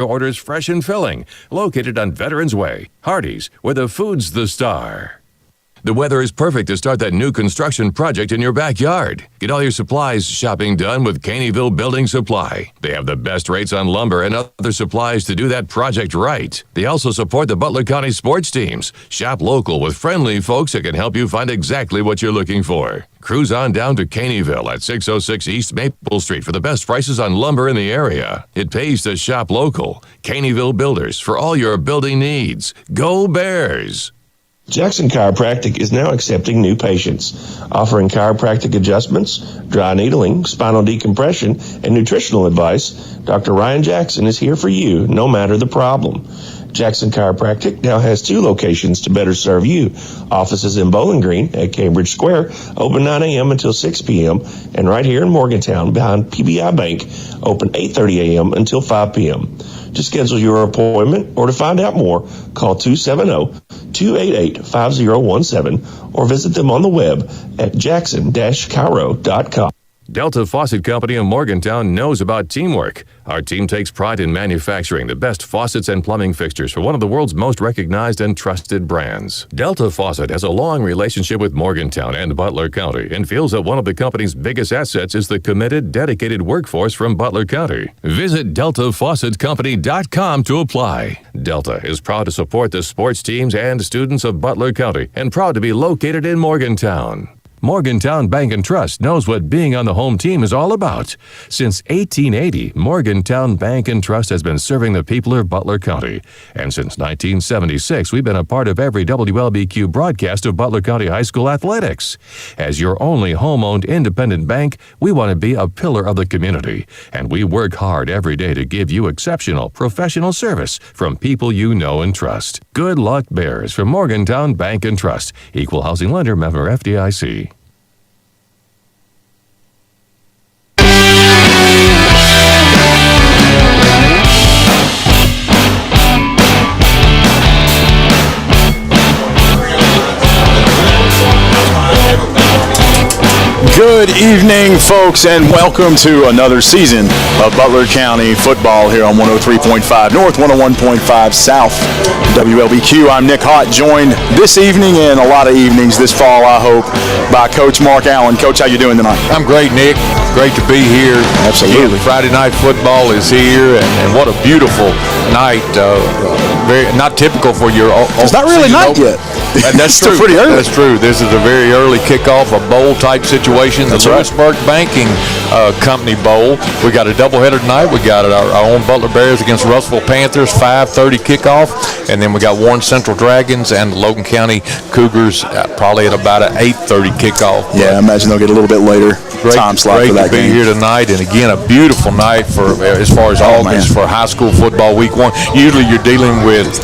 orders fresh and filling. Located on Veterans Way. Hardee's, where the food's the star. The weather is perfect to start that new construction project in your backyard. Get all your supplies shopping done with Caneyville Building Supply. They have the best rates on lumber and other supplies to do that project right. They also support the Butler County sports teams. Shop local with friendly folks that can help you find exactly what you're looking for. Cruise on down to Caneyville at 606 East Maple Street for the best prices on lumber in the area. It pays to shop local. Caneyville Builders for all your building needs. Go Bears! Jackson Chiropractic is now accepting new patients, offering chiropractic adjustments, dry needling, spinal decompression, and nutritional advice. Dr. Ryan Jackson is here for you, no matter the problem. Jackson Chiropractic now has 2 locations to better serve you. Offices in Bowling Green at Cambridge Square, open 9 a.m. until 6 p.m., and right here in Morgantown behind PBI Bank, open 8:30 a.m. until 5 p.m. To schedule your appointment or to find out more, call 270-288-5017 or visit them on the web at jackson-chiro.com. Delta Faucet Company in Morgantown knows about teamwork. Our team takes pride in manufacturing the best faucets and plumbing fixtures for one of the world's most recognized and trusted brands. Delta Faucet has a long relationship with Morgantown and Butler County and feels that one of the company's biggest assets is the committed, dedicated workforce from Butler County. Visit DeltaFaucetCompany.com to apply. Delta is proud to support the sports teams and students of Butler County and proud to be located in Morgantown. Morgantown Bank and Trust knows what being on the home team is all about. Since 1880, Morgantown Bank and Trust has been serving the people of Butler County. And since 1976, we've been a part of every WLBQ broadcast of Butler County High School athletics. As your only home-owned independent bank, we want to be a pillar of the community. And we work hard every day to give you exceptional, professional service from people you know and trust. Good luck, Bears, from Morgantown Bank and Trust. Equal housing lender, member FDIC. Good evening, folks, and welcome to another season of Butler County football here on 103.5 North, 101.5 South, WLBQ. I'm Nick Hott, joined this evening and a lot of evenings this fall, I hope, by Coach Mark Allen. Coach, how you doing tonight? I'm great, Nick. Great to be here. Absolutely. Again, Friday night football is here, and what a beautiful night. Very not typical for your. It's not really night yet. That's true. Pretty early. That's true. This is a very early kickoff, a bowl type situation. That's the right. Lewisburg Banking Company Bowl. We got a doubleheader tonight. We got our own Butler Bears against Russellville Panthers, 5:30 kickoff, and then we got Warren Central Dragons and Logan County Cougars probably at about an 8:30 kickoff. Yeah, I imagine they'll get a little bit later time slot for that game. Great to be here tonight, and again, a beautiful night for as far as August for high school football week 1. Usually, you're dealing with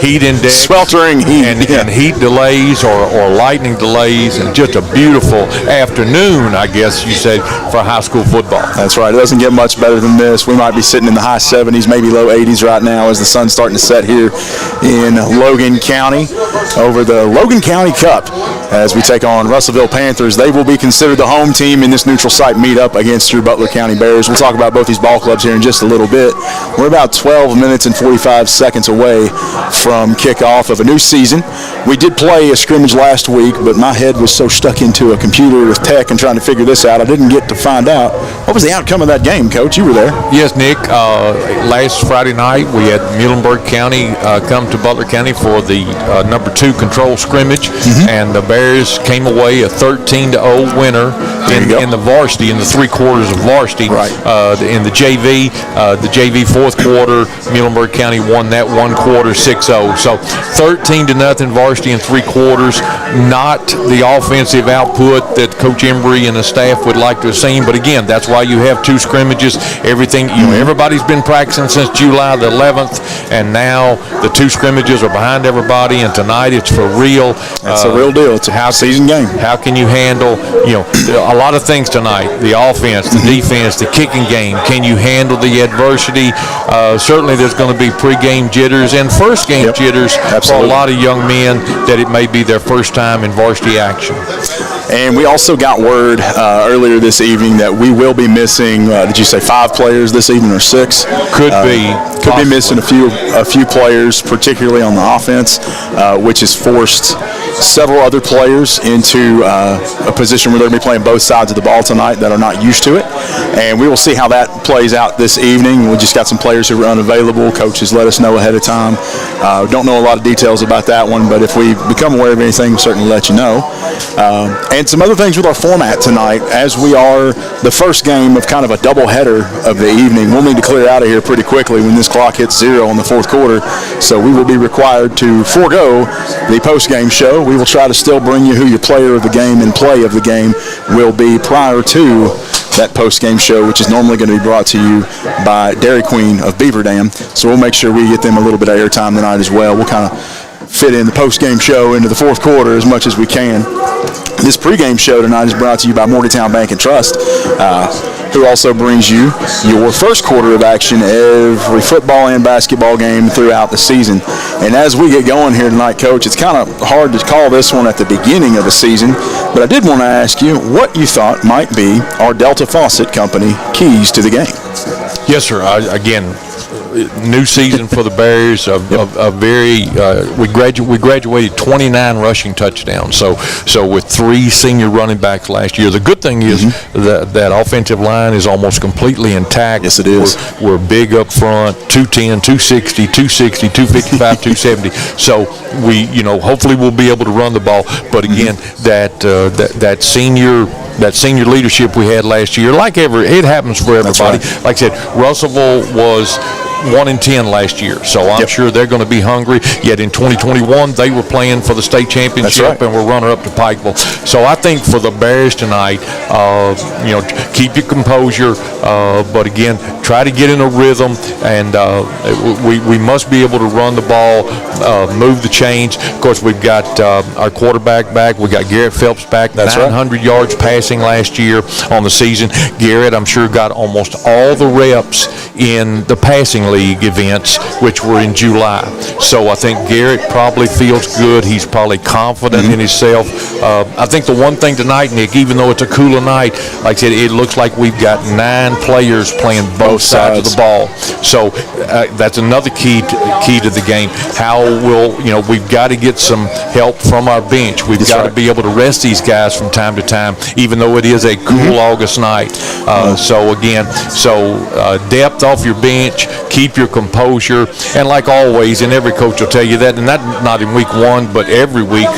heat index, sweltering heat, and heat delays or lightning delays, and just a beautiful afternoon, I guess you said, for high school football. That's right. It doesn't get much better than this. We might be sitting in the high 70s, maybe low 80s right now as the sun's starting to set here in Logan County over the Logan County Cup as we take on Russellville Panthers. They will be considered the home team in this neutral site meetup against your Butler County Bears. We'll talk about both these ball clubs here in just a little bit. We're about 12 minutes and 45 seconds away from kickoff of a new season. We did play a scrimmage last week, but my head was so stuck into a computer with tech and trying to figure this out, I didn't get to find out. What was the outcome of that game, Coach? You were there. Yes, Nick. Last Friday night, we had Muhlenberg County come to Butler County for the number 2 control scrimmage, and the Bears came away a 13-0 winner in the varsity, in the 3 quarters of varsity. Right. In the JV fourth quarter, Muhlenberg County won that 1 quarter 6-0. So 13-0 varsity in 3 quarters. Not the offensive output that Coach Embry and the staff would like to have seen, but again, that's why you have 2 scrimmages. Everything, everybody's been practicing since July the 11th, and now the 2 scrimmages are behind everybody, and tonight it's for real. It's a real deal. It's a season game. How can you handle, a lot of things tonight, the offense, the defense, the kicking game. Can you handle the adversity? Certainly there's going to be pregame jitters and first game jitters for a lot of young men that it may be their first time in varsity action. And we also got word earlier this evening that we will be missing, did you say 5 players this evening or 6? Could be missing a few players, particularly on the offense, which has forced several other players into a position where they're going to be playing both sides of the ball tonight that are not used to it. And we will see how that plays out this evening. We just got some players who are unavailable. Coaches let us know ahead of time. Don't know a lot of details about that one, but if we become aware of anything, we'll certainly let you know. And some other things with our format tonight, as we are the first game of kind of a doubleheader of the evening. We'll need to clear out of here pretty quickly when this clock hits 0 in the fourth quarter. So we will be required to forego the post-game show. We will try to still bring you who your player of the game and play of the game will be prior to that post-game show, which is normally going to be brought to you by Dairy Queen of Beaver Dam. So we'll make sure we get them a little bit of airtime tonight as well. We'll kind of fit in the post-game show into the fourth quarter as much as we can. This pregame show tonight is brought to you by Morgantown Bank and Trust, who also brings you your first quarter of action every football and basketball game throughout the season. And as we get going here tonight, Coach, it's kind of hard to call this one at the beginning of the season, but I did want to ask you what you thought might be our Delta Faucet Company keys to the game. Yes, sir. Again, new season for the Bears. We graduated 29 rushing touchdowns. So with 3 senior running backs last year. The good thing is that offensive line is almost completely intact. Yes, it is. We're big up front, 210, 260, 260, 255, 270. So we, hopefully we'll be able to run the ball. But again, that senior leadership we had last year, it happens for everybody. Right. Like I said, Russellville was 1-10 last year, so I'm sure they're going to be hungry. Yet in 2021, they were playing for the state championship and were runner-up to Pikeville. So I think for the Bears tonight, keep your composure, but again, try to get in a rhythm, and we must be able to run the ball, move the chains. Of course, we've got our quarterback back. We got Garrett Phelps back. 900 yards passing last year on the season. Garrett, I'm sure, got almost all the reps in the passing league events, which were in July. So I think Garrett probably feels good. He's probably confident in himself. I think the one thing tonight, Nick, even though it's a cooler night, like I said, it looks like we've got 9 players playing both sides of the ball. So that's another key to the game. How we've got to get some help from our bench. We've got to be able to rest these guys from time to time, even though it is a cool August night. So depth off your bench, keep your composure, and like always, and every coach will tell you that, and not in week 1, but every week,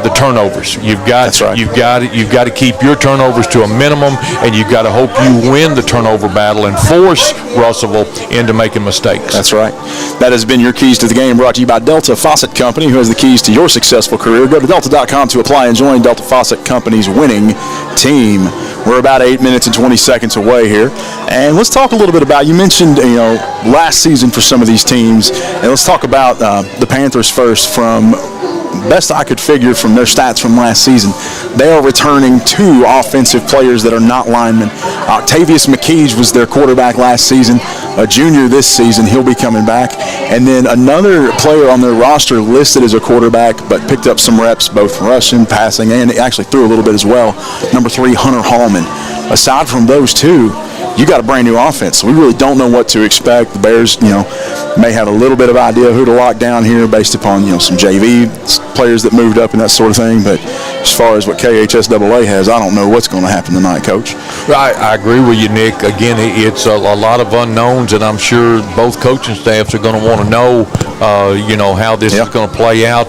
the turnovers. You've got to keep your turnovers to a minimum, and you've got to hope you win the turnover battle and force Russellville into making mistakes. That's right. That has been your Keys to the Game, brought to you by Delta Faucet Company, who has the keys to your successful career. Go to delta.com to apply and join Delta Faucet Company's winning team. We're about 8 minutes and 20 seconds away here. And let's talk a little bit about, you mentioned, last season for some of these teams. And let's talk about the Panthers first. From best I could figure from their stats from last season, they are returning 2 offensive players that are not linemen. Octavius McKeege was their quarterback last season, a junior this season. He'll be coming back. And then another player on their roster listed as a quarterback, but picked up some reps, both rushing, passing, and actually threw a little bit as well. Number 3, Hunter Hallman. Aside from those 2, you got a brand new offense. So we really don't know what to expect. The Bears, may have a little bit of idea who to lock down here based upon, some JV players that moved up and that sort of thing. But as far as what KHSAA has, I don't know what's going to happen tonight, Coach. I agree with you, Nick. Again, it's a lot of unknowns, and I'm sure both coaching staffs are going to want to know, how this is going to play out,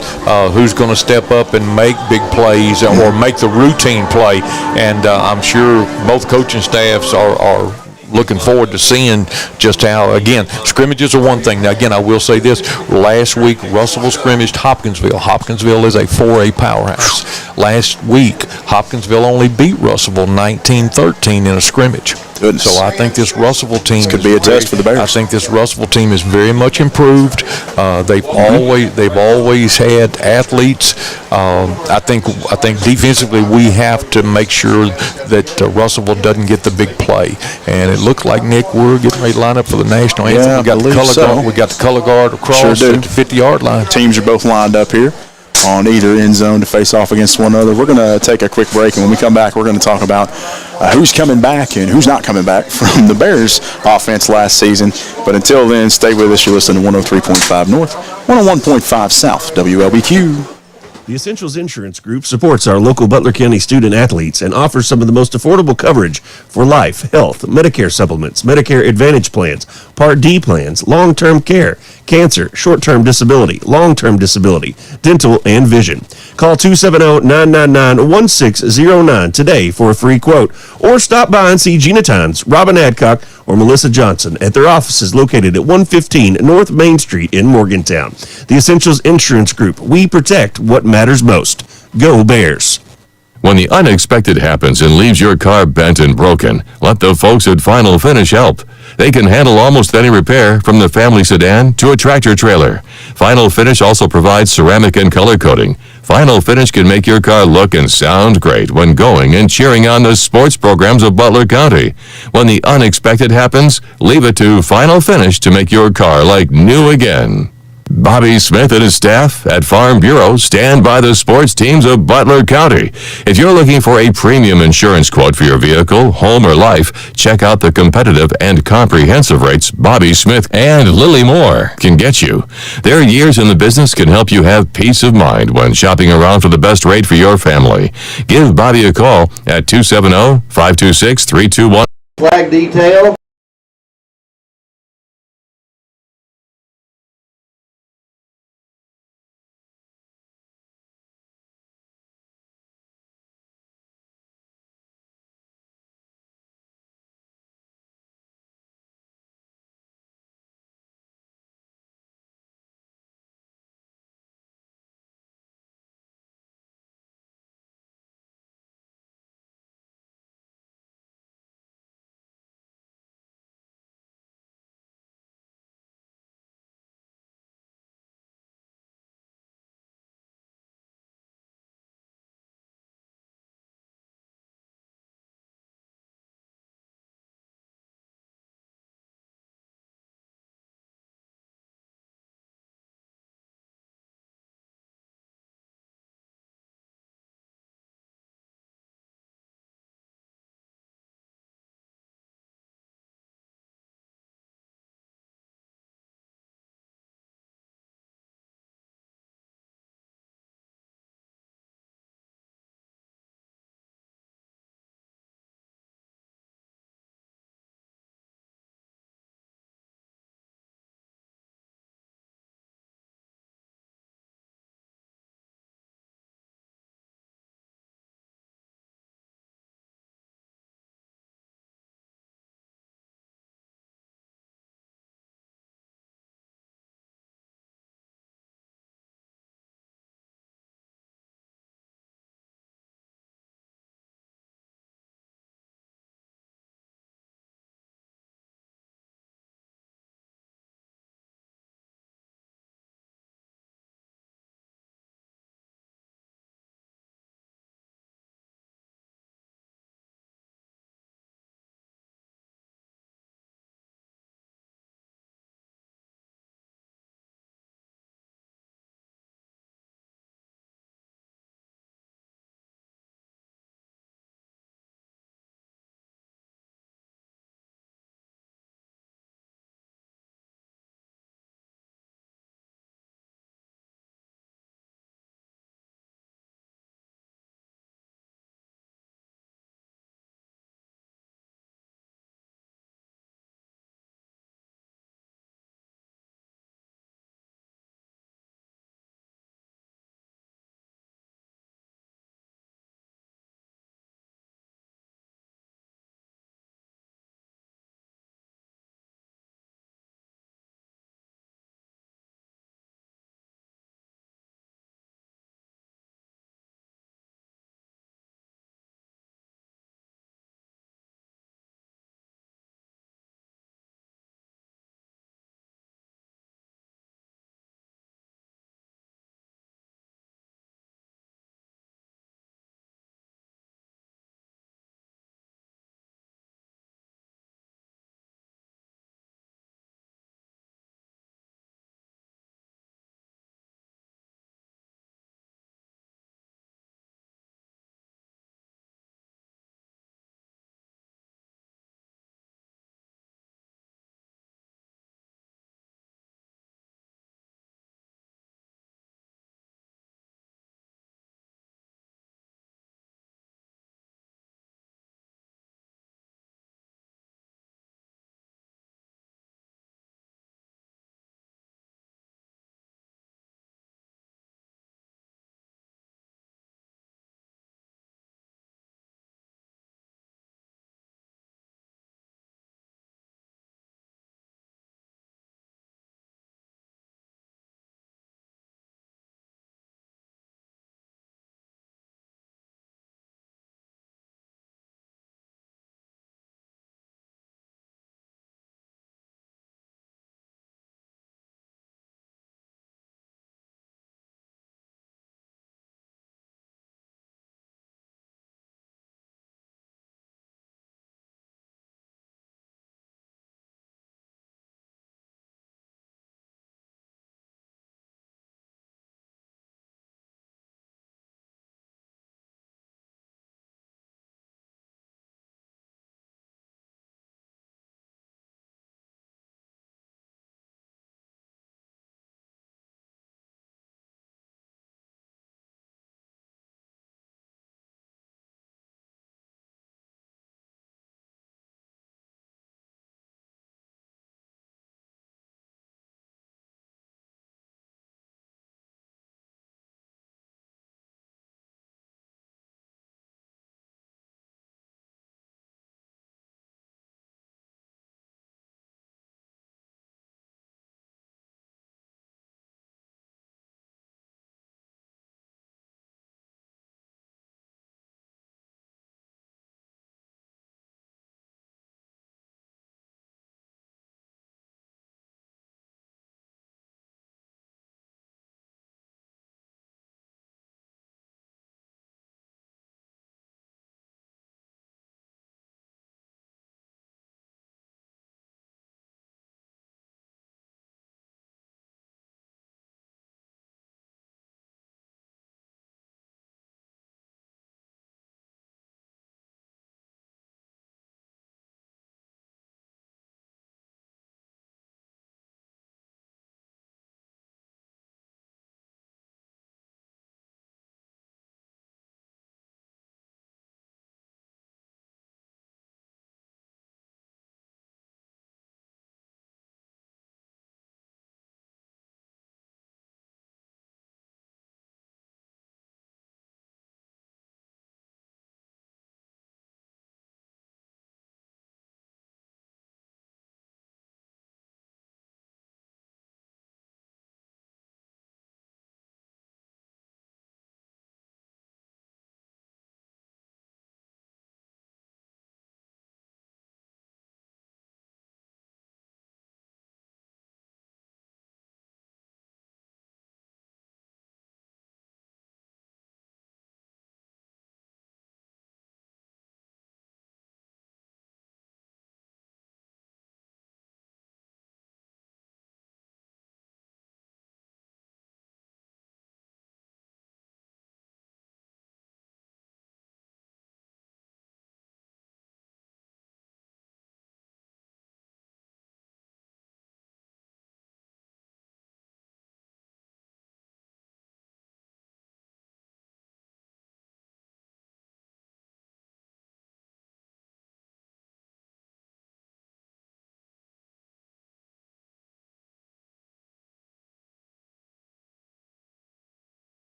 who's going to step up and make big plays or make the routine play. And I'm sure both coaching staffs are looking forward to seeing just how, again, scrimmages are one thing. Now, again, I will say this. Last week, Russellville scrimmaged Hopkinsville. Hopkinsville is a 4A powerhouse. Last week, Hopkinsville only beat Russellville 19-13 in a scrimmage. Goodness. So I think this Russellville team could be a test for the Bears. I think this Russellville team is very much improved. They've always had athletes. I think defensively we have to make sure that Russellville doesn't get the big play. And it looks like, Nick, we're getting ready to line up for the national anthem. We got the color guard across at the 50-yard line. Teams are both lined up here. on either end zone to face off against one another. We're going to take a quick break, and when we come back, we're going to talk about who's coming back and who's not coming back from the Bears offense last season. But until then, stay with us. You're listening to 103.5 North, 101.5 South, WLBQ. The Essentials Insurance Group supports our local Butler County student athletes and offers some of the most affordable coverage for life, health, Medicare supplements, Medicare Advantage plans, Part D plans, long-term care, cancer, short-term disability, long-term disability, dental, and vision. Call 270-999-1609 today for a free quote, or stop by and see Gina Tynes, Robin Adcock, or Melissa Johnson at their offices located at 115 North Main Street in Morgantown. The Essentials Insurance Group. We protect what matters most. Go Bears. When the unexpected happens and leaves your car bent and broken, let the folks at Final Finish help. They can handle almost any repair, from the family sedan to a tractor trailer. Final Finish also provides ceramic and color coating. Final Finish can make your car look and sound great when going and cheering on the sports programs of Butler County. When the unexpected happens, leave it to Final Finish to make your car like new again. Bobby Smith and his staff at Farm Bureau stand by the sports teams of Butler County. If you're looking for a premium insurance quote for your vehicle, home, or life, check out the competitive and comprehensive rates Bobby Smith and Lily Moore can get you. Their years in the business can help you have peace of mind when shopping around for the best rate for your family. Give Bobby a call at 270-526-321. Flag detail.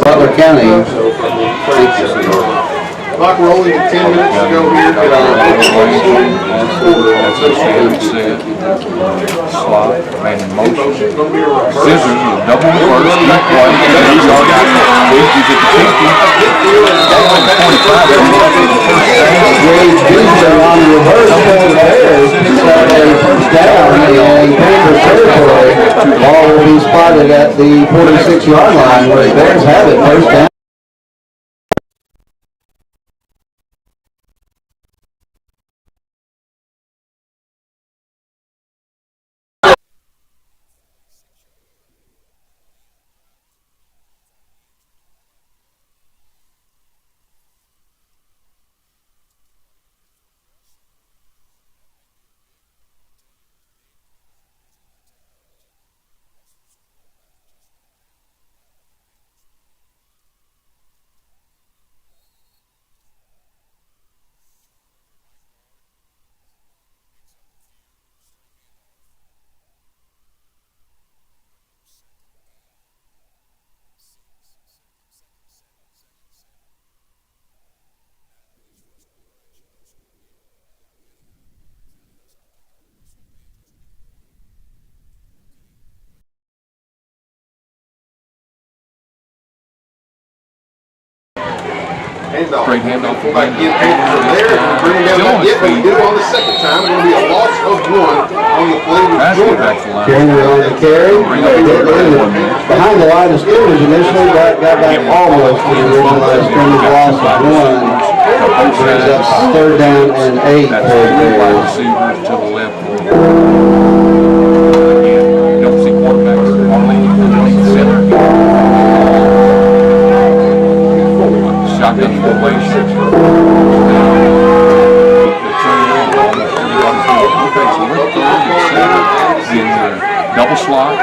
Butler County. Like we're only 10 minutes to go here, but Slot, man in motion. Scissors, double reverse, deep play. He's all got 50s at the 50. On the reverse point there, a first down in Panthers territory. Ball will be spotted at the 46-yard line where the Bears have it, first down. Great handoff. We'll get people from there and bring them down that dip, but we did it on the second time. It's going to be a loss of 1 on the play with Jordan. Henry on the carry. Behind the line of scrimmage initially, got back almost to the original line of scrimmage, loss of 1. Brings up third down and 8 for the Bears. Receivers to the left. You don't see quarterbacks underneath the center. Shotgun formation. Double slot,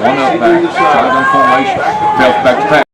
one up back, shotgun formation, back to pass.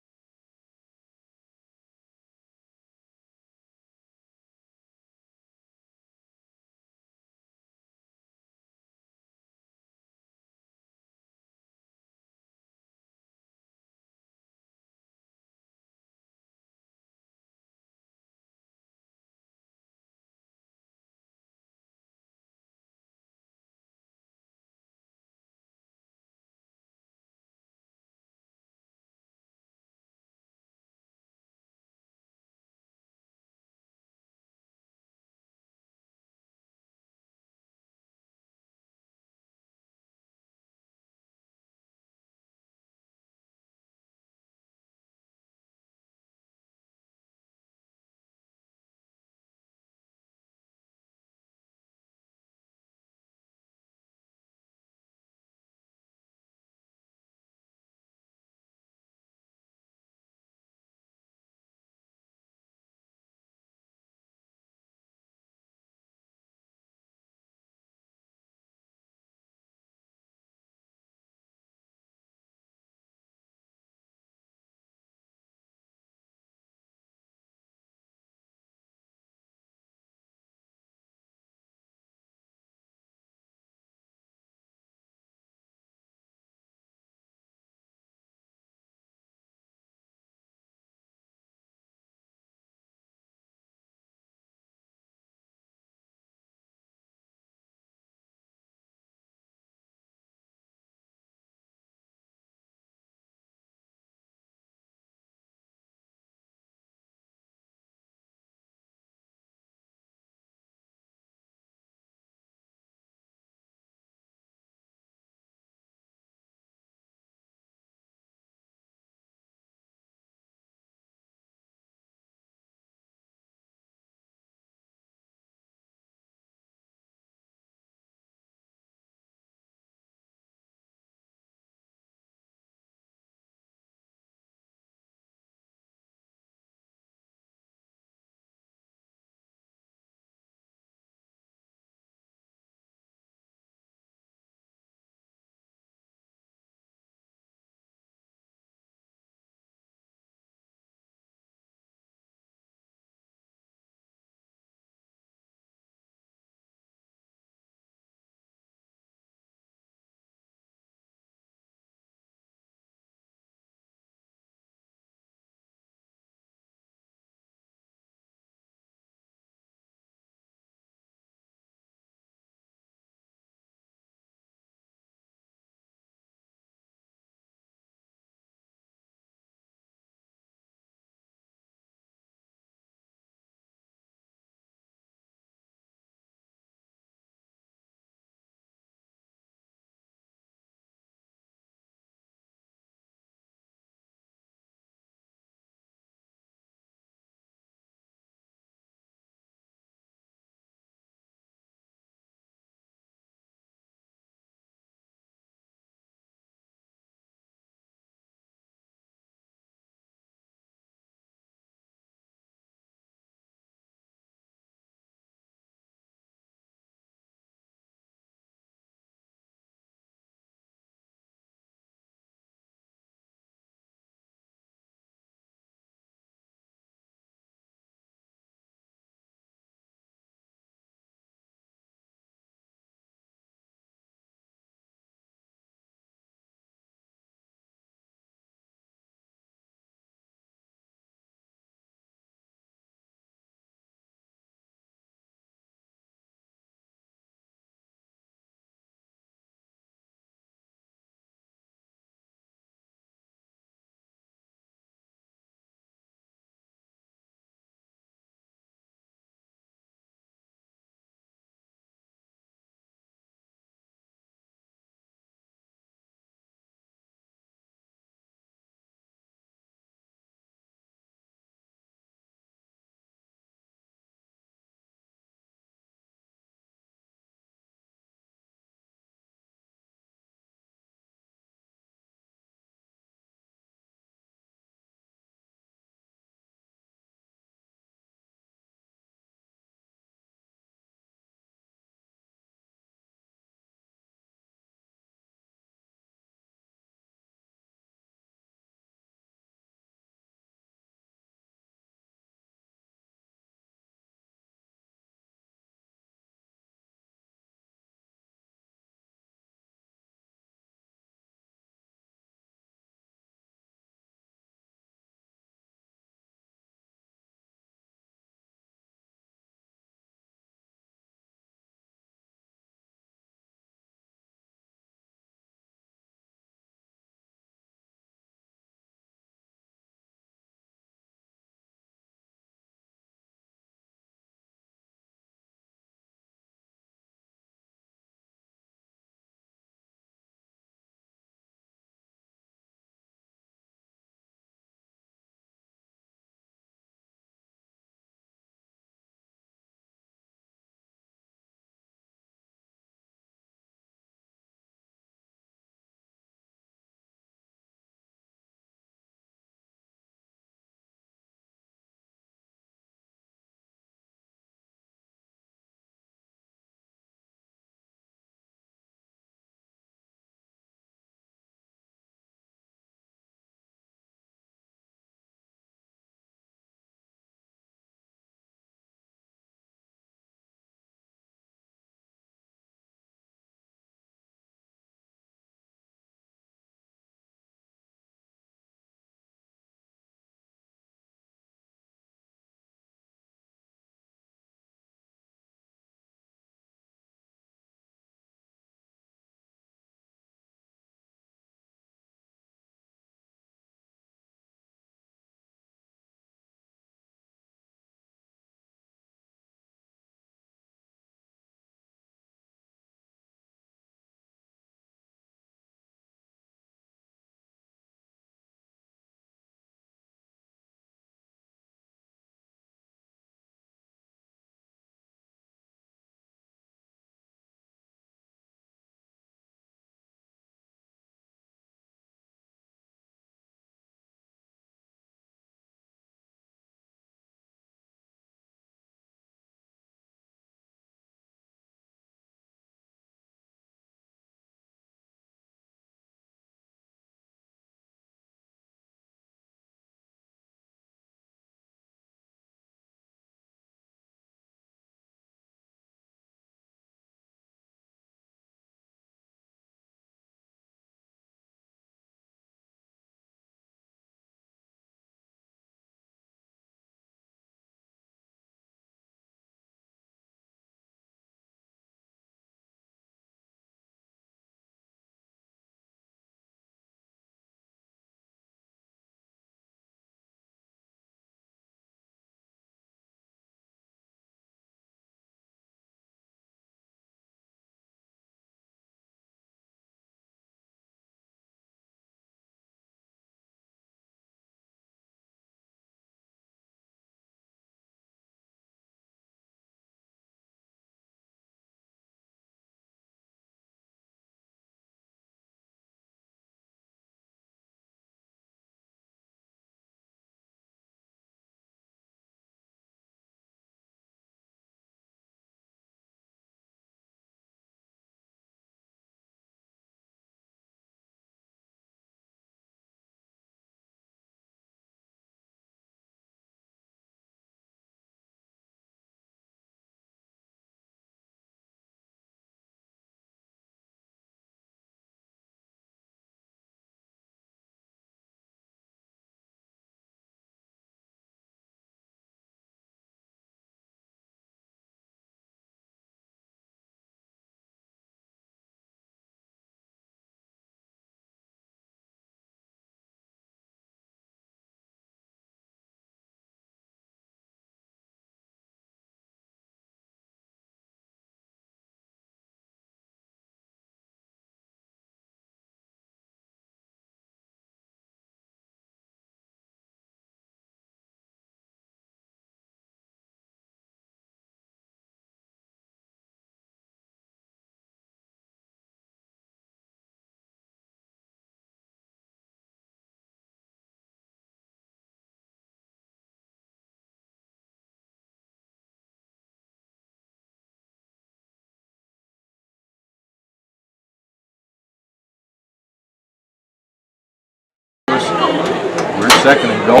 second and goal.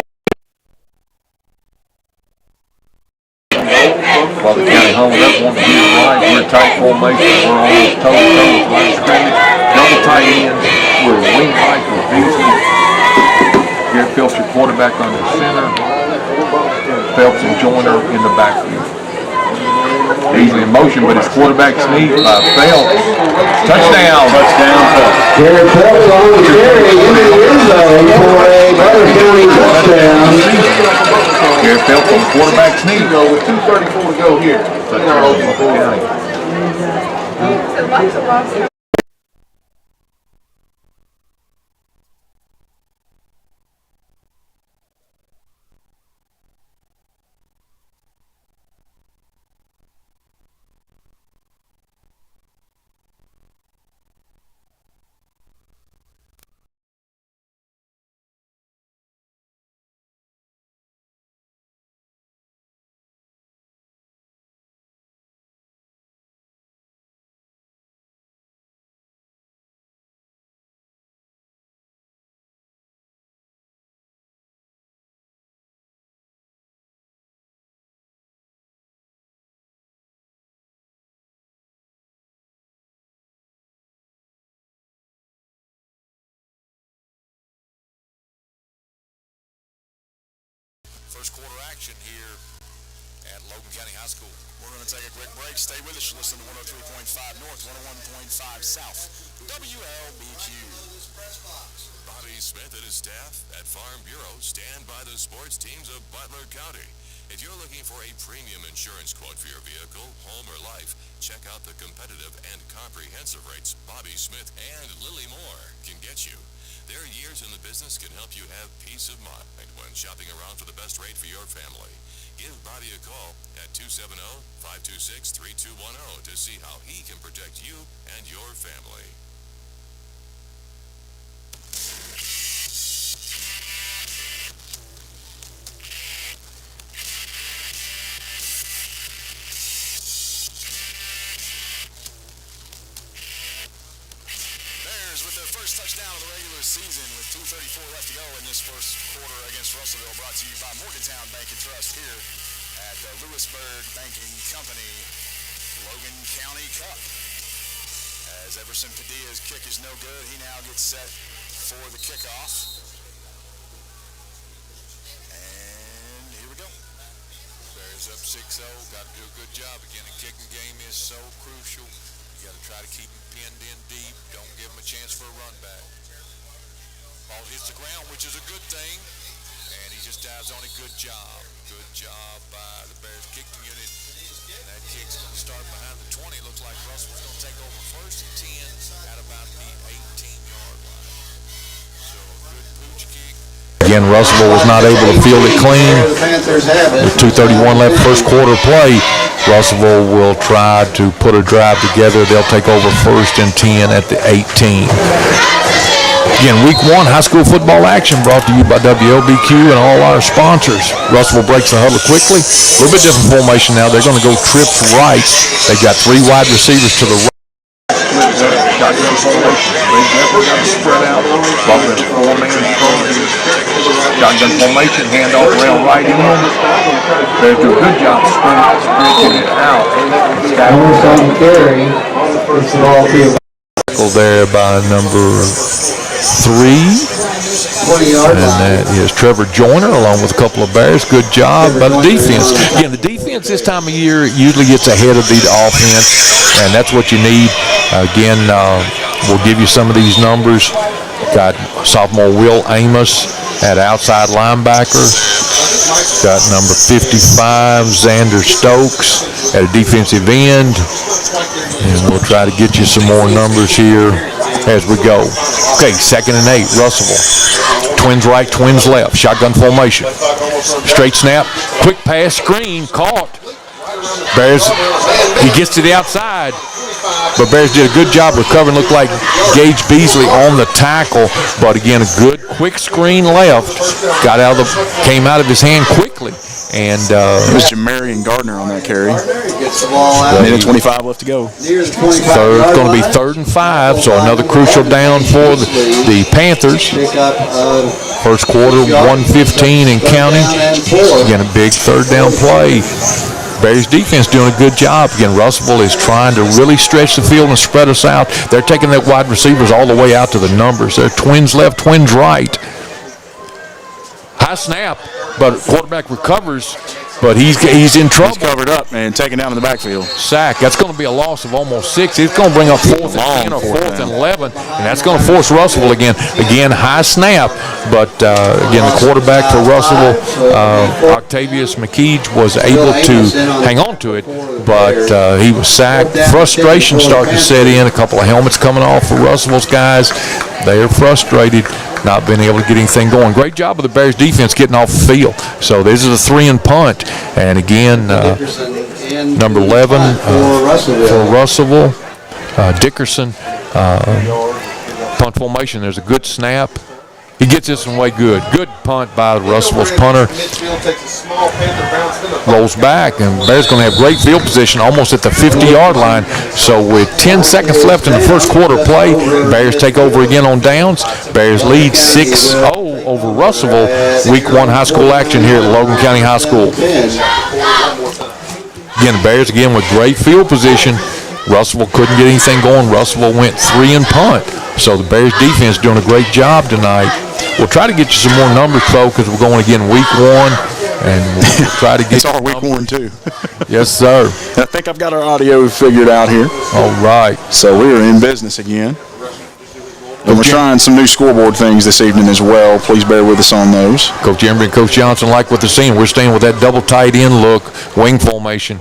While the county home up on the near right, we're tight formation. We're almost toe-to-toe with line of scrimmage. Double tight end. We're wing right with Beasley. Garrett Phelps, your quarterback, under center. Phelps and Joyner in the backfield. Easily in motion, but his quarterback sneak by Phelps. Touchdown. Touchdown, Phelps. Garrett Phelps on the carry into the end zone for a Butler County touchdown. Garrett Phelps on the quarterback sneak. With 2:34 to go here. Touchdown, Butler County. First quarter action here at Logan County High School. We're going to take a quick break. Stay with us. You're listening to 103.5 North, 101.5 South, WLBQ. Bobby Smith and his staff at Farm Bureau stand by the sports teams of Butler County. If you're looking for a premium insurance quote for your vehicle, home, or life, check out the competitive and comprehensive rates Bobby Smith and Lily Moore can get you. Their years in the business can help you have peace of mind when shopping around for the best rate for your family. Give Bobby a call at 270-526-3210 to see how he can protect you and your family. With their first touchdown of the regular season with 2:34 left to go in this first quarter against Russellville, brought to you by Morgantown Bank and Trust here at the Lewisburg Banking Company Logan County Cup. As Everson Padilla's kick is no good, he now gets set for the kickoff. And here we go. Bears up 6-0. Got to do a good job again. The kicking game is so crucial. You got to try to keep him pinned in deep. Don't give him a chance for a run back. Ball hits the ground, which is a good thing. And he just dives on it. Good job. Good job by the Bears kicking unit. And that kick's going to start behind the 20. Looks like Russell's going to take over first and 10 at about the 18-yard line. So a good pooch kick. Again, Russellville was not able to field it clean. With 2:31 left first quarter play, Russellville will try to put a drive together. They'll take over first and 10 at the 18. Again, week one high school football action brought to you by WLBQ and all our sponsors. Russellville breaks the huddle quickly. A little bit different formation now. They're going to go trips right. They've got three wide receivers to the right. Shotgun formation. They definitely got to spread out. Buffett, 4-man shotgun formation. Handoff rail right in. They do a good job stretching it out. Almost on the carry. It's an all field. There by number 3. 20-yard And that is Trevor Joyner along with a couple of Bears. Good job by the defense. Again, the defense this time of year usually gets ahead of the offense, and that's what you need. Again, we'll give you some of these numbers. Got sophomore Will Amos at outside linebacker. Got number 55, Xander Stokes at a defensive end. And we'll try to get you some more numbers here as we go. Okay, 2nd and 8, Russellville. Twins right, twins left. Shotgun formation. Straight snap, quick pass, screen, caught. Bears, he gets to the outside. but Bears did a good job recovering. Looked like Gage Beasley on the tackle, but again, a good quick screen left. Came out of his hand quickly. And it was Jamarian Gardner on that carry. Minute 25 left to go. It's going to be 3rd and 5, so another crucial down for the Panthers. First quarter, 1:15 in counting. Again, a big 3rd down play. Bears defense doing a good job. Again, Russellville is trying to really stretch the field and spread us out. They're taking their wide receivers all the way out to the numbers. They're twins left, twins right. High snap, but quarterback recovers, but he's in trouble. He's covered up and taken down in the backfield. Sack. That's going to be a loss of almost 6. It's going to bring up 4th and 10 or 4th and 11, and that's going to force Russellville again. Again, high snap, but again, the quarterback for Russellville, Octavius McKeege, was able to hang on to it, but he was sacked. Frustration starting to set in. A couple of helmets coming off for Russellville's guys. They are frustrated, not being able to get anything going. Great job of the Bears defense getting off the field. So this is a 3 and punt. And again, number 11 for Russellville, Dickerson, punt formation. There's a good snap. He gets this one way good. Good punt by Russellville's punter. Rolls back, and Bears going to have great field position almost at the 50-yard line. So with 10 seconds left in the first quarter play, Bears take over again on downs. Bears lead 6-0 over Russellville. Week 1 high school action here at Logan County High School. Again, the Bears again with great field position. Russellville couldn't get anything going. Russellville went 3 and punt. So the Bears defense doing a great job tonight. We'll try to get you some more numbers, though, because we're going again week 1, and we'll try to get it's our week 1 too. Yes, sir. I think I've got our audio figured out here. All right. So we are in business again. And we're trying some new scoreboard things this evening as well. Please bear with us on those. Coach Embry and Coach Johnson like what they're seeing. We're staying with that double tight end look, wing formation.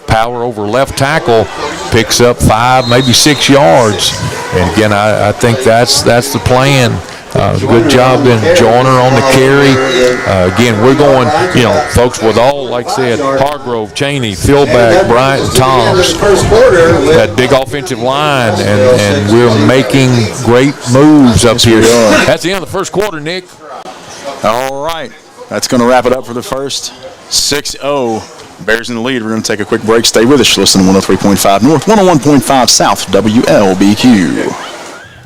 Power over left tackle, picks up 5, maybe 6 yards. And again, I think that's the plan. Good job then, Joyner on the carry. Again, we're going, folks, with all, like I said, Hargrove, Cheney, Philback, Bryant, and Toms. That big offensive line, and we're making great moves up here. That's the end of the first quarter, Nick. All right. That's going to wrap it up for the first 6-0. Bears in the lead. We're going to take a quick break. Stay with us. Listen to 103.5 North, 101.5 South, WLBQ.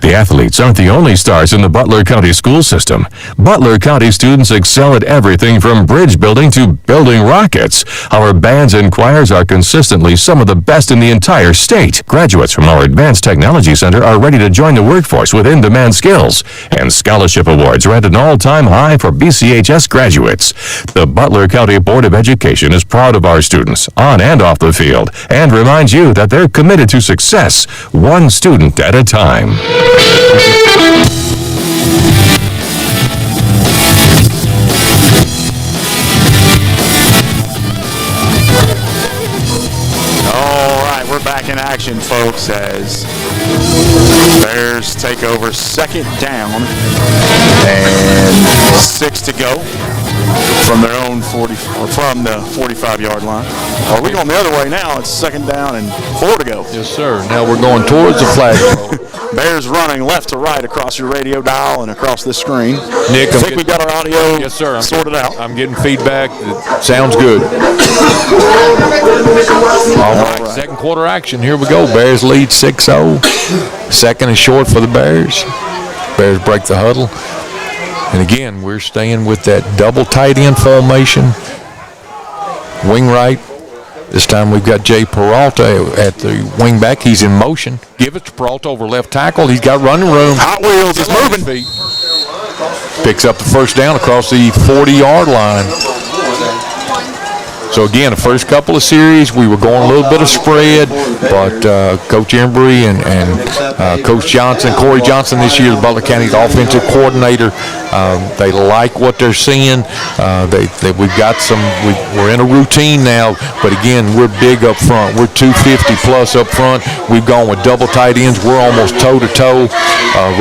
The athletes aren't the only stars in the Butler County school system. Butler County students excel at everything from bridge building to building rockets. Our bands and choirs are consistently some of the best in the entire state. Graduates from our Advanced Technology Center are ready to join the workforce with in-demand skills. And scholarship awards are at an all-time high for BCHS graduates. The Butler County Board of Education is proud of our students, on and off the field, and reminds you that they're committed to success, one student at a time. All right, we're back in action, folks, as Bears take over 2nd down and 6 to go from their own 40, or from the 45-yard line. Are we going the other way now? It's 2nd down and 4 to go. Yes, sir. Now we're going towards the flag. Bears running left to right across your radio dial and across this screen. Nick, I think we've got our audio sorted out. I'm getting feedback. It sounds good. All right, second quarter action. Here we go. Bears lead 6-0. 2nd and short for the Bears. Bears break the huddle. And again, we're staying with that double tight end formation. Wing right. This time we've got Jay Peralta at the wing back. He's in motion. Give it to Peralta over left tackle. He's got running room. Hot Wheels is moving. Picks up the first down across the 40-yard line. So again, the first couple of series, we were going a little bit of spread, but Coach Embry and Coach Johnson, Corey Johnson this year, the Butler County offensive coordinator, they like what they're seeing. We've got we're in a routine now, but again, we're big up front. We're 250 plus up front. We've gone with double tight ends. We're almost toe-to-toe.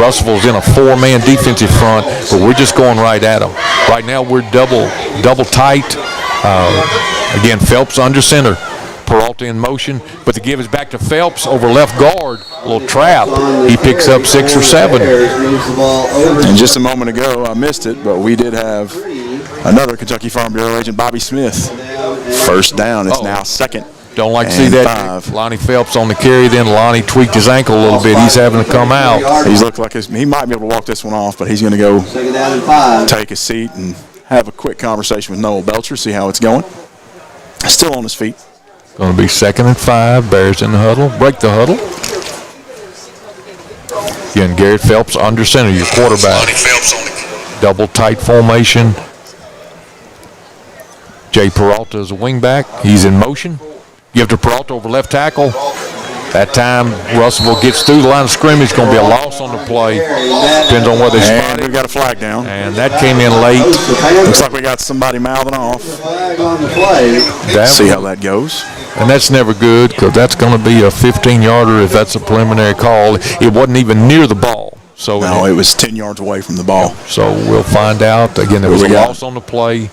Russellville's in a 4-man defensive front, but we're just going right at them. Right now, we're double tight. Again, Phelps under center. Peralta in motion, but the give is back to Phelps over left guard. A little trap. He picks up 6 or 7. And just a moment ago, I missed it, but we did have another Kentucky Farm Bureau agent, Bobby Smith. First down. It's now second. Don't like to see that. 5. Lonnie Phelps on the carry. Then Lonnie tweaked his ankle a little bit. He's having to come out. He's looked like he might be able to walk this one off, but he's going to go take a seat and have a quick conversation with Noel Belcher, see how it's going. Still on his feet. Going to be 2nd and 5. Bears in the huddle. Break the huddle. Again, Garrett Phelps under center, your quarterback. Double tight formation. Jay Peralta is a wingback. He's in motion. Give to Peralta over left tackle. That time, Russellville gets through the line of scrimmage. Going to be a loss on the play. Depends on where they spot it. We've got a flag down. And that came in late. Looks like we got somebody mouthing off. See how that goes. And that's never good because that's going to be a 15-yarder if that's a preliminary call. It wasn't even near the ball. So no, it was 10 yards away from the ball. So we'll find out. Again, there was a loss on the play.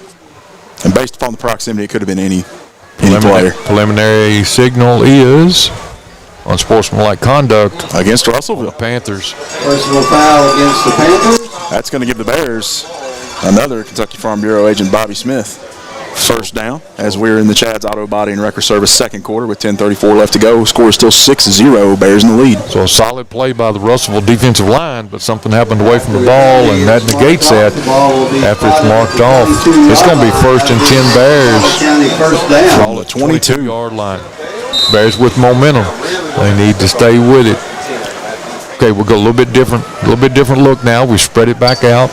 And based upon the proximity, it could have been any player. Preliminary signal is unsportsmanlike conduct against Russellville. Panthers. Personal foul against the Panthers. That's going to give the Bears another Kentucky Farm Bureau agent, Bobby Smith. First down as we're in the Chad's Auto Body and Wrecker Service second quarter with 10:34 left to go. Score is still 6-0. Bears in the lead. So a solid play by the Russellville defensive line, but something happened away from the ball, and that negates that after it's marked off. It's going to be 1st and 10 Bears. From the 22-yard line. Bears with momentum. They need to stay with it. Okay, we'll go a little bit different look now. We spread it back out.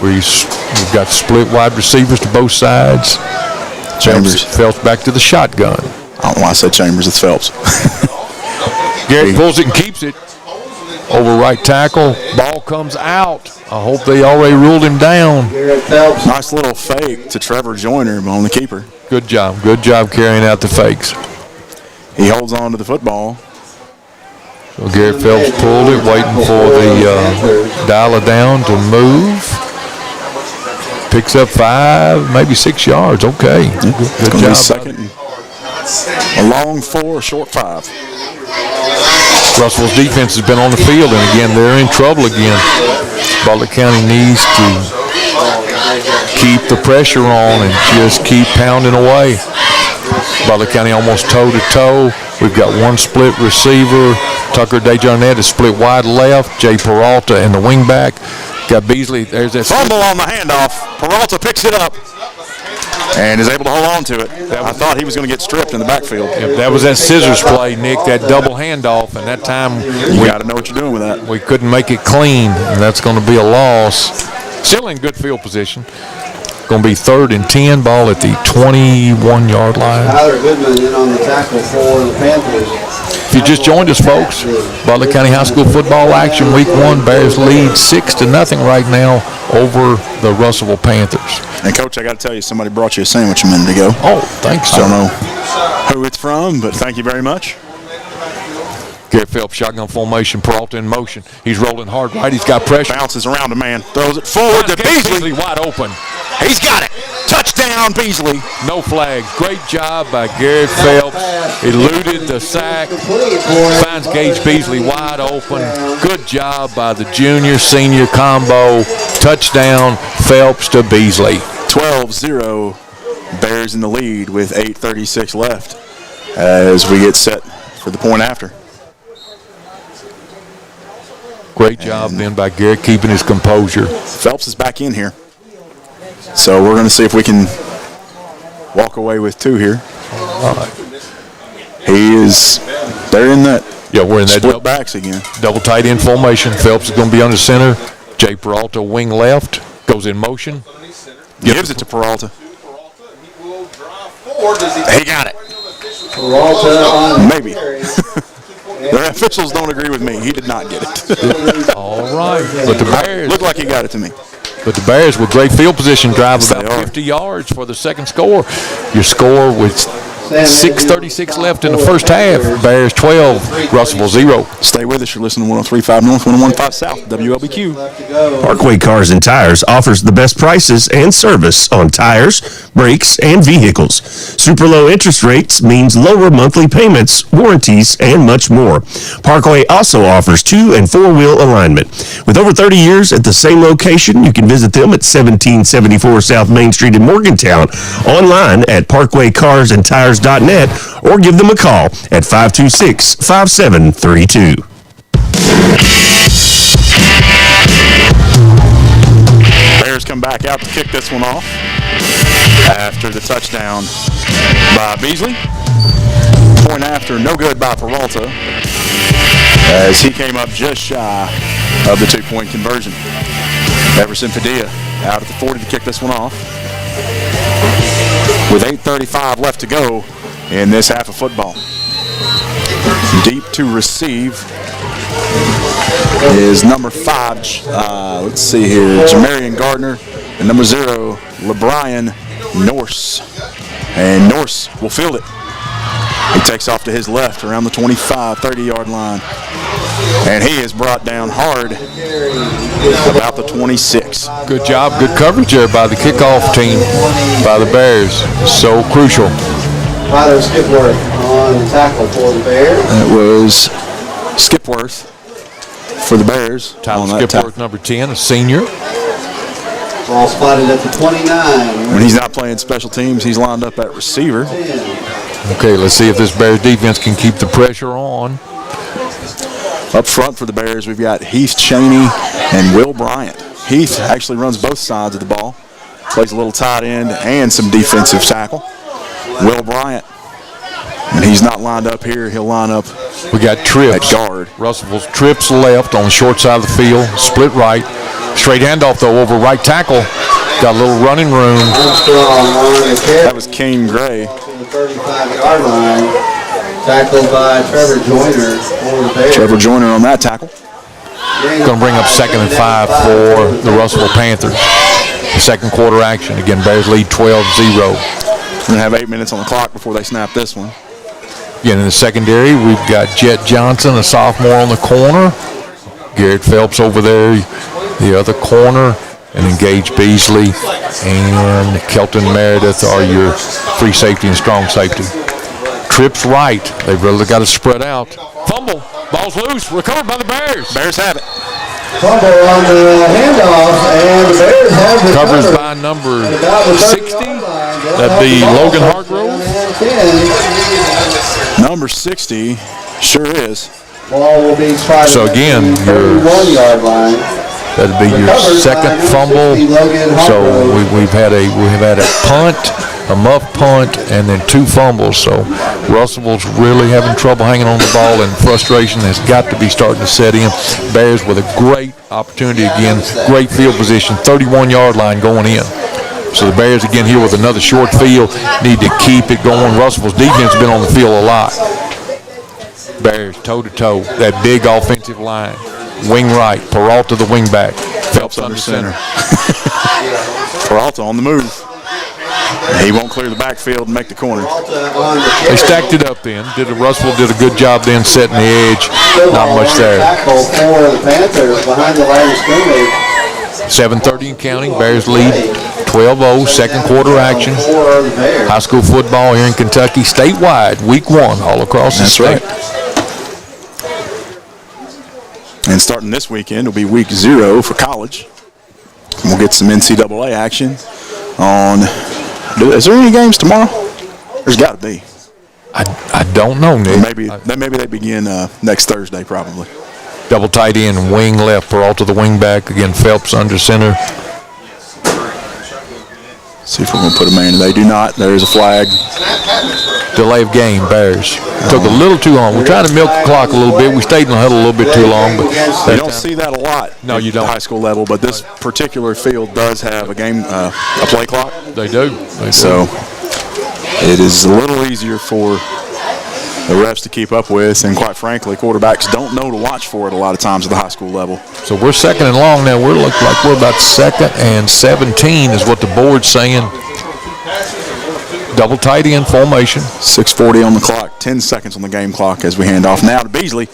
We've got split wide receivers to both sides. Phelps back to the shotgun. I don't know why I said Chambers. It's Phelps. Garrett pulls it and keeps it. Over right tackle. Ball comes out. I hope they already ruled him down. Nice little fake to Trevor Joyner on the keeper. Good job. Good job carrying out the fakes. He holds on to the football. So Garrett Phelps pulled it, waiting for the dialer down to move. Picks up 5, maybe 6 yards. Okay. Good job. Second. A long 4, a short 5. Russellville's defense has been on the field, and again, they're in trouble again. Butler County needs to keep the pressure on and just keep pounding away. Butler County almost toe-to-toe. We've got one split receiver. Tucker DeJarnette is split wide left. Jay Peralta in the wingback. Got Beasley. There's that fumble on the handoff. Peralta picks it up and is able to hold on to it. I thought he was going to get stripped in the backfield. Yep, that was that scissors play, Nick, that double handoff, and that time you got to know what you're doing with that. We couldn't make it clean, and that's going to be a loss. Still in good field position. Going to be 3rd and 10, ball at the 21-yard line. Tyler Goodman in on the tackle for the Panthers. If you just joined us, folks, Butler County High School football action, week 1. Bears lead 6-0 right now over the Russellville Panthers. And, Coach, I got to tell you, somebody brought you a sandwich a minute ago. Oh, thanks, sir. I don't know who it's from, but thank you very much. Garrett Phelps, shotgun formation, Peralta in motion. He's rolling hard right. He's got pressure. Bounces around a man. Throws it forward to Beasley. Wide open. He's got it. Touchdown, Beasley. No flags. Great job by Garrett Phelps. Eluded the sack. Finds Gage Beasley wide open. Good job by the junior-senior combo. Touchdown, Phelps to Beasley. 12-0. Bears in the lead with 8:36 left as we get set for the point after. Great job then by Garrett keeping his composure. Phelps is back in here. So we're going to see if we can walk away with 2 here. They're in that. Yeah, we're in that split backs again. Double tight end formation. Phelps is going to be under center. Jay Peralta wing left. Goes in motion. Gives it to Peralta. He got it. Peralta maybe. The officials don't agree with me. He did not get it. All right. But the Bears looked like he got it to me. But the Bears with great field position drive about 50 yards for the second score. Your score with 6:36 left in the first half. Bears 12, Russellville 0. Stay with us. You're listening to 103.5 North, 101.5 South, WLBQ. Parkway Cars and Tires offers the best prices and service on tires, brakes, and vehicles. Super low interest rates means lower monthly payments, warranties, and much more. Parkway also offers 2- and 4-wheel alignment. With over 30 years at the same location, you can visit them at 1774 South Main Street in Morgantown, online at parkwaycarsandtires.net, or give them a call at 526-5732. Bears come back out to kick this one off after the touchdown by Beasley. Point after, no good by Peralta, as he came up just shy of the 2-point conversion. Everson Padilla out at the 40 to kick this one off. With 8:35 left to go in this half of football. Deep to receive is number 5, let's see here, Jamarian Gardner, and number 0, LeBrian Norse. And Norse will field it. He takes off to his left around the 25, 30-yard line. And he is brought down hard about the 26. Good job, good coverage there by the kickoff team, by the Bears. So crucial. Tyler Skipworth on the tackle for the Bears. It was Skipworth for the Bears. Tyler Skipworth, number 10, a senior. Ball spotted at the 29. When he's not playing special teams, he's lined up at receiver. Okay, let's see if this Bears defense can keep the pressure on. Up front for the Bears, we've got Heath Cheney and Will Bryant. Heath actually runs both sides of the ball, plays a little tight end and some defensive tackle. Will Bryant, and he's not lined up here, he'll line up. We got trips. At guard. Russellville's trips left on the short side of the field, split right. Straight handoff, though, over right tackle. Got a little running room. That was Kane Gray. The 35-yard line, tackled by Trevor Joyner for the Bears. Trevor Joyner on that tackle. Going to bring up 2nd and 5 for the Russellville Panthers. The second quarter action. Again, Bears lead 12-0. We're going to have 8 minutes on the clock before they snap this one. Again, in the secondary, we've got Jet Johnson, a sophomore, on the corner. Garrett Phelps over there, the other corner. And then Gage Beasley and Kelton Meredith are your free safety and strong safety. Trips right. They've really got to spread out. Fumble. Ball's loose. Recovered by the Bears. Bears have it. Fumble on the handoff, and the Bears have it. Covers by number 60. That'd be Logan Hargrove. Number 60 sure is. Ball will be spotted So again, at the 31-yard line. That'd be your second fumble. So we've had a punt, a muff punt, and then 2 fumbles. So Russellville's really having trouble hanging on the ball, and frustration has got to be starting to set in. Bears with a great opportunity again, great field position, 31-yard line going in. So the Bears again here with another short field, need to keep it going. Russellville's defense has been on the field a lot. Bears toe-to-toe, that big offensive line. Wing right, Peralta the wing back. Phelps under center. Peralta on the move. He won't clear the backfield and make the corner. They stacked it up then. Russellville did a good job then setting the edge. Not much there. Tackle for the Panthers behind the line of scrimmage. 7:30 and counting. Bears lead 12-0. Second quarter action. High school football here in Kentucky, statewide, week 1, all across the state. Right. And starting this weekend will be week 0 for college. And we'll get some NCAA action on. Is there any games tomorrow? There's got to be. I don't know, Nick. Maybe they begin next Thursday, probably. Double tight end, wing left, Peralta the wing back. Again, Phelps under center. See if we're going to put a man. They do not. There is a flag. Delay of game, Bears. Took a little too long. We're trying to milk the clock a little bit. We stayed in the huddle a little bit too long. But you don't see that a lot. No, you don't. At the high school level, but this particular field does have a game, a play clock. They do. So it is a little easier for the refs to keep up with, and quite frankly, quarterbacks don't know to watch for it a lot of times at the high school level. So we're 2nd and long now. We're looking like we're about 2nd and 17 is what the board's saying. Double tight end formation. 6:40 on the clock, 10 seconds on the game clock as we hand off. Now to Beasley.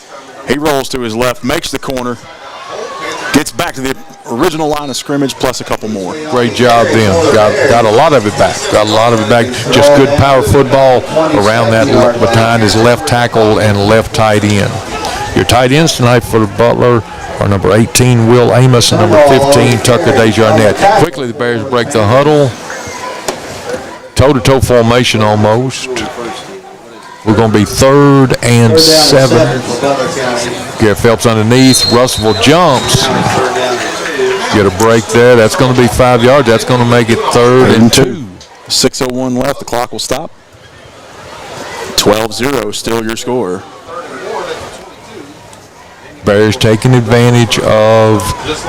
He rolls to his left, makes the corner, gets back to the original line of scrimmage plus a couple more. Great job then. Got a lot of it back. Just good power football around that behind his left tackle and left tight end. Your tight ends tonight for Butler are number 18, Will Amos, and number 15, Tucker Desjardins. Quickly, the Bears break the huddle. Toe-to-toe formation almost. We're going to be 3rd and 7. Garrett Phelps underneath. Russellville jumps. Get a break there. That's going to be 5 yards. That's going to make it 3rd and 2. 6:01 left. The clock will stop. 12-0 still your score. Bears taking advantage of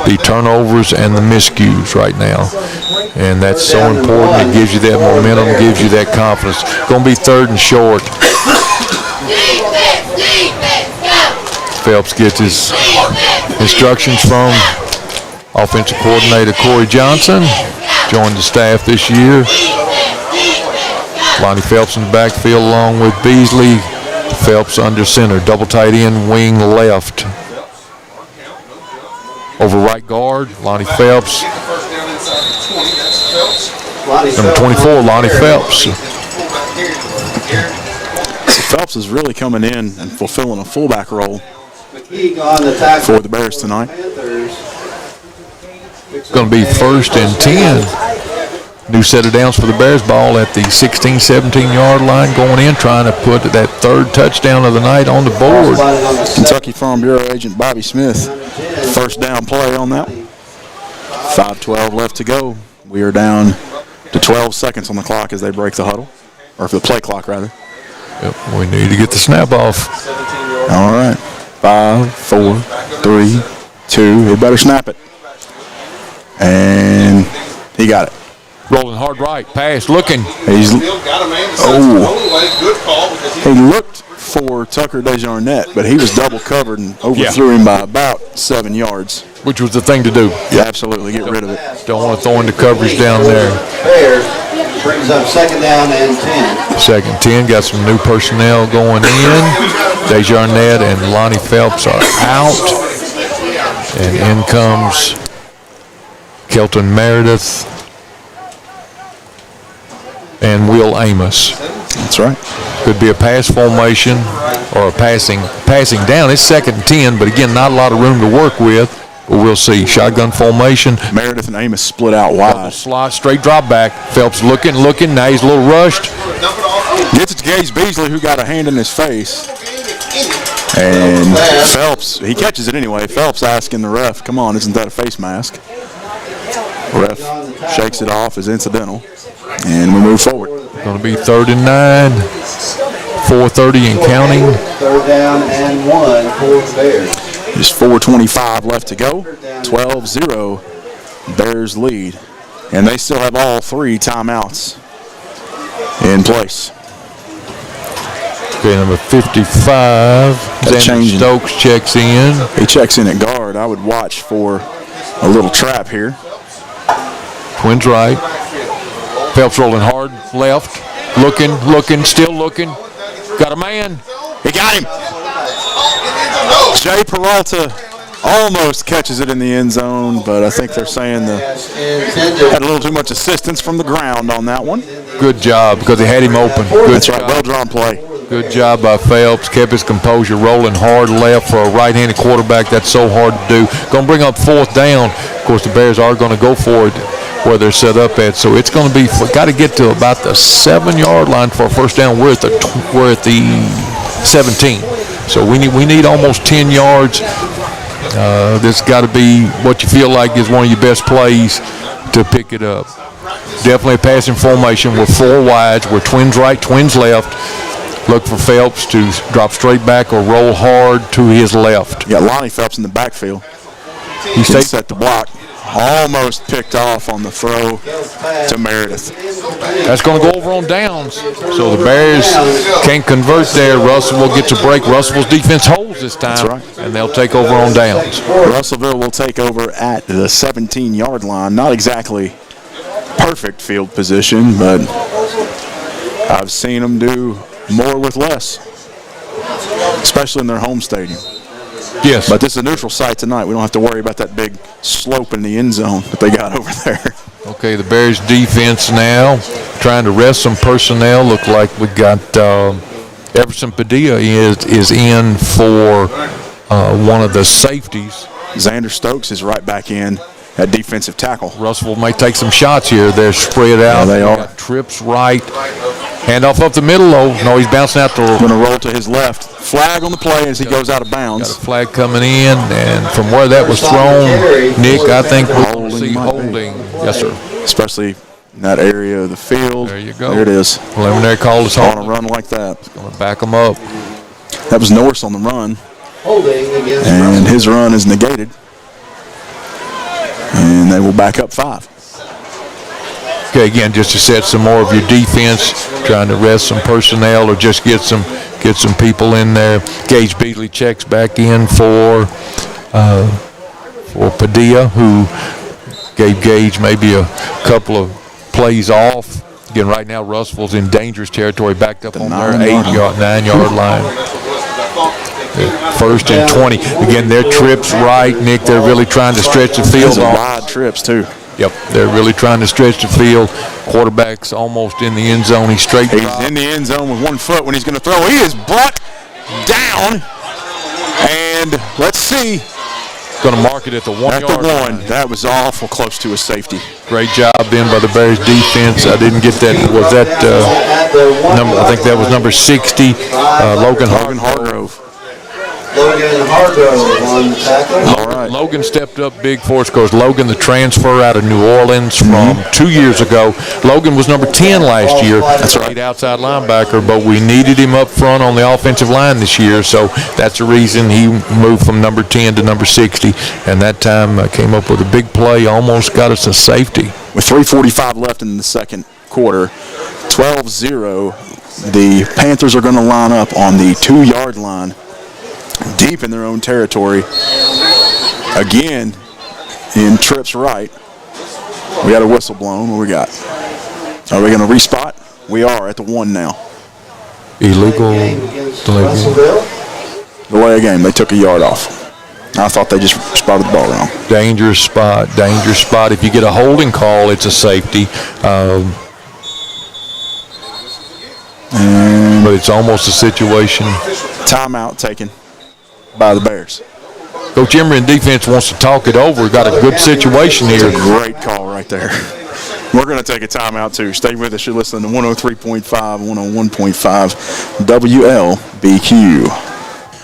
the turnovers and the miscues right now. And that's so important. It gives you that momentum, gives you that confidence. Going to be 3rd and short. Phelps gets his instructions from offensive coordinator Corey Johnson. Joined the staff this year. Lonnie Phelps in the backfield along with Beasley. Phelps under center. Double tight end, wing left. Over right guard, Lonnie Phelps. Number 24, Lonnie Phelps. So Phelps is really coming in and fulfilling a fullback role for the Bears tonight. It's going to be 1st and 10. New set of downs for the Bears. Ball at the 16, 17-yard line going in, trying to put that 3rd touchdown of the night on the board. Kentucky Farm Bureau agent Bobby Smith, first down play on that. 5:12 left to go. We are down to 12 seconds on the clock as they break the huddle, or for the play clock rather. Yep, we need to get the snap off. All right. 5, 4, 3, 2. He better snap it. And he got it. Rolling hard right, pass, looking. He looked for Tucker Desjardins, but he was double covered and overthrew him by about 7 yards. Which was the thing to do. Yeah, absolutely, get rid of it. Don't want to throw in the coverage down there. Brings up 2nd down and 10. 2nd 10, got some new personnel going in. Desjardins and Lonnie Phelps are out. And in comes Kelton Meredith and Will Amos. That's right. Could be a pass formation or a passing down. It's 2nd and 10, but again, not a lot of room to work with. But we'll see. Shotgun formation. Meredith and Amos split out wide. Double slot, straight drop back. Phelps looking. Now he's a little rushed. Gets it to Gage Beasley, who got a hand in his face. And Phelps, he catches it anyway. Phelps asking the ref, come on, isn't that a face mask? Ref shakes it off as incidental. And we move forward. Going to be 3rd and 9. 4:30 and counting. 3rd down and 1 for the Bears. Just 4:25 left to go. 12-0 Bears lead. And they still have all 3 timeouts in place. Okay, number 55. Xander Stokes checks in. He checks in at guard. I would watch for a little trap here. Twins right. Phelps rolling hard left. Looking, still looking. Got a man. He got him. Jay Peralta almost catches it in the end zone, but I think they're saying had a little too much assistance from the ground on that one. Good job, because he had him open. That's right, well-drawn play. Good job by Phelps. Kept his composure, rolling hard left for a right-handed quarterback. That's so hard to do. Going to bring up 4th down. Of course, the Bears are going to go for it where they're set up at. So it's going to be, got to get to about the 7-yard line for a first down. We're at the 17. So we need almost 10 yards. This got to be what you feel like is one of your best plays to pick it up. Definitely a passing formation. We're 4 wides. We're twins right, twins left. Look for Phelps to drop straight back or roll hard to his left. You got Lonnie Phelps in the backfield. He stays set the block. Almost picked off on the throw to Meredith. That's going to go over on downs. So the Bears can't convert there. Russellville gets a break. Russellville's defense holds this time. That's right. And they'll take over on downs. Russellville will take over at the 17-yard line. Not exactly perfect field position, but I've seen them do more with less, especially in their home stadium. Yes. But this is a neutral site tonight. We don't have to worry about that big slope in the end zone that they got over there. Okay, the Bears defense now trying to rest some personnel. Look like we got Everson Padilla is in for one of the safeties. Xander Stokes is right back in at defensive tackle. Russellville may take some shots here. They're spread out. Yeah, they are. Got trips right. Handoff up the middle, though. No, he's bouncing out the. Going to roll to his left. Flag on the play as he goes out of bounds. Got a flag coming in, and from where that was thrown, Nick, I think we're going to see holding. Yes, sir. Especially in that area of the field. There you go. There it is. Preliminary call is on a run like that. It's going to back them up. That was Norris on the run. Holding against And his run is negated. And they will back up 5. Okay, again, just to set some more of your defense, trying to rest some personnel or just get some people in there. Gage Beasley checks back in for Padilla, who gave Gage maybe a couple of plays off. Again, right now Russellville's in dangerous territory, backed up on their 9-yard line. 1st and 20. Again, their trips right, Nick. They're really trying to stretch the field. Those are wide trips too. Yep, they're really trying to stretch the field. Quarterback's almost in the end zone. He's straight. He's in the end zone with 1 foot when he's going to throw. He is brought down. And let's see. Going to mark it at the 1 yard line. That was awful close to a safety. Great job then by the Bears defense. I didn't get that. Was that number? I think that was number 60, Logan Hargrove. Logan Hargrove on the tackle. All right. Logan stepped up big for us because Logan, the transfer out of New Orleans from 2 years ago. Logan was number 10 last year. That's right. Played outside linebacker, but we needed him up front on the offensive line this year, so that's the reason he moved from number 10 to number 60. And that time came up with a big play, almost got us a safety. With 3:45 left in the second quarter, 12-0, the Panthers are going to line up on the 2-yard line, deep in their own territory. Again, in trips right. We got a whistle blown. What we got? Are we going to respot? We are at the 1 now. Illegal. Delay a game. They took a yard off. I thought they just spotted the ball wrong. Dangerous spot. If you get a holding call, it's a safety. But it's almost a situation. Timeout taken by the Bears. Coach Emery in defense wants to talk it over. Got a good situation here. It's a great call right there. We're going to take a timeout too. Stay with us. You're listening to 103.5, 101.5 WLBQ.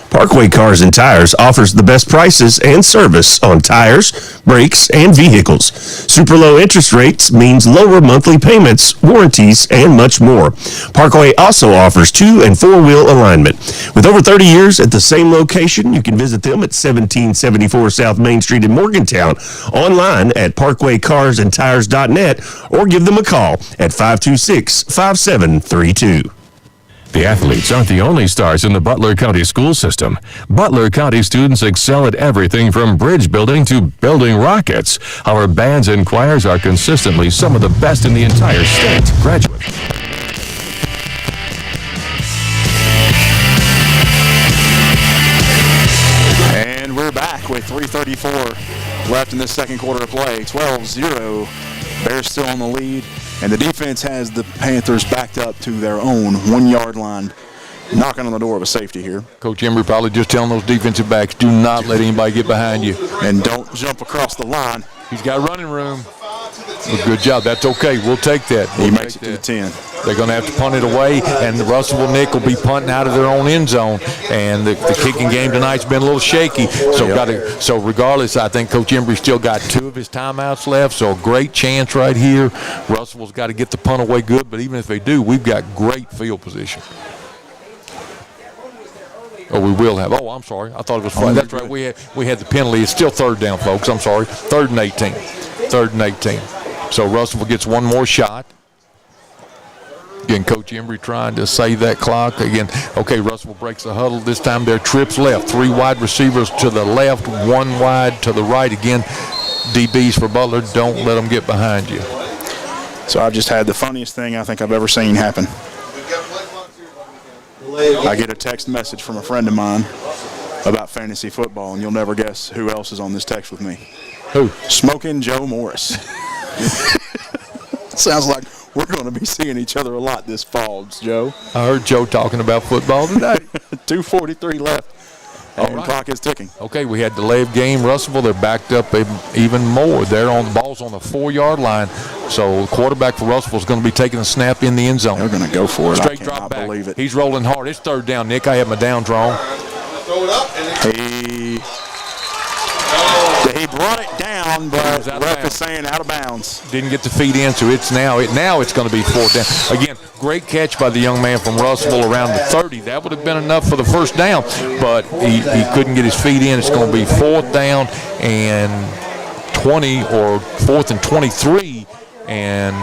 Parkway Cars and Tires offers the best prices and service on tires, brakes, and vehicles. Super low interest rates means lower monthly payments, warranties, and much more. Parkway also offers 2- and 4-wheel alignment. With over 30 years at the same location, you can visit them at 1774 South Main Street in Morgantown, online at parkwaycarsandtires.net, or give them a call at 526-5732. The athletes aren't the only stars in the Butler County school system. Butler County students excel at everything from bridge building to building rockets. Our bands and choirs are consistently some of the best in the entire state. Graduate. And we're back with 3:34 left in this second quarter of play. 12-0. Bears still on the lead. And the defense has the Panthers backed up to their own 1-yard line, knocking on the door of a safety here. Coach Emery probably just telling those defensive backs, do not let anybody get behind you. And don't jump across the line. He's got running room. Well, good job. That's okay. We'll take that. He makes it to the 10. They're going to have to punt it away, and the Russellville Nick will be punting out of their own end zone. And the kicking game tonight's been a little shaky. So regardless, I think Coach Embry still got 2 of his timeouts left. So a great chance right here. Russellville's got to get the punt away good, but even if they do, we've got great field position. Oh, we will have. Oh, I'm sorry. I thought it was flat. That's right. We had the penalty. It's still 3rd down, folks. I'm sorry. 3rd and 18. 3rd and 18. So Russellville gets one more shot. Again, Coach Embry trying to save that clock. Again, okay, Russellville breaks the huddle. This time their trips left. 3 wide receivers to the left, 1 wide to the right. Again, DBs for Butler, don't let them get behind you. So I've just had the funniest thing I think I've ever seen happen. I get a text message from a friend of mine about fantasy football, and you'll never guess who else is on this text with me. Who? Smoking Joe Morris. Sounds like we're going to be seeing each other a lot this fall, Joe. I heard Joe talking about football today. 2:43 left. And the clock is ticking. Okay, we had delay of game. Russellville, they're backed up even more. They're on the ball's on the 4-yard line. So the quarterback for Russellville is going to be taking a snap in the end zone. They're going to go for it. Straight drop back. Believe it. He's rolling hard. It's third down, Nick. I have my downs wrong. He brought it down, but the ref is saying out of bounds. Didn't get the feet in, so it's now it's going to be fourth down. Again, great catch by the young man from Russellville around the 30. That would have been enough for the first down, but he couldn't get his feet in. It's going to be fourth down and 20 or fourth and 23. And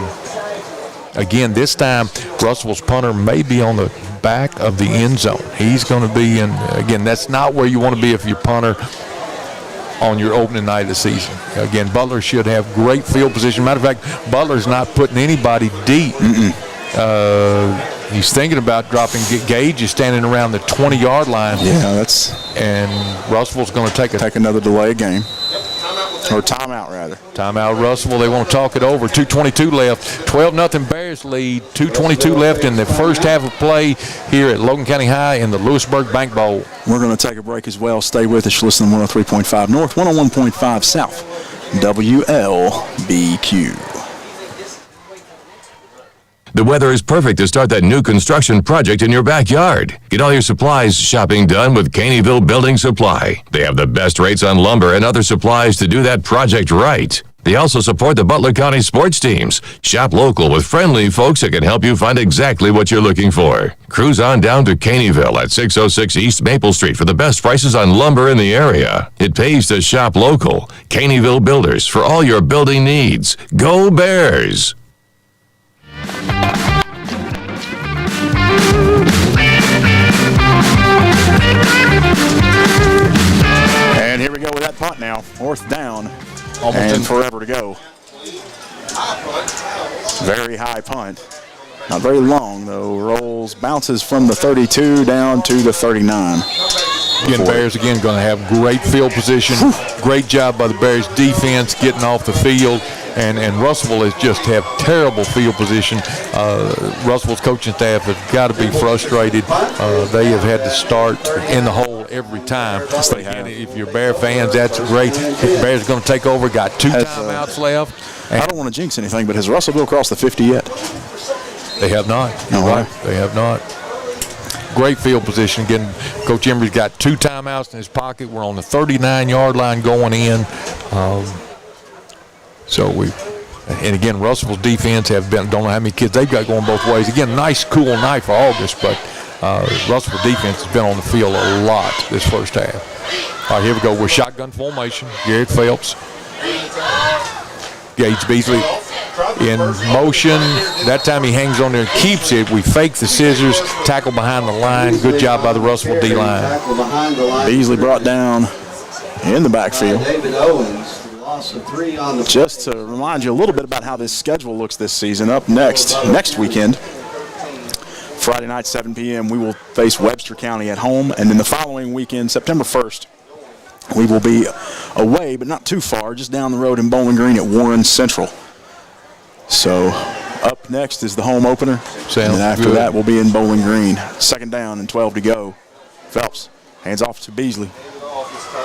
again, this time Russellville's punter may be on the back of the end zone. He's going to be in. Again, that's not where you want to be if you're punter on your opening night of the season. Again, Butler should have great field position. Matter of fact, Butler's not putting anybody deep. He's thinking about dropping. Gage is standing around the 20-yard line. Yeah, and Russellville's going to take another delay game. Or timeout, rather. Timeout, Russellville. They want to talk it over. 2:22 left. 12-0 Bears lead. 2:22 left in the first half of play here at Logan County High in the Lewisburg Bank Bowl. We're going to take a break as well. Stay with us. Listen to 103.5 North, 101.5 South. WLBQ. The weather is perfect to start that new construction project in your backyard. Get all your supplies shopping done with Caneyville Building Supply. They have the best rates on lumber and other supplies to do that project right. They also support the Butler County sports teams. Shop local with friendly folks that can help you find exactly what you're looking for. Cruise on down to Caneyville at 606 East Maple Street for the best prices on lumber in the area. It pays to shop local. Caneyville Builders for all your building needs. Go Bears! And here we go with that punt now. Fourth down. And forever to go. Very high punt. Not very long, though. Rolls, bounces from the 32 down to the 39. Again, Bears going to have great field position. Great job by the Bears defense getting off the field. And Russellville has just have terrible field position. Russellville's coaching staff has got to be frustrated. They have had to start in the hole every time. Yes, they have. If you're Bear fans, that's great. The Bears are going to take over. Got two timeouts left. I don't want to jinx anything, but has Russellville crossed the 50 yet? They have not. You're right. They have not. Great field position. Again, Coach Embry's got two timeouts in his pocket. We're on the 39-yard line going in. And again, Russellville's defense don't know how many kids they've got going both ways. Again, nice, cool night for August, but Russellville defense has been on the field a lot this first half. All right, here we go. We're shotgun formation. Garrett Phelps. Gage Beasley in motion. That time he hangs on there and keeps it. We fake the scissors. Tackle behind the line. Good job by the Russellville D-line. Beasley brought down in the backfield. Just to remind you a little bit about how this schedule looks this season, up next weekend, Friday night, 7 p.m., we will face Webster County at home, and then the following weekend, September 1st, we will be away, but not too far, just down the road in Bowling Green at Warren Central. So up next is the home opener, and then after that we'll be in Bowling Green. Second down and 12 to go. Phelps hands off to Beasley.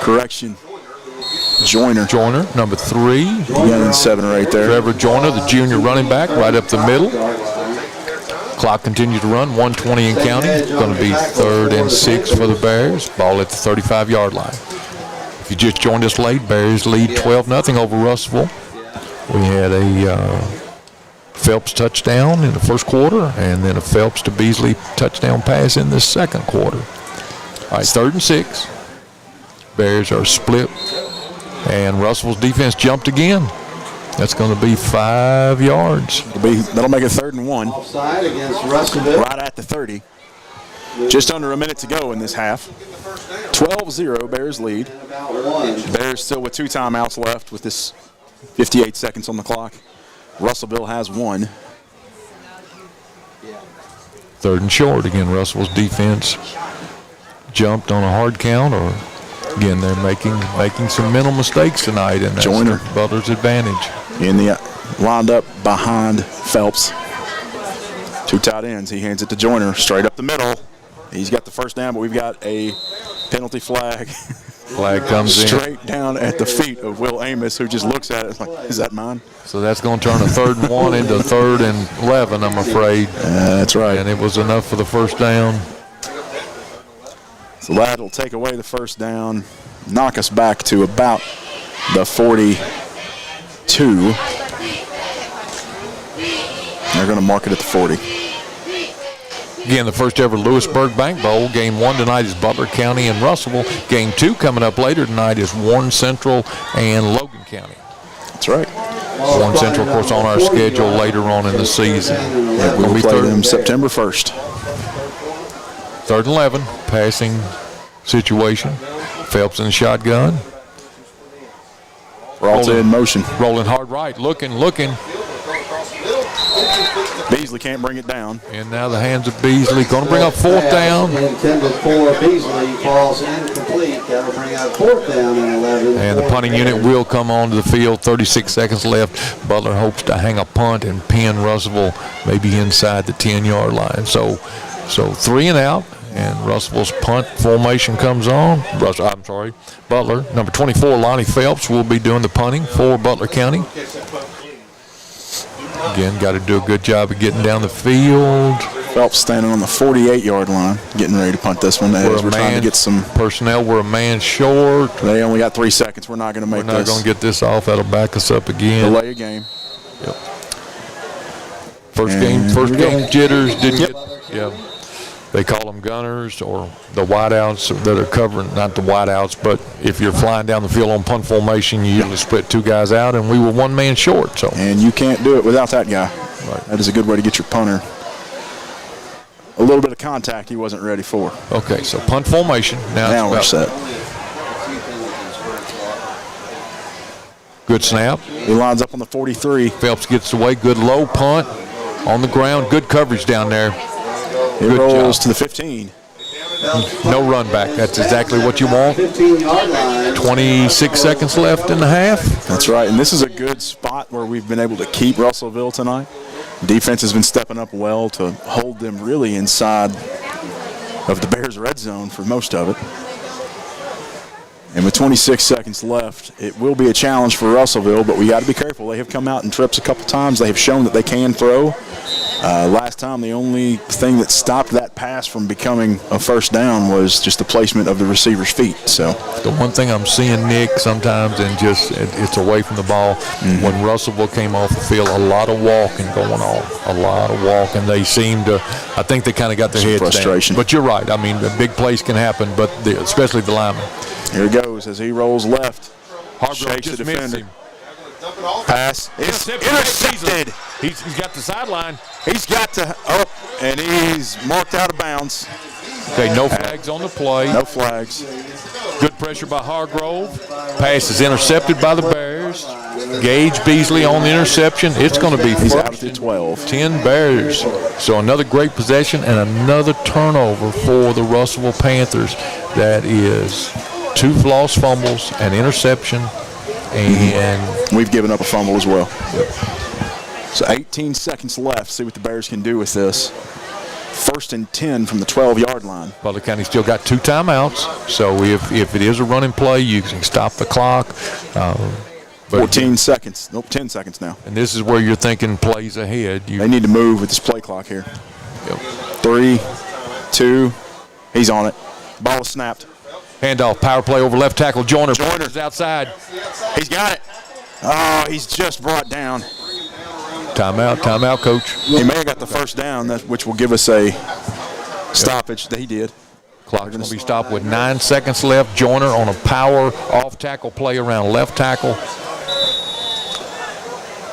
Correction. Joyner, number 3. Young 7 right there. Trevor Joyner, the junior running back, right up the middle. Clock continues to run, 1:20 in county. Going to be 3rd and 6 for the Bears. Ball at the 35-yard line. If you just joined us late, Bears lead 12-0 over Russellville. We had a Phelps touchdown in the first quarter, and then a Phelps to Beasley touchdown pass in the second quarter. All right, 3rd and 6. Bears are split, and Russellville's defense jumped again. That's going to be 5 yards. That'll make it 3rd and 1. Offside against Russellville. Right at the 30. Just under a minute to go in this half. 12-0, Bears lead. Bears still with 2 timeouts left with this 58 seconds on the clock. Russellville has 1. 3rd and short. Again, Russell's defense jumped on a hard count, or again, they're making some mental mistakes tonight, and that's Joyner. Butler's advantage. In the lined up behind Phelps. 2 tight ends. He hands it to Joyner straight up the middle. He's got the first down, but we've got a penalty flag. Flag comes straight down at the feet of Will Amos, who just looks at it like, is that mine? So that's going to turn a 3rd and 1 into 3rd and 11, I'm afraid. That's right. And it was enough for the first down. So that'll take away the first down, knock us back to about the 42. They're going to mark it at the 40. Again, the first ever Lewisburg Bank Bowl. Game 1 tonight is Butler County and Russellville. Game 2 coming up later tonight is Warren Central and Logan County. That's right. Warren Central, of course, on our schedule later on in the season. Yeah, we'll play them September 1st. 3rd and 11, passing situation. Phelps in the shotgun. Peralta in motion. Rolling hard right, looking. Beasley can't bring it down. And now the hands of Beasley. Going to bring up 4th down. Intended for Beasley, falls incomplete. That'll bring out 4th down and 11. And the punting unit will come onto the field. 36 seconds left. Butler hopes to hang a punt and pin Russellville maybe inside the 10-yard line. So 3 and out. And Russellville's punt formation comes on. Butler, number 24, Lonnie Phelps, will be doing the punting for Butler County. Again, got to do a good job of getting down the field. Phelps standing on the 48-yard line, getting ready to punt this one. We're trying to get some personnel. We're a man short. They only got 3 seconds. We're not going to make this. We're not going to get this off. That'll back us up again. Delay a game. Yep. First game jitters. Didn't get. Yeah. They call them gunners or the wideouts that are covering, not the wideouts, but if you're flying down the field on punt formation, you usually split 2 guys out, and we were 1 man short. So. And you can't do it without that guy. Right. That is a good way to get your punter. A little bit of contact he wasn't ready for. Okay, so punt formation. Now we're set. Good snap. He lines up on the 43. Phelps gets away. Good low punt on the ground. Good coverage down there. He rolls to the 15. No run back. That's exactly what you want. 26 seconds left in the half. That's right. And this is a good spot where we've been able to keep Russellville tonight. Defense has been stepping up well to hold them really inside of the Bears' red zone for most of it. And with 26 seconds left, it will be a challenge for Russellville, but we got to be careful. They have come out in trips a couple times. They have shown that they can throw. Last time, the only thing that stopped that pass from becoming a first down was just the placement of the receiver's feet. So the one thing I'm seeing, Nick, sometimes, and just it's away from the ball. Mm-hmm. When Russellville came off the field, a lot of walking going on. A lot of walking. They seem to, I think they kind of got their heads frustration. Down. But you're right. I mean, the big plays can happen, but especially the linemen. Here he goes as he rolls left. Hargrove just missed him. Pass is intercepted. He's got the sideline. He's got to and he's marked out of bounds. Okay, no flags on the play. No flags. Good pressure by Hargrove. Pass is intercepted by the Bears. Gage Beasley on the interception. It's going to be He's first out to 12. 10 Bears. So another great possession and another turnover for the Russellville Panthers. That is 2 lost fumbles, an interception, and we've given up a fumble as well. Yep. So 18 seconds left. See what the Bears can do with this. 1st and 10 from the 12-yard line. Butler County still got 2 timeouts. So if it is a running play, you can stop the clock. 14 seconds. Nope, 10 seconds now. And this is where you're thinking plays ahead. They need to move with this play clock here. Yep. 3, 2, he's on it. Ball is snapped. Handoff, power play over left tackle. Joyner's outside. He's got it. Oh, he's just brought down. Timeout, coach. He may have got the first down, which will give us a stoppage. He did. Clock's going to be stopped with 9 seconds left. Joyner on a power off tackle play around left tackle.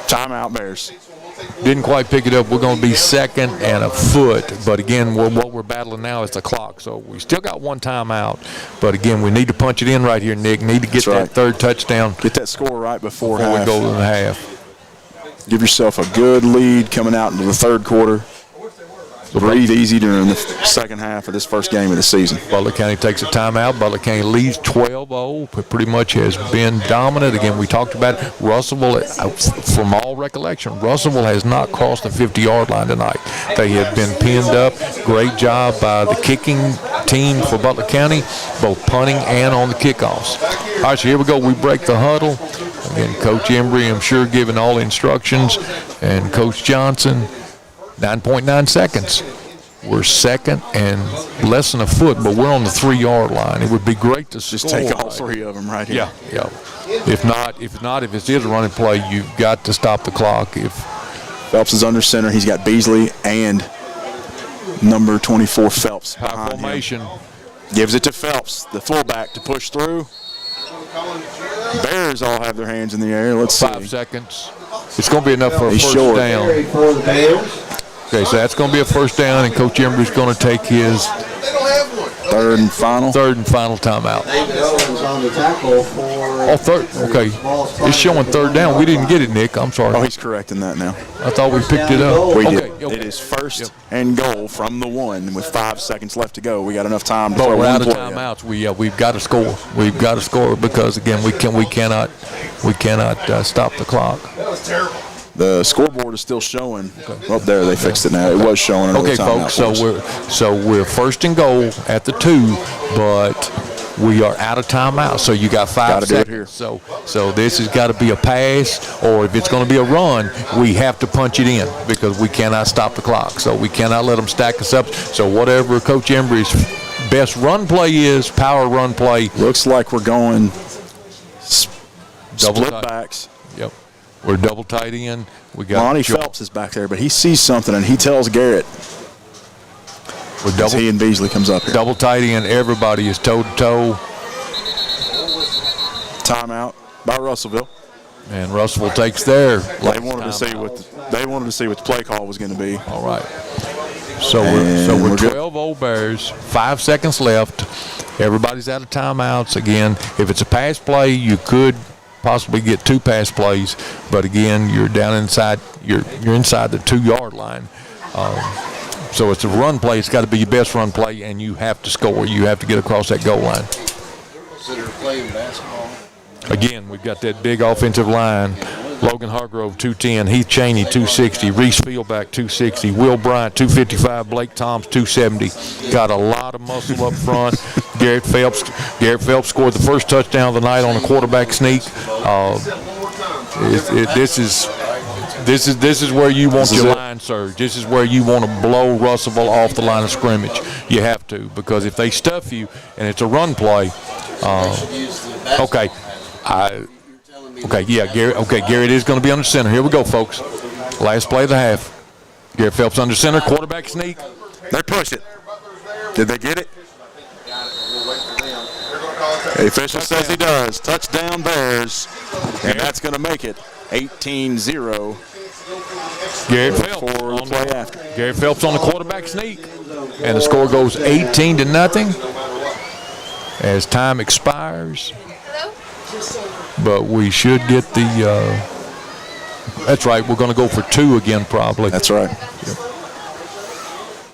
Timeout, Bears. Didn't quite pick it up. We're going to be 2nd and a foot. But, again, what we're battling now is the clock. So we still got 1 timeout. But, again, we need to punch it in right here, Nick. Need to get that 3rd touchdown. Get that score right before we go to the half. Give yourself a good lead coming out into the 3rd quarter. breathe easy during the second half of this first game of the season. Butler County takes a timeout. Butler County leads 12-0. Pretty much has been dominant. Again, we talked about Russellville. From all recollection, Russellville has not crossed the 50-yard line tonight. They have been pinned up. Great job by the kicking team for Butler County, both punting and on the kickoffs. All right, so here we go. We break the huddle. Again, Coach Embry, I'm sure, giving all the instructions, and Coach Johnson, 9.9 seconds. We're second and less than a foot, but we're on the 3-yard line. It would be great to just take all three of them right here. Yeah. If it is a running play, you've got to stop the clock. If Phelps is under center, he's got Beasley and number 24 Phelps behind formation. Him. Gives it to Phelps, the fullback, to push through. Bears all have their hands in the air. Let's see. 5 seconds. It's going to be enough for a first down. Okay, so that's going to be a first down, and Coach Embry's going to take his third and final timeout. Third. Okay. It's showing third down. We didn't get it, Nick. I'm sorry. Oh, he's correcting that now. I thought we picked it up. We did. Okay. It is first and goal from the 1 with 5 seconds left to go. We got enough time to throw we're out of play timeouts. We've got to score. We've got to score because again we cannot stop the clock. The scoreboard is still showing. Up there, they fixed it now. It was showing another timeout. Folks. So we're first and goal at the 2, but we are out of timeout. So you got 5 seconds. Do it here. So this has got to be a pass, or if it's going to be a run, we have to punch it in because we cannot stop the clock. So we cannot let them stack us up. So whatever Coach Embry's best run play is, power run play. Looks like we're going split backs. Yep. We're double tight end. We got Lonnie Phelps is back there, but he sees something and he tells Garrett. He and Beasley comes up here. Double tight end. Everybody is toe to toe. Timeout by Russellville. And Russellville takes their. They wanted to see what the play call was going to be. All right. So we're 12-0 Bears. 5 seconds left. Everybody's out of timeouts. Again, if it's a pass play, you could possibly get 2 pass plays, but again, you're down inside. You're inside the 2-yard line. So it's a run play. It's got to be your best run play, and you have to score. You have to get across that goal line. Consider playing basketball. Again, we've got that big offensive line. Logan Hargrove, 210. Heath Cheney, 260. Reese Fieldback, 260. Will Bryant, 255. Blake Toms, 270. Got a lot of muscle up front. Garrett Phelps scored the first touchdown of the night on a quarterback sneak. This is where you want your line surge. This is where you want to blow Russellville off the line of scrimmage. You have to, because if they stuff you and it's a run play, Garrett is going to be under center. Here we go, folks. Last play of the half. Garrett Phelps under center, quarterback sneak. They push it. Did they get it? The official says he does. Touchdown Bears. And that's going to make it 18-0. Garrett Phelps for the play after. Garrett Phelps on the quarterback sneak. And the score goes 18-0 as time expires. But we should get the that's right, we're going to go for 2 again probably. That's right. Yep.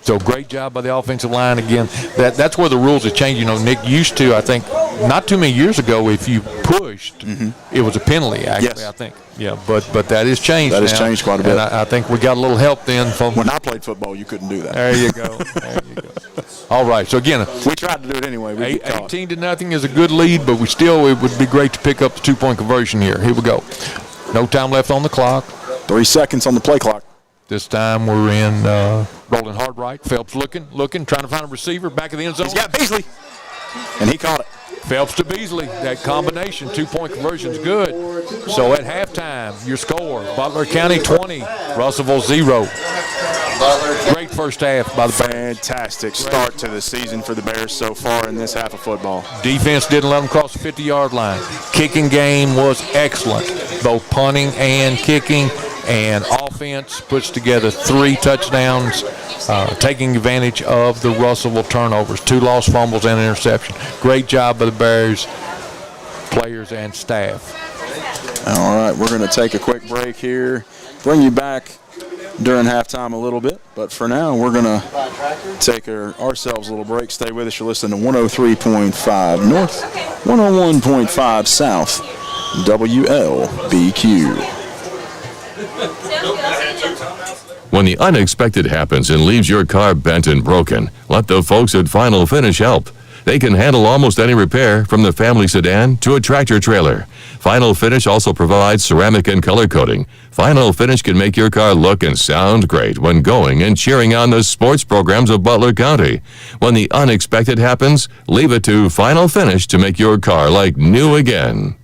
So great job by the offensive line again. That's where the rules are changing. You know, Nick used to, I think, not too many years ago, if you pushed, it was a penalty, actually, yes. I think. Yeah, but that has changed now. That has changed quite a bit. And I think we got a little help then from. When I played football, you couldn't do that. There you go. There you go. All right, so again. We tried to do it anyway. 18-0 is a good lead, but it would be great to pick up the 2-point conversion here. Here we go. No time left on the clock. 3 seconds on the play clock. This time we're in rolling hard right. Phelps looking, trying to find a receiver back of the end zone. He's got Beasley, and he caught it. Phelps to Beasley. That combination, 2-point conversion is good. So at halftime, your score, Butler County 20, Russellville 0. Great first half by the Bears. Fantastic start to the season for the Bears so far in this half of football. Defense didn't let them cross the 50-yard line. Kicking game was excellent, both punting and kicking. And offense puts together 3 touchdowns, taking advantage of the Russellville turnovers, 2 lost fumbles and an interception. Great job by the Bears, players and staff. All right, we're going to take a quick break here. Bring you back during halftime a little bit. But for now, we're going to take ourselves a little break. Stay with us. You're listening to 103.5 North, 101.5 South, WLBQ. When the unexpected happens and leaves your car bent and broken, let the folks at Final Finish help. They can handle almost any repair, from the family sedan to a tractor trailer. Final Finish also provides ceramic and color coating. Final Finish can make your car look and sound great when going and cheering on the sports programs of Butler County. When the unexpected happens, leave it to Final Finish to make your car like new again.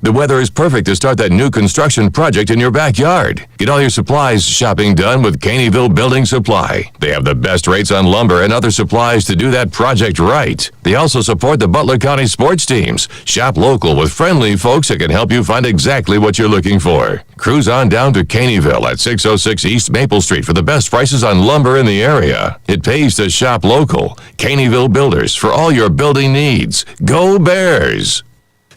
The weather is perfect to start that new construction project in your backyard. Get all your supplies shopping done with Caneyville Building Supply. They have the best rates on lumber and other supplies to do that project right. They also support the Butler County sports teams. Shop local with friendly folks that can help you find exactly what you're looking for. Cruise on down to Caneyville at 606 East Maple Street for the best prices on lumber in the area. It pays to shop local. Caneyville Builders for all your building needs. Go Bears!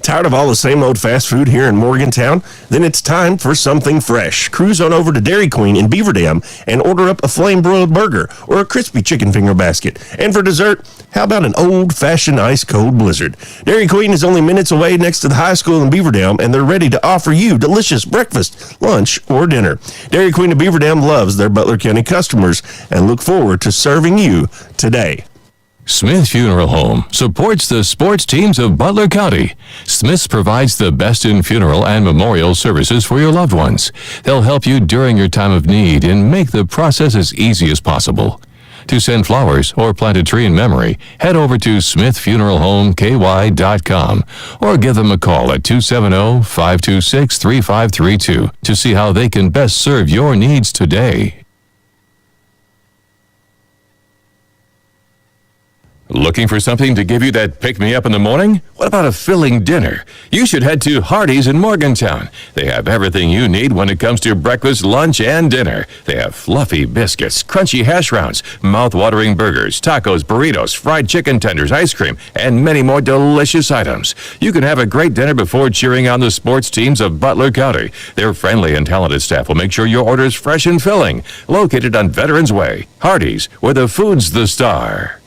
Tired of all the same old fast food here in Morgantown? Then it's time for something fresh. Cruise on over to Dairy Queen in Beaver Dam and order up a flame-broiled burger or a crispy chicken finger basket. And for dessert, how about an old-fashioned ice-cold blizzard? Dairy Queen is only minutes away next to the high school in Beaver Dam, and they're ready to offer you delicious breakfast, lunch, or dinner. Dairy Queen of Beaver Dam loves their Butler County customers and look forward to serving you today. Smith Funeral Home supports the sports teams of Butler County. Smith's provides the best in funeral and memorial services for your loved ones. They'll help you during your time of need and make the process as easy as possible. To send flowers or plant a tree in memory, head over to smithfuneralhomeky.com or give them a call at 270-526-3532 to see how they can best serve your needs today. Looking for something to give you that pick-me-up in the morning? What about a filling dinner? You should head to Hardee's in Morgantown. They have everything you need when it comes to breakfast, lunch, and dinner. They have fluffy biscuits, crunchy hash browns, mouth-watering burgers, tacos, burritos, fried chicken tenders, ice cream, and many more delicious items. You can have a great dinner before cheering on the sports teams of Butler County. Their friendly and talented staff will make sure your order is fresh and filling. Located on Veterans Way, Hardee's, where the food's the star.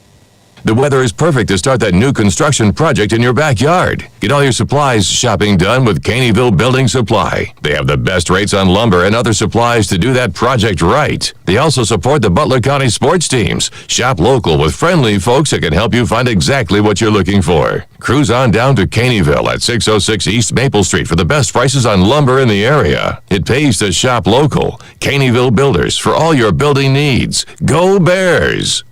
The weather is perfect to start that new construction project in your backyard. Get all your supplies shopping done with Caneyville Building Supply. They have the best rates on lumber and other supplies to do that project right. They also support the Butler County sports teams. Shop local with friendly folks that can help you find exactly what you're looking for. Cruise on down to Caneyville at 606 East Maple Street for the best prices on lumber in the area. It pays to shop local. Caneyville Builders for all your building needs. Go Bears!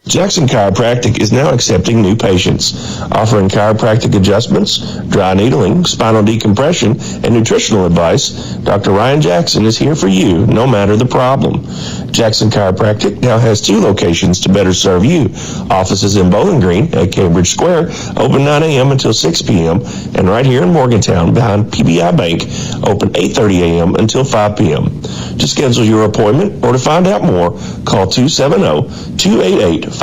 Jackson Chiropractic is now accepting new patients, offering chiropractic adjustments, dry needling, spinal decompression, and nutritional advice. Dr. Ryan Jackson is here for you, no matter the problem. Jackson Chiropractic now has 2 locations to better serve you. Offices in Bowling Green at Cambridge Square, open 9 a.m. until 6 p.m., and right here in Morgantown behind PBI Bank, open 8:30 a.m. until 5 p.m. To schedule your appointment or to find out more, call 270-288-5017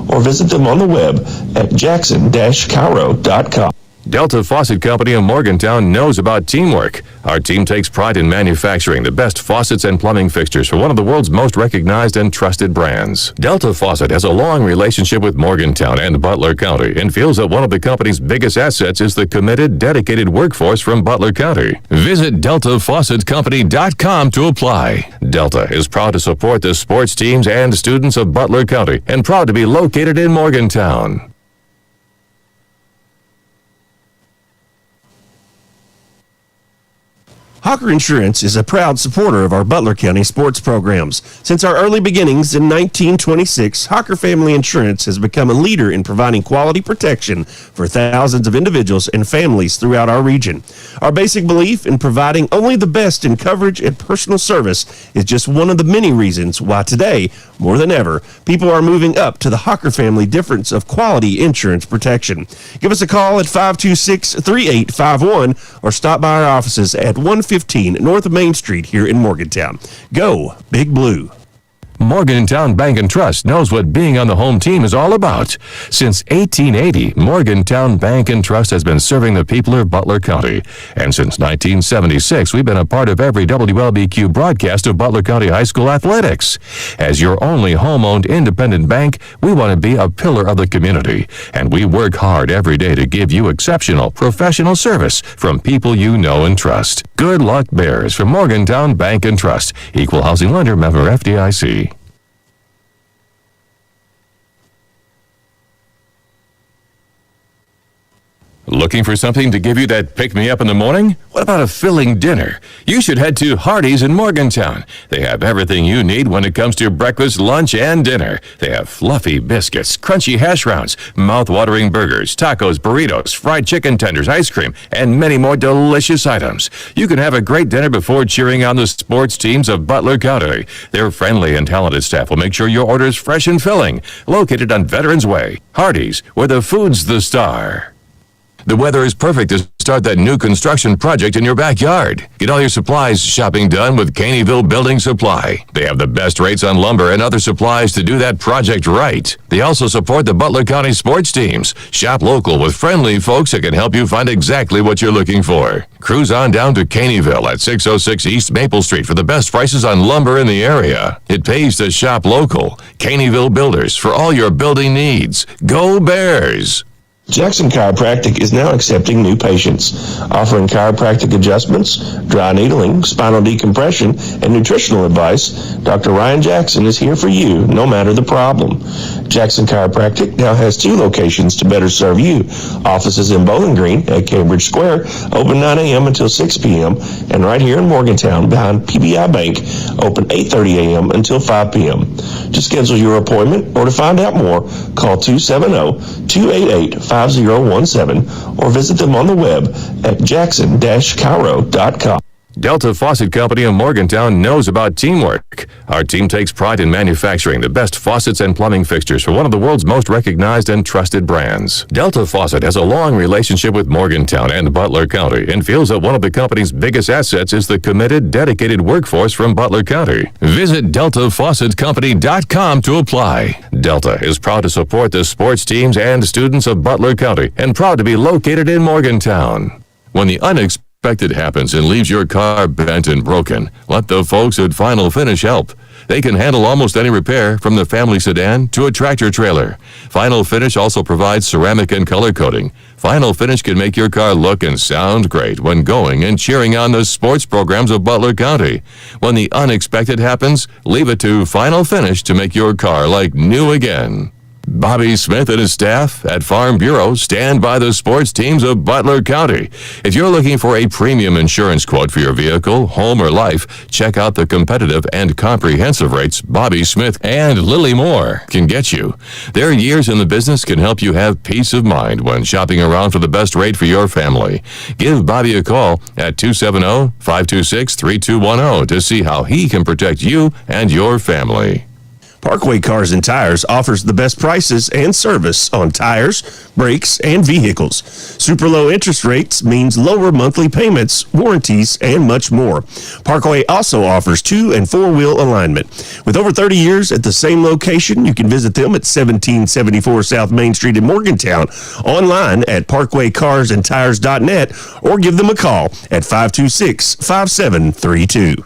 or visit them on the web at jackson-chiro.com. Delta Faucet Company of Morgantown knows about teamwork. Our team takes pride in manufacturing the best faucets and plumbing fixtures for one of the world's most recognized and trusted brands. Delta Faucet has a long relationship with Morgantown and Butler County and feels that one of the company's biggest assets is the committed, dedicated workforce from Butler County. Visit DeltaFaucetCompany.com to apply. Delta is proud to support the sports teams and students of Butler County and proud to be located in Morgantown. Hawker Insurance is a proud supporter of our Butler County sports programs. Since our early beginnings in 1926, Hawker Family Insurance has become a leader in providing quality protection for thousands of individuals and families throughout our region. Our basic belief in providing only the best in coverage and personal service is just one of the many reasons why today, more than ever, people are moving up to the Hawker family difference of quality insurance protection. Give us a call at 526-3851 or stop by our offices at 115 North Main Street here in Morgantown. Go Big Blue. Morgantown Bank and Trust knows what being on the home team is all about. Since 1880, Morgantown Bank and Trust has been serving the people of Butler County. And since 1976, we've been a part of every WLBQ broadcast of Butler County High School athletics. As your only home-owned independent bank, we want to be a pillar of the community. And we work hard every day to give you exceptional professional service from people you know and trust. Good luck, Bears, from Morgantown Bank and Trust. Equal housing lender, member FDIC. Looking for something to give you that pick-me-up in the morning? What about a filling dinner? You should head to Hardee's in Morgantown. They have everything you need when it comes to breakfast, lunch, and dinner. They have fluffy biscuits, crunchy hash browns, mouth-watering burgers, tacos, burritos, fried chicken tenders, ice cream, and many more delicious items. You can have a great dinner before cheering on the sports teams of Butler County. Their friendly and talented staff will make sure your order is fresh and filling. Located on Veterans Way, Hardee's, where the food's the star. The weather is perfect to start that new construction project in your backyard. Get all your supplies shopping done with Caneyville Building Supply. They have the best rates on lumber and other supplies to do that project right. They also support the Butler County sports teams. Shop local with friendly folks that can help you find exactly what you're looking for. Cruise on down to Caneyville at 606 East Maple Street for the best prices on lumber in the area. It pays to shop local. Caneyville Builders for all your building needs. Go Bears! Jackson Chiropractic is now accepting new patients, offering chiropractic adjustments, dry needling, spinal decompression, and nutritional advice. Dr. Ryan Jackson is here for you, no matter the problem. Jackson Chiropractic now has 2 locations to better serve you. Offices in Bowling Green at Cambridge Square, open 9 a.m. until 6 p.m., and right here in Morgantown behind PBI Bank, open 8:30 a.m. until 5 p.m. To schedule your appointment or to find out more, call 270-288-5017 or visit them on the web at jackson-chiro.com. Delta Faucet Company of Morgantown knows about teamwork. Our team takes pride in manufacturing the best faucets and plumbing fixtures for one of the world's most recognized and trusted brands. Delta Faucet has a long relationship with Morgantown and Butler County and feels that one of the company's biggest assets is the committed, dedicated workforce from Butler County. Visit DeltaFaucetCompany.com to apply. Delta is proud to support the sports teams and students of Butler County and proud to be located in Morgantown. When the unexpected happens and leaves your car bent and broken, let the folks at Final Finish help. They can handle almost any repair, from the family sedan to a tractor trailer. Final Finish also provides ceramic and color coating. Final Finish can make your car look and sound great when going and cheering on the sports programs of Butler County. When the unexpected happens, leave it to Final Finish to make your car like new again. Bobby Smith and his staff at Farm Bureau stand by the sports teams of Butler County. If you're looking for a premium insurance quote for your vehicle, home, or life, check out the competitive and comprehensive rates Bobby Smith and Lily Moore can get you. Their years in the business can help you have peace of mind when shopping around for the best rate for your family. Give Bobby a call at 270-526-3210 to see how he can protect you and your family. Parkway Cars and Tires offers the best prices and service on tires, brakes, and vehicles. Super low interest rates means lower monthly payments, warranties, and much more. Parkway also offers 2- and 4-wheel alignment. With over 30 years at the same location, you can visit them at 1774 South Main Street in Morgantown, online at parkwaycarsandtires.net, or give them a call at 526-5732.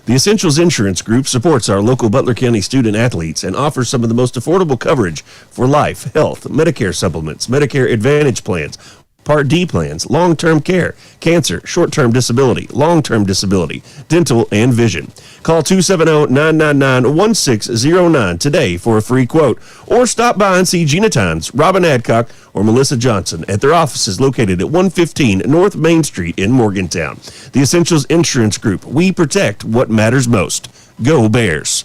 The Essentials Insurance Group supports our local Butler County student athletes and offers some of the most affordable coverage for life, health, Medicare supplements, Medicare Advantage plans, Part D plans, long-term care, cancer, short-term disability, long-term disability, dental, and vision. Call 270-999-1609 today for a free quote, or stop by and see Gina Tynes, Robin Adcock, or Melissa Johnson at their offices located at 115 North Main Street in Morgantown. The Essentials Insurance Group, we protect what matters most. Go Bears.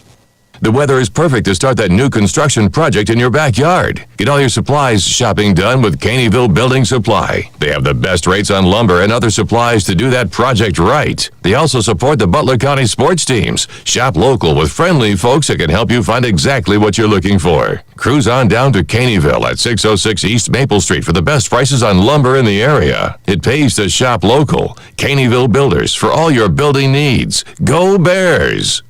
The weather is perfect to start that new construction project in your backyard. Get all your supplies shopping done with Caneyville Building Supply. They have the best rates on lumber and other supplies to do that project right. They also support the Butler County sports teams. Shop local with friendly folks that can help you find exactly what you're looking for. Cruise on down to Caneyville at 606 East Maple Street for the best prices on lumber in the area. It pays to shop local. Caneyville Builders for all your building needs. Go Bears!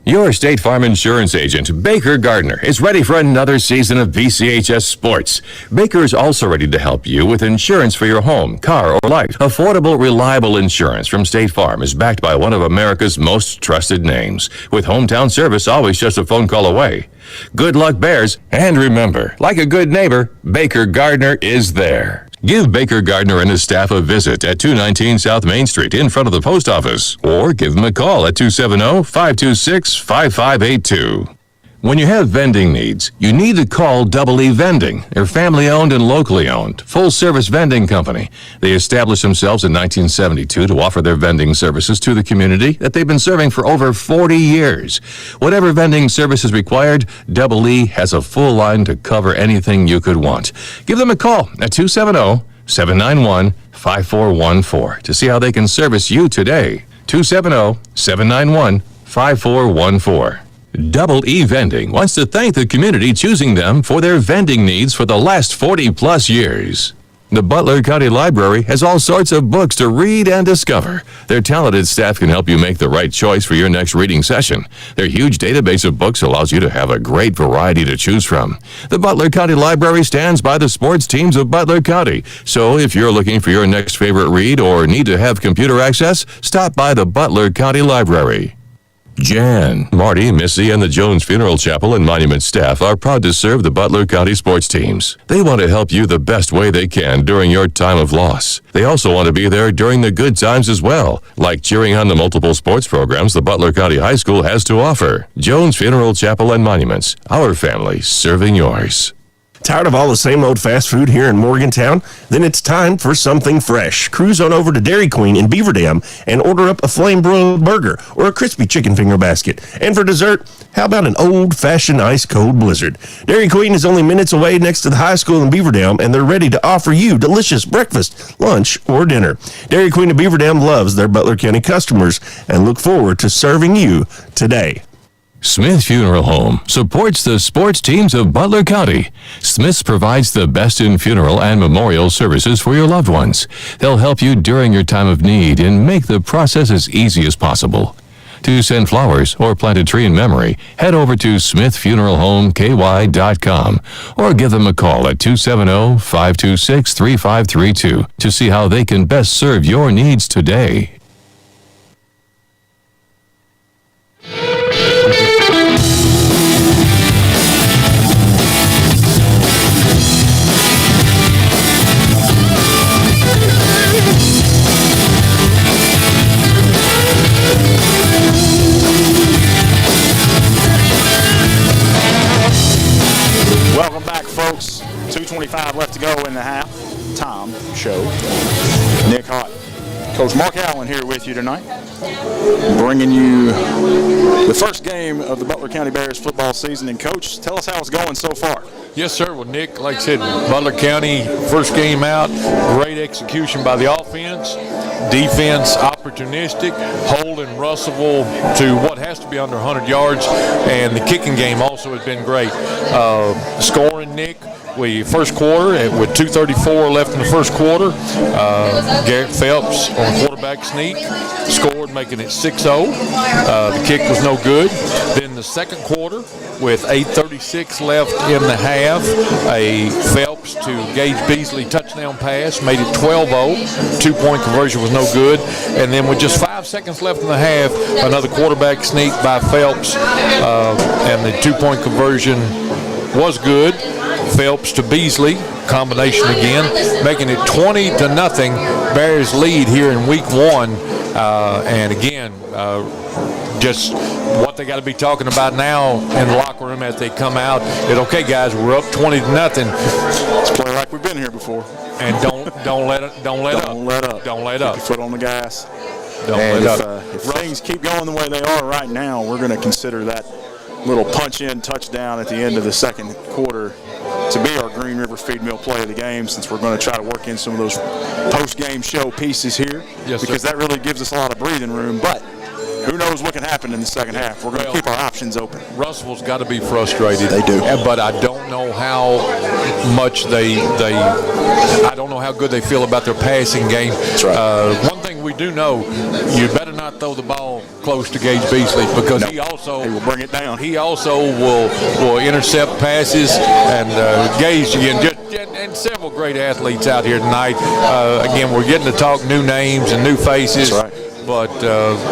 Your State Farm insurance agent, Baker Gardner, is ready for another season of BCHS sports. Baker is also ready to help you with insurance for your home, car, or life. Affordable, reliable insurance from State Farm is backed by one of America's most trusted names, with hometown service always just a phone call away. Good luck, Bears, and remember, like a good neighbor, Baker Gardner is there. Give Baker Gardner and his staff a visit at 219 South Main Street in front of the post office, or give them a call at 270-526-5582. When you have vending needs, you need to call Double E Vending. They're family-owned and locally owned, full-service vending company. They established themselves in 1972 to offer their vending services to the community that they've been serving for over 40 years. Whatever vending service is required, Double E has a full line to cover anything you could want. Give them a call at 270-791-5414 to see how they can service you today. 270-791-5414. Double E Vending wants to thank the community choosing them for their vending needs for the last 40-plus years. The Butler County Library has all sorts of books to read and discover. Their talented staff can help you make the right choice for your next reading session. Their huge database of books allows you to have a great variety to choose from. The Butler County Library stands by the sports teams of Butler County. So if you're looking for your next favorite read or need to have computer access, stop by the Butler County Library. Jan, Marty, Missy, and the Jones Funeral Chapel and Monument staff are proud to serve the Butler County sports teams. They want to help you the best way they can during your time of loss. They also want to be there during the good times as well, like cheering on the multiple sports programs the Butler County High School has to offer. Jones Funeral Chapel and Monuments, our family serving yours. Tired of all the same old fast food here in Morgantown? Then it's time for something fresh. Cruise on over to Dairy Queen in Beaver Dam and order up a flame-broiled burger or a crispy chicken finger basket. And for dessert, how about an old-fashioned ice-cold blizzard? Dairy Queen is only minutes away next to the high school in Beaver Dam, and they're ready to offer you delicious breakfast, lunch, or dinner. Dairy Queen of Beaver Dam loves their Butler County customers and look forward to serving you today. Smith Funeral Home supports the sports teams of Butler County. Smith's provides the best in funeral and memorial services for your loved ones. They'll help you during your time of need and make the process as easy as possible. To send flowers or plant a tree in memory, head over to smithfuneralhomeky.com or give them a call at 270-526-3532 to see how they can best serve your needs today. Welcome back, folks. 2:25 left to go in the half-time show. Nick Hott. Coach Mark Allen here with you tonight, bringing you the first game of the Butler County Bears football season. And, Coach, tell us how it's going so far. Yes, sir. Well, Nick, like I said, Butler County, first game out, great execution by the offense. Defense opportunistic, holding Russellville to what has to be under 100 yards. And the kicking game also has been great. Scoring, Nick, first quarter with 2:34 left in the first quarter. Garrett Phelps on quarterback sneak scored, making it 6-0. The kick was no good. Then the second quarter with 8:36 left in the half, a Phelps to Gage Beasley touchdown pass made it 12-0. Two-point conversion was no good. And then with just 5 seconds left in the half, another quarterback sneak by Phelps, and the two-point conversion was good. Phelps to Beasley, combination again, making it 20-0. Bears lead here in week one. And again, just what they got to be talking about now in the locker room as they come out is, okay, guys, we're up 20-0. Let's play like we've been here before. And don't let up. Don't let up. Keep your foot on the gas. Don't let up. If things keep going the way they are right now, we're going to consider that little punch-in touchdown at the end of the second quarter to be our Green River Feed Mill play of the game, since we're going to try to work in some of those post-game show pieces here, because that really gives us a lot of breathing room. But who knows what can happen in the second half. We're going to keep our options open. Russellville's got to be frustrated. They do. But I don't know how much I don't know how good they feel about their passing game. That's right. One thing we do know, you better not throw the ball close to Gage Beasley, because he will bring it down. He also will intercept passes, and Gage, again, and several great athletes out here tonight. Again, we're getting to talk new names and new faces. That's right. But,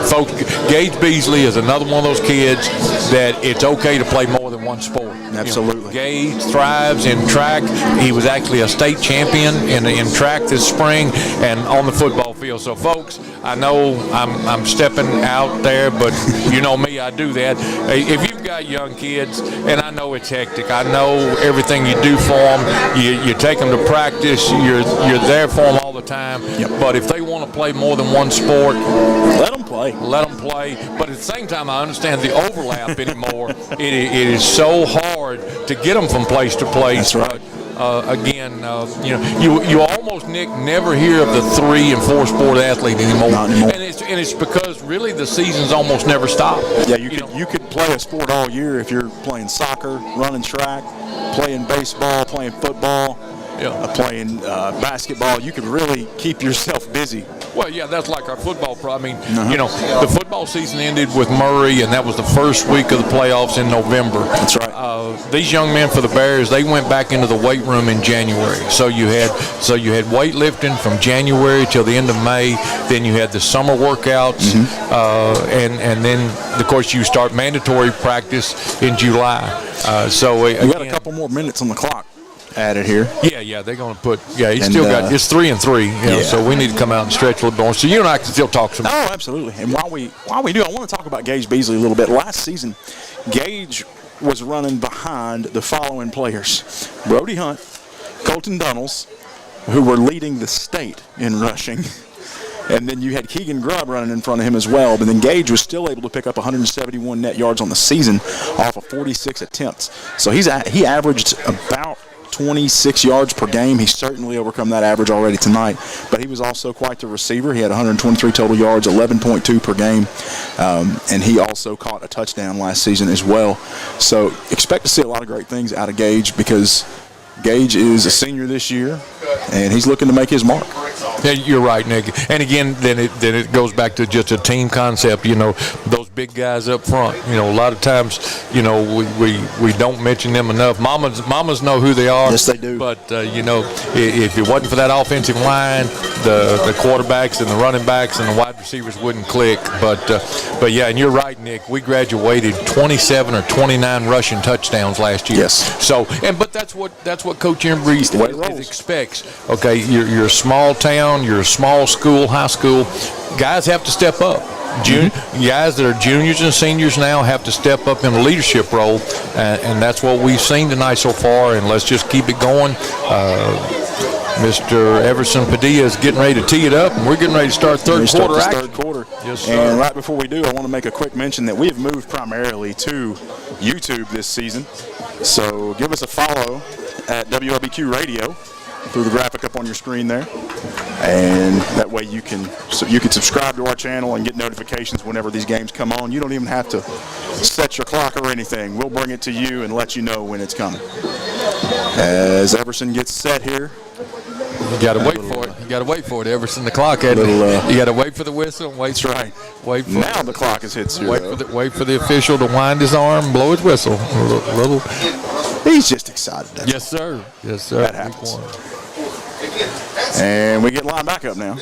folks, Gage Beasley is another one of those kids that it's okay to play more than one sport. Absolutely. You know, Gage thrives in track. He was actually a state champion in track this spring and on the football field. So, folks, I know I'm stepping out there, but you know me, I do that. If you've got young kids, and I know it's hectic, I know everything you do for them, you take them to practice, you're there for them all the time. Yep. But if they want to play more than one sport, let them play. Let them play. But at the same time, I understand the overlap anymore. It is so hard to get them from place to place. That's right. Again, you almost, Nick, never hear of the 3 and 4 sport athlete anymore. Not anymore. And it's because really the seasons almost never stop. Yeah, you could play a sport all year if you're playing soccer, running track, playing baseball, playing football. Playing basketball. You could really keep yourself busy. Well, yeah, that's like our football pro. I mean, the football season ended with Murray, and that was the first week of the playoffs in November. That's right. These young men for the Bears, they went back into the weight room in January. So you had weightlifting from January till the end of May. Then you had the summer workouts, and then of course you start mandatory practice in July. We got a couple more minutes on the clock added here. Yeah, they're going to put. Yeah, he's still got. It's 3 and 3. So we need to come out and stretch a little more. So you and I can still talk some. Oh, absolutely. And while we do, I want to talk about Gage Beasley a little bit. Last season, Gage was running behind the following players: Brody Hunt, Colton Dunnels, who were leading the state in rushing. And then you had Keegan Grubb running in front of him as well. But then Gage was still able to pick up 171 net yards on the season off of 46 attempts. So he averaged about 26 yards per game. He's certainly overcome that average already tonight. But he was also quite the receiver. He had 123 total yards, 11.2 per game. And he also caught a touchdown last season as well. So expect to see a lot of great things out of Gage, because Gage is a senior this year, and he's looking to make his mark. Yeah, you're right, Nick. And again, then it goes back to just a team concept. Those big guys up front. A lot of times, we don't mention them enough. Mamas know who they are. Yes, they do. But if it wasn't for that offensive line, the quarterbacks and the running backs and the wide receivers wouldn't click. But yeah, and you're right, Nick. We graduated 27 or 29 rushing touchdowns last year. Yes. But that's what Coach Embry expects. Okay, you're a small town, you're a small school, high school. Guys have to step up. Guys that are juniors and seniors now have to step up in a leadership role, and that's what we've seen tonight so far. And let's just keep it going. Mr. Everson Padilla is getting ready to tee it up, and we're getting ready to start third quarter action. Third quarter. Yes, sir. And right before we do, I want to make a quick mention that we have moved primarily to YouTube this season. So give us a follow at WLBQ Radio through the graphic up on your screen there, and that way you can subscribe to our channel and get notifications whenever these games come on. You don't even have to set your clock or anything. We'll bring it to you and let you know when it's coming. As Everson gets set here, you got to wait for it. You got to wait for it. Everson, the clock. You got to wait for the whistle. Wait. That's right. Wait for now the clock is hit. Wait for the official to wind his arm, blow his whistle. Little. He's just excited. Yes, sir. Yes, sir. That happens. And we get line back up now.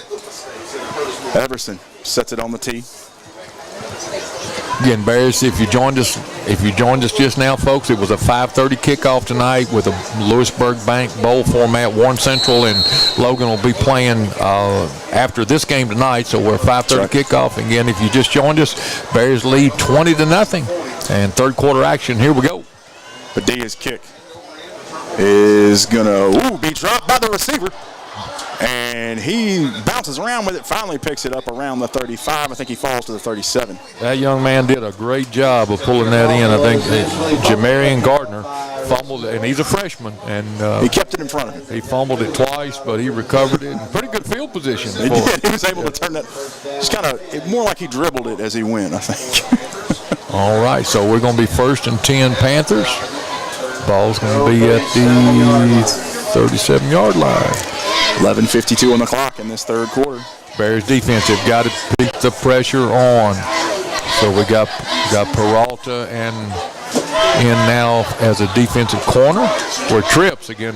Everson sets it on the tee. Again, Bears, if you joined us just now, folks, it was a 5:30 kickoff tonight with a Lewisburg Bank Bowl format. Warren Central and Logan will be playing after this game tonight, so we're 5:30 kickoff. Again, if you just joined us, Bears lead 20-0, and third quarter action. Here we go. Padilla's kick is gonna be dropped by the receiver, And he bounces around with it, finally picks it up around the 35. I think he falls to the 37. That young man did a great job of pulling that in. I think Jamarian Gardner fumbled it, and he's a freshman. And he kept it in front of him. He fumbled it twice, but he recovered it. Pretty good field position. He did. He was able to turn that. Just kind of more like he dribbled it as he went, I think. All right, so we're going to be 1st and 10 Panthers. Ball's going to be at the 37-yard line. 11:52 on the clock in this third quarter. Bears defense have got to keep the pressure on. So we got Peralta and in now as a defensive corner. Where Trips again.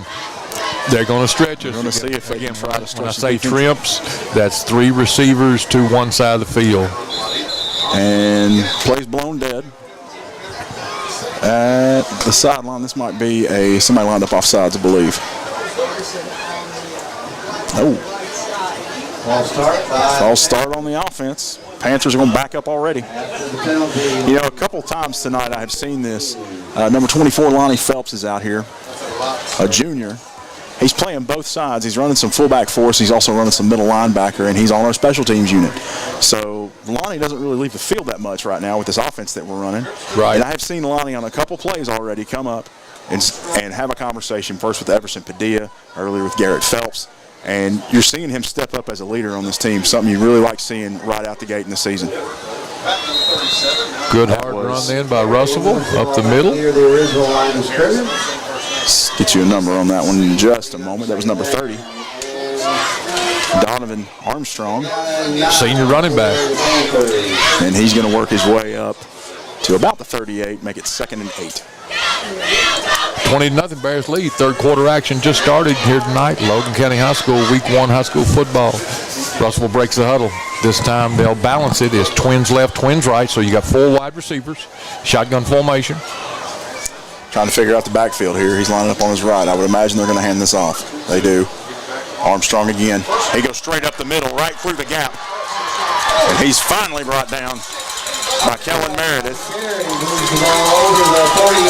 They're going to stretch us. We're going to see if they can try to stretch. When I say Trips, that's 3 receivers to one side of the field. And plays blown dead. At the sideline, this might be somebody lined up offsides, I believe. Oh. False start on the offense. Panthers are going to back up already. You know, a couple times tonight I have seen this. Number 24, Lonnie Phelps, is out here, a junior. He's playing both sides. He's running some fullback for us. He's also running some middle linebacker, and he's on our special teams unit. So Lonnie doesn't really leave the field that much right now with this offense that we're running. Right. And I have seen Lonnie on a couple plays already come up and have a conversation, first with Everson Padilla, earlier with Garrett Phelps. And you're seeing him step up as a leader on this team, something you really like seeing right out the gate in the season. Good hard run then by Russellville up the middle. Let's get you a number on that one in just a moment. That was number 30. Donovan Armstrong. Senior running back. And he's going to work his way up to about the 38, make it 2nd and 8. 20-0 Bears lead. Third quarter action just started here tonight. Logan County High School, week 1 high school football. Russellville breaks the huddle. This time they'll balance it. It's twins left, twins right. So you got 4 wide receivers. Shotgun formation. Trying to figure out the backfield here. He's lining up on his right. I would imagine they're going to hand this off. They do. Armstrong again. He goes straight up the middle, right through the gap. And he's finally brought down by Kellen Meredith.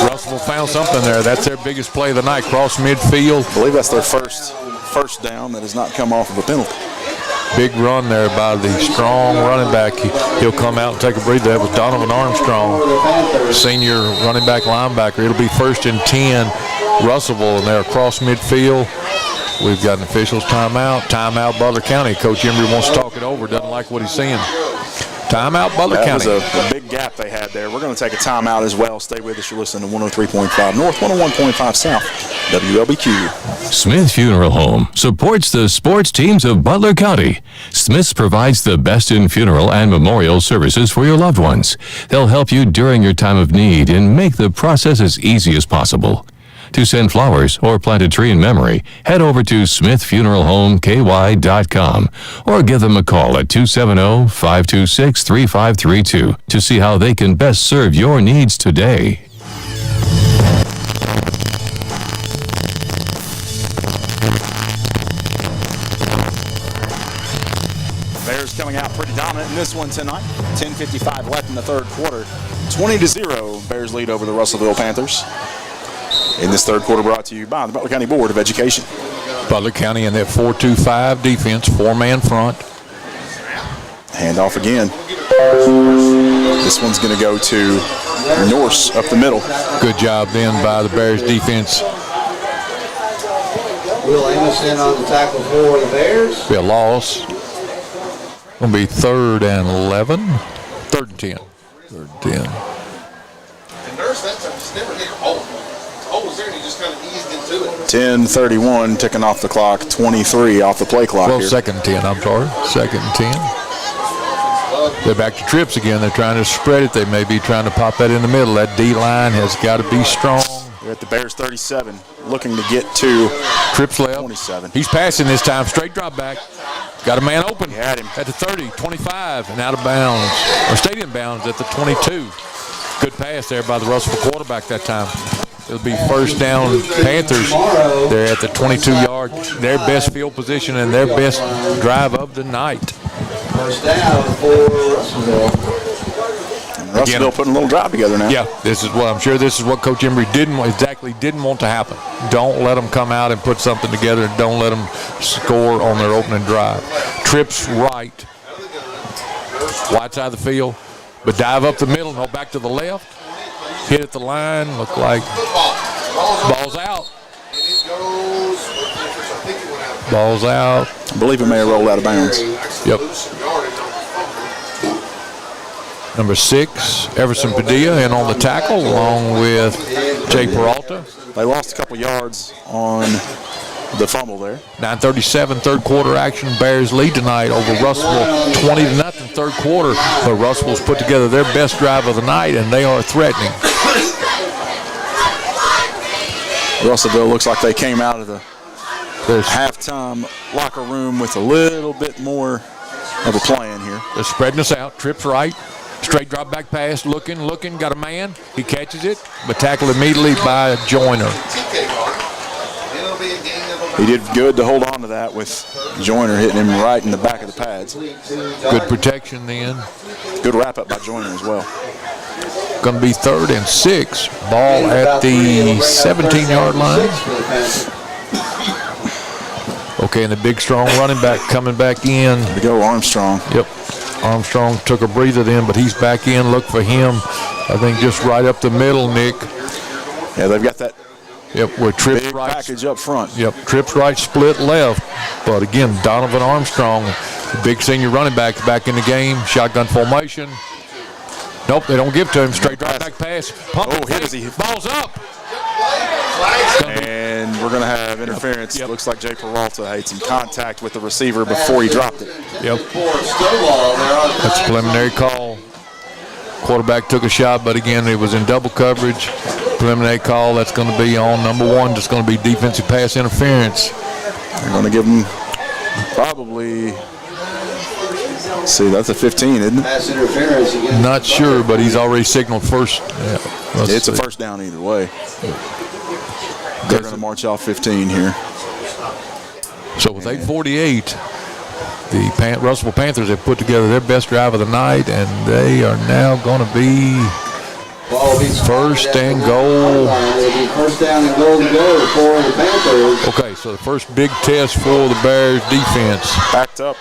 Russellville found something there. That's their biggest play of the night. Cross midfield. I believe that's their first down that has not come off of a penalty. Big run there by the strong running back. He'll come out and take a breather. That was Donovan Armstrong, senior running back linebacker. It'll be 1st and 10 Russellville, and they're across midfield. We've got an official's timeout. Timeout Butler County. Coach Embry wants to talk it over. Doesn't like what he's seeing. Timeout Butler County. That was a big gap they had there. We're going to take a timeout as well. Stay with us. You're listening to 103.5 North, 101.5 South, WLBQ. Smith Funeral Home supports the sports teams of Butler County. Smith's provides the best in funeral and memorial services for your loved ones. They'll help you during your time of need and make the process as easy as possible. To send flowers or plant a tree in memory, head over to smithfuneralhomeky.com or give them a call at 270-526-3532 to see how they can best serve your needs today. Bears coming out pretty dominant in this one tonight. 10:55 left in the third quarter. 20-0 Bears lead over the Russellville Panthers. In this third quarter, brought to you by the Butler County Board of Education. Butler County in that 4-2-5 defense, 4-man front. Handoff again. This one's going to go to Norse up the middle. Good job then by the Bears defense. Will Amos in on the tackle for the Bears. Be a loss. Going to be 3rd and 11. 3rd and 10. 3rd and 10. And Nurse that time just never hit a hole. Hole was there and he just kind of eased into it. 10:31 ticking off the clock. 23 off the play clock. Well, here. 2nd and 10, I'm sorry. 2nd and 10. They're back to trips again. They're trying to spread it. They may be trying to pop that in the middle. That D-line has got to be strong. They're at the Bears 37, looking to get to Trips left. 27. He's passing this time. Straight drop back. Got a man open. He had him. At the 30, 25, and out of bounds. Or stayed in bounds at the 22. Good pass there by the Russellville quarterback that time. It'll be 1st down Panthers. They're at the 22-yard, their best field position and their best drive of the night. 1st down for Russellville. Russellville putting a little drive together now. Yeah, this is what I'm sure this is what Coach Embry didn't want to happen. Don't let them come out and put something together, and don't let them score on their opening drive. Trips right, wide side of the field, but dive up the middle, no, back to the left, hit at the line, look like ball's out. Ball's out. I believe it may have rolled out of bounds. Yep. Number 6, Everson Padilla, in on the tackle, along with Jay Peralta. They lost a couple yards on the fumble there. 9:37, third quarter action. Bears lead tonight over Russellville, 20-0, third quarter. But Russellville's put together their best drive of the night, and they are threatening. Russellville looks like they came out of the halftime locker room with a little bit more of a plan here. They're spreading us out. Trips right. Straight drop back pass. Looking. Got a man. He catches it, but tackled immediately by Joyner. He did good to hold on to that with Joyner hitting him right in the back of the pads. Good protection then. Good wrap up by Joyner as well. Going to be 3rd and 6. Ball at the 17-yard line. Okay, and the big, strong running back coming back in. There we go, Armstrong. Yep. Armstrong took a breather then, but he's back in. Look for him, I think, just right up the middle, Nick. Yeah, they've got that where Trips big right package up front. Yep, Trips right, split left. But again, Donovan Armstrong, the big senior running back, back in the game. Shotgun formation. Nope, they don't give to him. Straight drop back pass. Pump ball's up. And we're going to have interference. It looks like Jay Peralta had some contact with the receiver before he dropped it. Yep. That's a preliminary call. Quarterback took a shot, but again, it was in double coverage. Preliminary call. That's going to be on number 1. Just going to be defensive pass interference. They're going to give him probably. See, that's a 15, isn't it? Not sure, but he's already signaled first. Yeah, it's a first down either way. They're going to march off 15 here. So with 8:48, the Russellville Panthers have put together their best drive of the night, and they are now going to be first and goal. First down and goal to go for the Panthers. Okay, so the first big test for the Bears defense. Backed up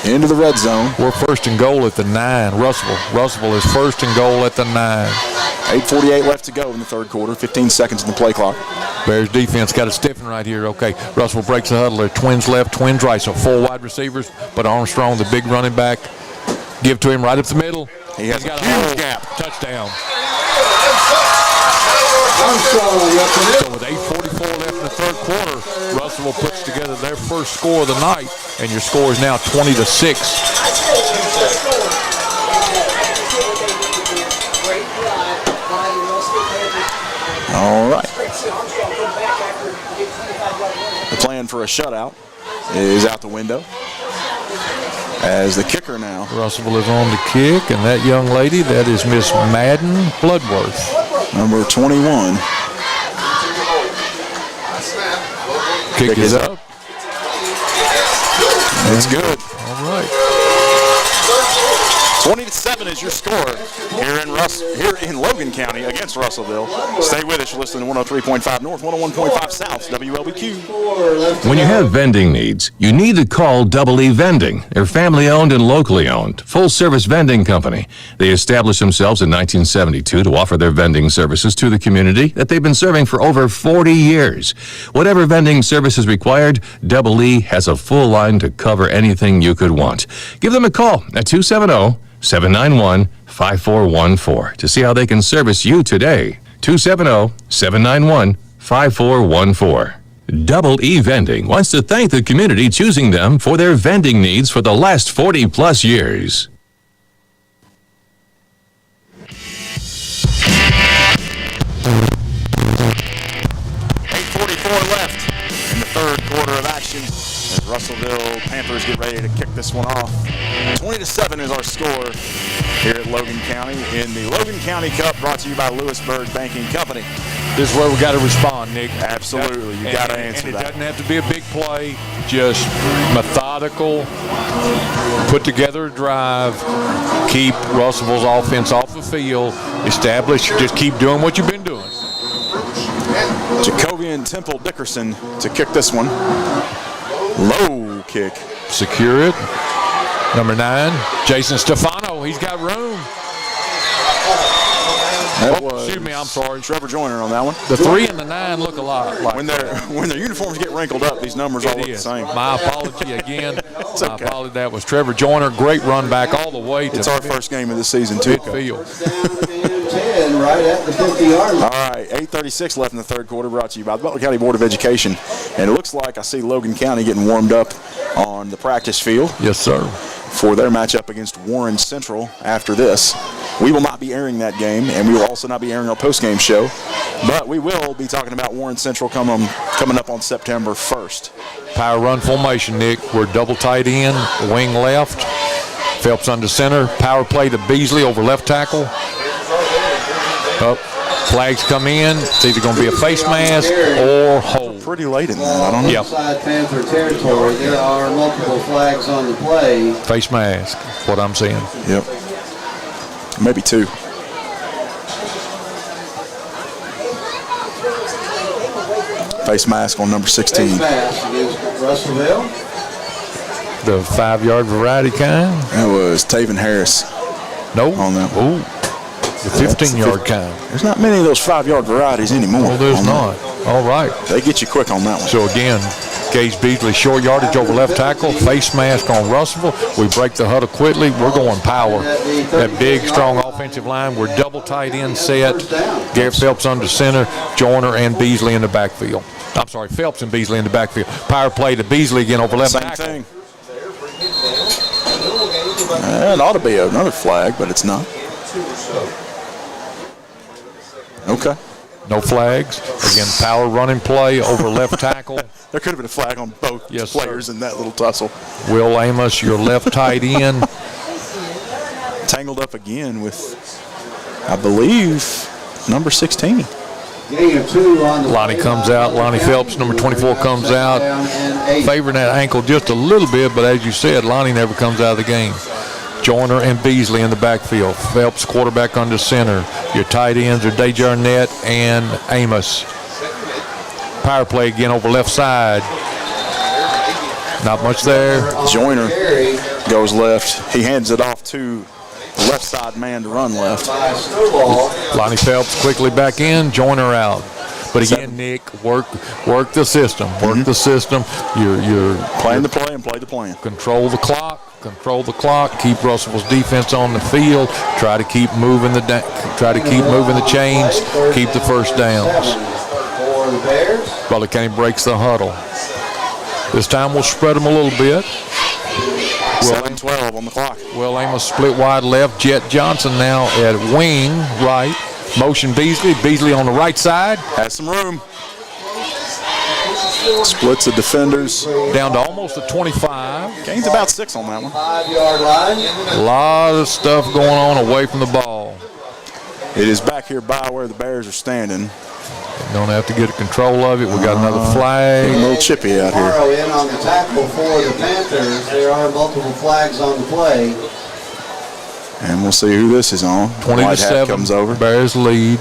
into the red zone. We're first and goal at the 9. Russellville is first and goal at the 9. 8:48 left to go in the third quarter. 15 seconds in the play clock. Bears defense got a stiffen right here. Okay, Russellville breaks the huddle. They're twins left, twins right. So 4 wide receivers, but Armstrong, the big running back, give to him right up the middle. He's got a huge gap. Touchdown. Armstrong up the middle. So with 8:44 left in the third quarter, Russellville puts together their first score of the night, and your score is now 20-6. All right. The plan for a shutout is out the window as the kicker now. Russellville is on the kick, and that young lady, that is Miss Madden Bloodworth. Number 21. Kick is up. It's good. All right. 20-7 is your score here in Logan County against Russellville. Stay with us. You're listening to 103.5 North, 101.5 South, WLBQ. When you have vending needs, you need to call Double E Vending. They're family-owned and locally owned, full-service vending company. They established themselves in 1972 to offer their vending services to the community that they've been serving for over 40 years. Whatever vending service is required, Double E has a full line to cover anything you could want. Give them a call at 270-791-5414 to see how they can service you today. 270-791-5414. Double E Vending wants to thank the community choosing them for their vending needs for the last 40-plus years. Left in the third quarter of action as Russellville Panthers get ready to kick this one off. 20-7 is our score here at Logan County in the Logan County Cup, brought to you by Lewisburg Banking Company. This is where we got to respond, Nick. Absolutely. You got to answer and that. It doesn't have to be a big play, just methodical, put together a drive, keep Russellville's offense off the field, establish, just keep doing what you've been doing. Jacobian Temple Dickerson to kick this one. Low kick. Secure it. Number 9, Jason Stefano. He's got room. Excuse me, I'm sorry. Trevor Joyner on that one. The 3 and the 9 look a lot like when their uniforms get wrinkled up, these numbers all look the same. My apology again. My apology. That was Trevor Joyner. Great run back all the way to It's our first game of the season, too. Midfield. Right at the 50-yard line. All right, 8:36 left in the third quarter, brought to you by the Butler County Board of Education. And it looks like I see Logan County getting warmed up on the practice field. Yes, sir. For their matchup against Warren Central after this. We will not be airing that game, and we will also not be airing our post-game show. But we will be talking about Warren Central coming up on September 1st. Power run formation, Nick. We're double tight end, wing left. Phelps under center. Power play to Beasley over left tackle. Up. Flags come in. It's either going to be a face mask or hold. Pretty late in that. I don't know. Yep. Inside Panther territory, there are multiple flags on the play. Face mask, what I'm seeing. Yep. Maybe 2. Face mask on number 16. Face mask against Russellville. The 5-yard variety kind? That was Taven Harris. No. On that. Ooh. The 15-yard kind. There't not many of those 5-yard varieties anymore. Well, there's not. All right. They get you quick on that one. So again, Gage Beasley, short yardage over left tackle, face mask on Russellville. We break the huddle quickly. We're going power. That big, strong offensive line. We're double tight end set. Garrett Phelps under center, Joyner and Beasley in the backfield. I'm sorry, Phelps and Beasley in the backfield. Power play to Beasley again over left tackle. Same thing. It ought to be another flag, but it's not. Okay. No flags. Again, power running play over left tackle. There could have been a flag on both players sir. in that little tussle. Will Amos, your left tight end. Tangled up again with, I believe, number 16. Lonnie comes out. Lonnie Phelps, number 24, comes out. Favoring that ankle just a little bit, but as you said, Lonnie never comes out of the game. Joyner and Beasley in the backfield. Phelps, quarterback under center. Your tight ends are Desjardins and Amos. Power play again over left side. Not much there. Joyner goes left. He hands it off to the left side man to run left. Lonnie Phelps quickly back in. Joyner out. But again, Nick, work the system. Work the system. You're playing the play and play the plan. Control the clock. Control the clock. Keep Russellville's defense on the field. Try to keep moving the chains. Keep the first downs. Butler County breaks the huddle. This time we'll spread them a little bit. 7-12 on the clock. Will Amos split wide left. Jet Johnson now at wing right. Motion Beasley. Beasley on the right side. Has some room. Splits the defenders. Down to almost a 25. Gains about 6 on that one. 5-yard line. A lot of stuff going on away from the ball. It is back here by where the Bears are standing. Don't have to get control of it. We got another flag. A little chippy out here. In on the tackle for the Panthers. There are multiple flags on the play. And we'll see who this is on. 20-7 comes over. Bears lead.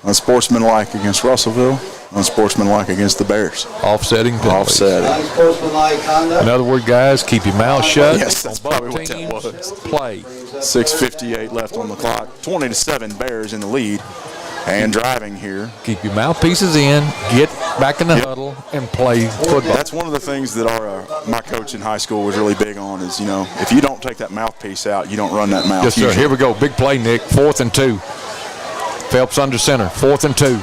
Unsportsmanlike against Russellville. Unsportsmanlike against the Bears. Offsetting penalties. Unsportsmanlike conduct. In other words, guys, keep your mouth shut. Yes, that's probably what that was. Play. 6:58 left on the clock. 20-7 Bears in the lead. And driving here. Keep your mouthpieces in, get back in the huddle, and play football. That's one of the things that my coach in high school was really big on is, if you don't take that mouthpiece out, you don't run that mouth. Yes, sir. Here we go. Big play, Nick. 4th and 2. Phelps under center. 4th and 2.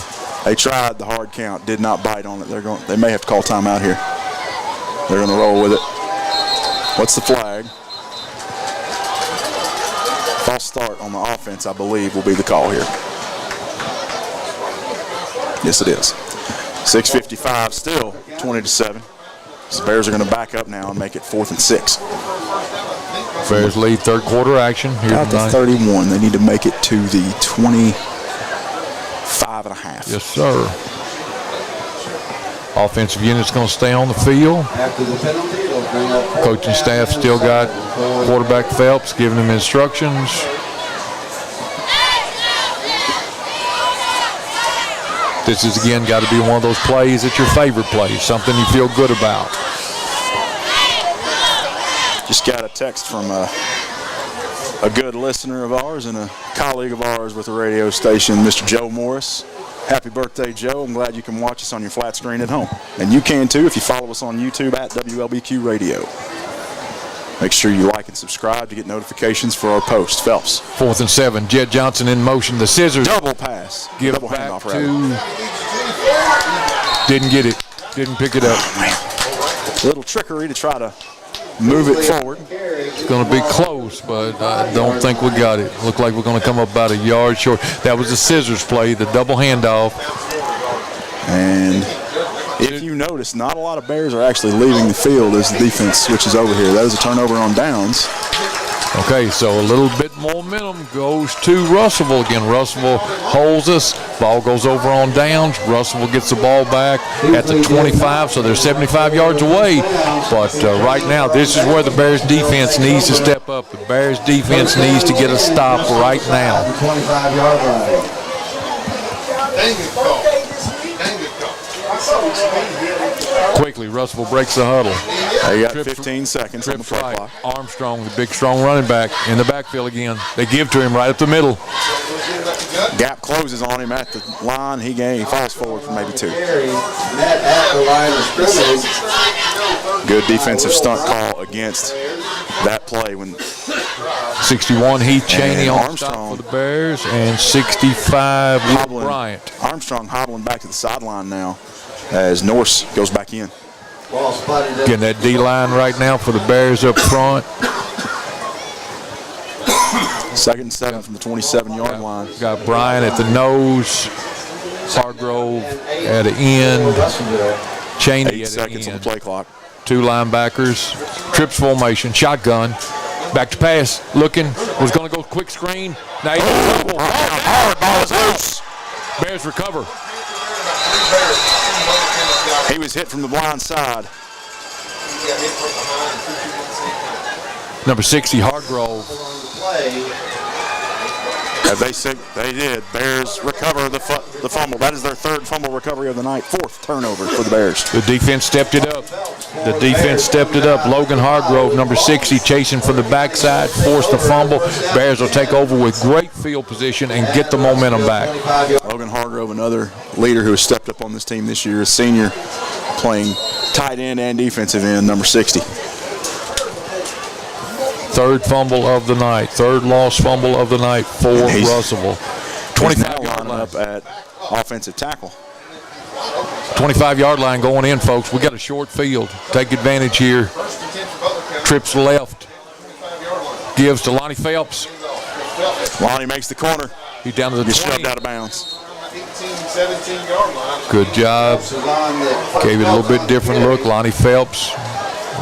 They tried the hard count, did not bite on it. They may have to call timeout here. They're going to roll with it. What's the flag? False start on the offense, I believe, will be the call here. Yes, it is. 6:55 still, 20-7. So the Bears are going to back up now and make it 4th and 6. Bears lead third quarter action. Out to 31. They need to make it to the 20. 5.5. Yes, sir. Offensive unit's going to stay on the field. After the penalty, they'll bring up Coaching staff still got quarterback Phelps giving him instructions. This is, again, got to be one of those plays that's your favorite play, something you feel good about. Just got a text from a good listener of ours and a colleague of ours with the radio station, Mr. Joe Morris. Happy birthday, Joe. I'm glad you can watch us on your flat screen at home. And you can, too, if you follow us on YouTube at WLBQ Radio. Make sure you like and subscribe to get notifications for our posts. Phelps. 4th and 7. Jed Johnson in motion. The scissors. Double pass. Give Double back handoff, to. Didn't get it. Didn't pick it up. A little trickery to try to move it forward. It's going to be close, but I don't think we got it. Looked like we're going to come up about a yard short. That was the scissors play, the double handoff. And if you notice, not a lot of Bears are actually leaving the field as the defense switches over here. That was a turnover on downs. Okay, so a little bit momentum goes to Russellville again. Russellville holds us. Ball goes over on downs. Russellville gets the ball back at the 25, so they're 75 yards away. But right now, this is where the Bears defense needs to step up. The Bears defense needs to get a stop right now. 25-yard line. Quickly, Russellville breaks the huddle. They got 15 seconds on the play clock. Armstrong, the big, strong running back, in the backfield again. They give to him right up the middle. Gap closes on him at the line. He falls forward for maybe 2. Good defensive stunt call against that play. When 61, Heath Cheney on Armstrong stop for the Bears, and 65, Will Bryant. Armstrong hobbling back to the sideline now as Norse goes back in. Getting that D-line right now for the Bears up front. 2nd and 7 from the 27-yard line. Got Bryant at the nose, Hargrove at the end, Cheney 8 at the seconds on the end. play clock. 2 linebackers, trips formation, shotgun, back to pass, looking, was going to go quick screen. Now he's in trouble. Ball is loose. Bears recover. He was hit from the blind side. Number 60, Hargrove. They did. Bears recover the fumble. That is their 3rd fumble recovery of the night. 4th turnover for the Bears. The defense stepped it up. Logan Hargrove, number 60, chasing from the backside, forced the fumble. Bears will take over with great field position and get the momentum back. Logan Hargrove, another leader who has stepped up on this team this year, a senior, playing tight end and defensive end, number 60. 3rd fumble of the night. 3rd lost fumble of the night for Russellville. 25-yard line up at offensive tackle. 25-yard line going in, folks. We got a short field. Take advantage here. Trips left. Gives to Lonnie Phelps. Lonnie makes the corner. He's down to the 20. Shoved out of bounds. 17-yard line. Good job. Gave it a little bit different look. Lonnie Phelps